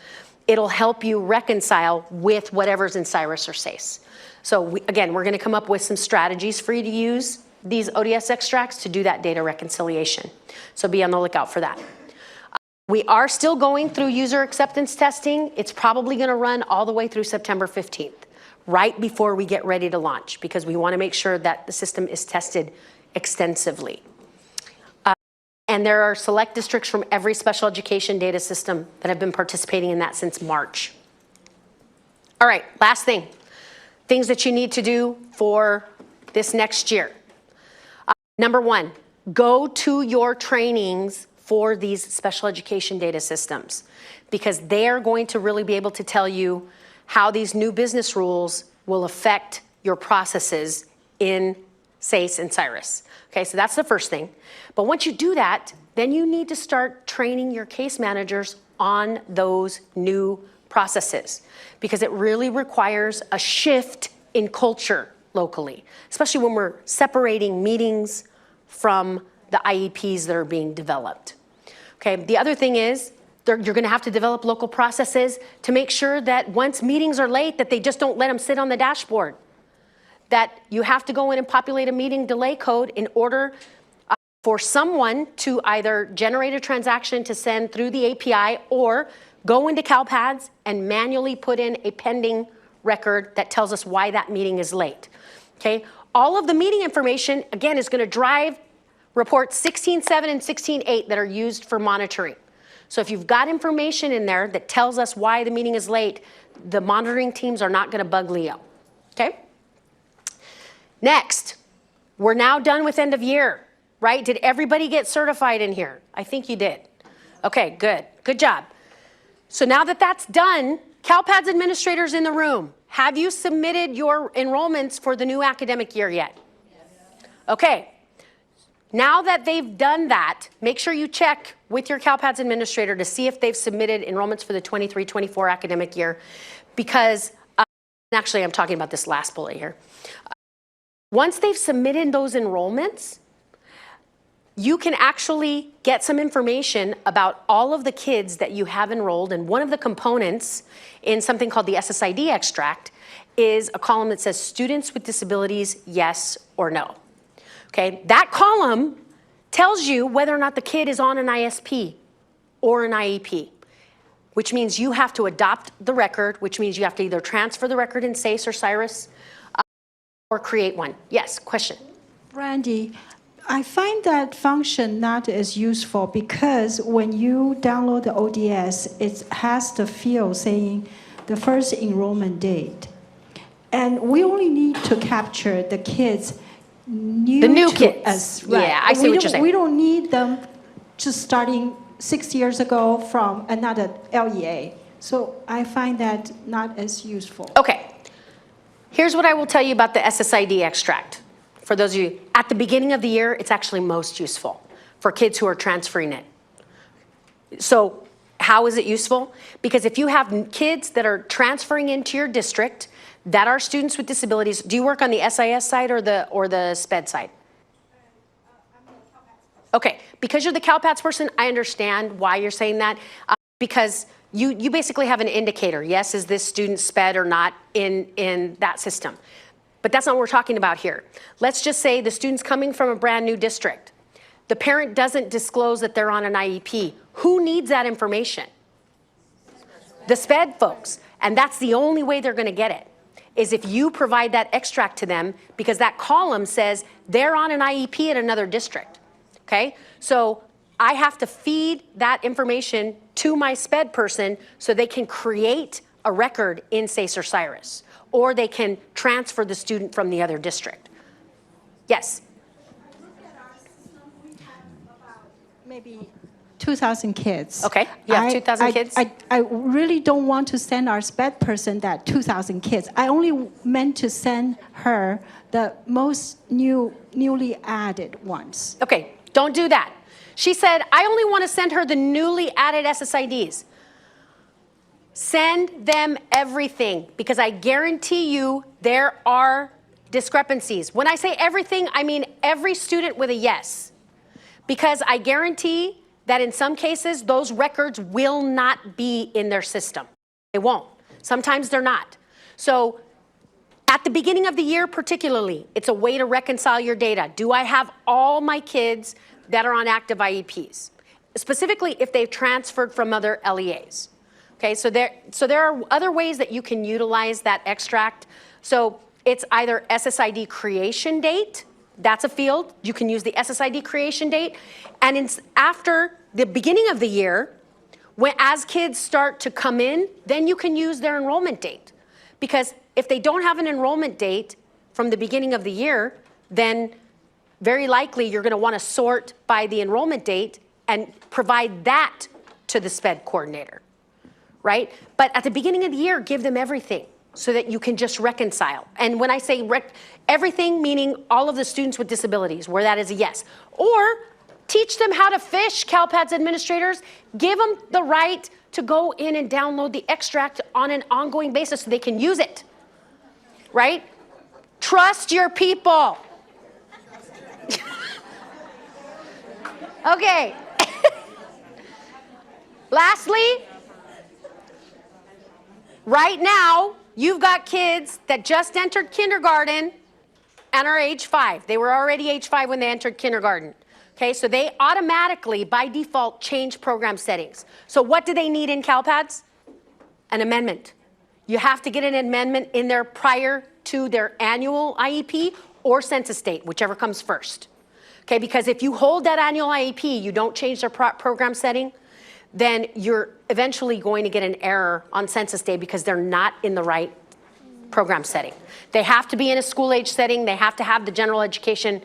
it'll help you reconcile with whatever's in SIRIS or SACE. So again, we're gonna come up with some strategies for you to use these ODS extracts to do that data reconciliation. So be on the lookout for that. We are still going through user acceptance testing. It's probably gonna run all the way through September 15th, right before we get ready to launch, because we wanna make sure that the system is tested extensively. And there are select districts from every special education data system that have been participating in that since March. All right, last thing. Things that you need to do for this next year. Number one, go to your trainings for these special education data systems, because they're going to really be able to tell you how these new business rules will affect your processes in SACE and SIRIS. Okay, so that's the first thing. But once you do that, then you need to start training your case managers on those new processes, because it really requires a shift in culture locally, especially when we're separating meetings from the IEPs that are being developed. Okay, the other thing is you're gonna have to develop local processes to make sure that once meetings are late, that they just don't let them sit on the dashboard. That you have to go in and populate a meeting delay code in order for someone to either generate a transaction to send through the API or go into CALPADS and manually put in a pending record that tells us why that meeting is late. Okay, all of the meeting information, again, is gonna drive reports 16.7 and 16.8 that are used for monitoring. So if you've got information in there that tells us why the meeting is late, the monitoring teams are not gonna bug Leo, okay? Next, we're now done with end of year, right? Did everybody get certified in here? I think you did. Okay, good, good job. So now that that's done, CALPADS administrators in the room, have you submitted your enrollments for the new academic year yet? Yes. Okay, now that they've done that, make sure you check with your CALPADS administrator to see if they've submitted enrollments for the 23-24 academic year, because, actually I'm talking about this last bullet here. Once they've submitted those enrollments, you can actually get some information about all of the kids that you have enrolled, and one of the components in something called the SSID extract is a column that says students with disabilities, yes or no. Okay, that column tells you whether or not the kid is on an ISP or an IEP, which means you have to adopt the record, which means you have to either transfer the record in SACE or SIRIS or create one. Yes, question. Brandy, I find that function not as useful because when you download the ODS, it has the field saying the first enrollment date. And we only need to capture the kids new to kids. Us, right? Yeah, I see what you're saying. We don't need them just starting 6 years ago from another LEA. So I find that not as useful. Okay, here's what I will tell you about the SSID extract. For those of you, at the beginning of the year, it's actually most useful for kids who are transferring it. So how is it useful? Because if you have kids that are transferring into your district that are students with disabilities, do you work on the SIS side or the SPED side? Okay, because you're the CALPADS person, I understand why you're saying that, because you basically have an indicator. Yes, is this student SPED or not in that system? But that's not what we're talking about here. Let's just say the student's coming from a brand new district. The parent doesn't disclose that they're on an IEP. Who needs that information? The SPED folks. And that's the only way they're gonna get it, is if you provide that extract to them, because that column says they're on an IEP at another district, okay? So I have to feed that information to my SPED person so they can create a record in SACE or SIRIS, or they can transfer the student from the other district. Yes? Maybe 2,000 kids. Okay, you have 2,000 kids? I really don't want to send our SPED person that 2,000 kids. I only meant to send her the most newly added ones. Okay, don't do that. She said, I only want to send her the newly added SSIDs. Send them everything, because I guarantee you there are discrepancies. When I say everything, I mean every student with a yes, because I guarantee that in some cases, those records will not be in their system. They won't. Sometimes they're not. So at the beginning of the year particularly, it's a way to reconcile your data. Do I have all my kids that are on active IEPs? Specifically if they've transferred from other LEAs. Okay, so there are other ways that you can utilize that extract. So it's either SSID creation date, that's a field. You can use the SSID creation date. And after the beginning of the year, as kids start to come in, then you can use their enrollment date. Because if they don't have an enrollment date from the beginning of the year, then very likely you're going to want to sort by the enrollment date and provide that to the SPED coordinator, right? But at the beginning of the year, give them everything so that you can just reconcile. And when I say everything, meaning all of the students with disabilities, where that is a yes. Or teach them how to fish, CALPADS administrators. Give them the right to go in and download the extract on an ongoing basis so they can use it, right? Trust your people. Okay. Lastly, right now, you've got kids that just entered kindergarten and are age 5. They were already age 5 when they entered kindergarten. Okay, so they automatically, by default, change program settings. So what do they need in CALPADS? An amendment. You have to get an amendment in there prior to their annual IEP or census date, whichever comes first. Okay, because if you hold that annual IEP, you don't change their program setting, then you're eventually going to get an error on census day because they're not in the right program setting. They have to be in a school age setting. They have to have the general education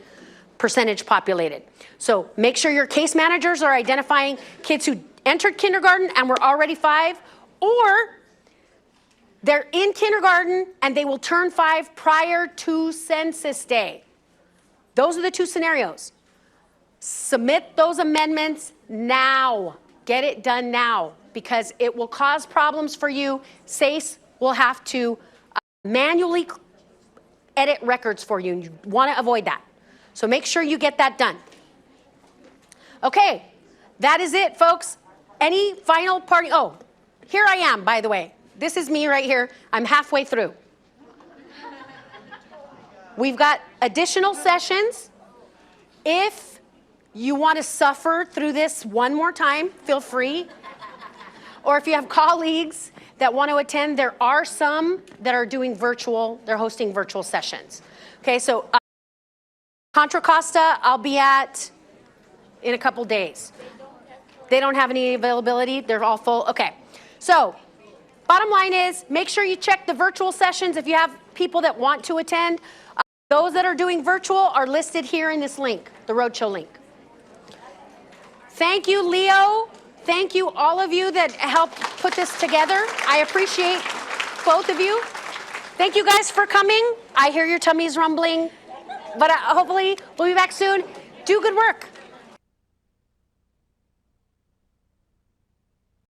percentage populated. So make sure your case managers are identifying kids who entered kindergarten and were already 5, or they're in kindergarten and they will turn 5 prior to census day. Those are the two scenarios. Submit those amendments now. Get it done now, because it will cause problems for you. SACE will have to manually edit records for you, and you want to avoid that. So make sure you get that done. Okay, that is it, folks. Any final party? Oh, here I am, by the way. This is me right here. I'm halfway through. We've got additional sessions. If you want to suffer through this one more time, feel free. Or if you have colleagues that want to attend, there are some that are doing virtual, they're hosting virtual sessions. Okay, so Contra Costa, I'll be at in a couple days. They don't have any availability, they're all full. Okay, so bottom line is, make sure you check the virtual sessions if you have people that want to attend. Those that are doing virtual are listed here in this link, the roadshow link. Thank you, Leo. Thank you, all of you that helped put this together. I appreciate both of you. Thank you guys for coming. I hear your tummies rumbling, but hopefully we'll be back soon. Do good work.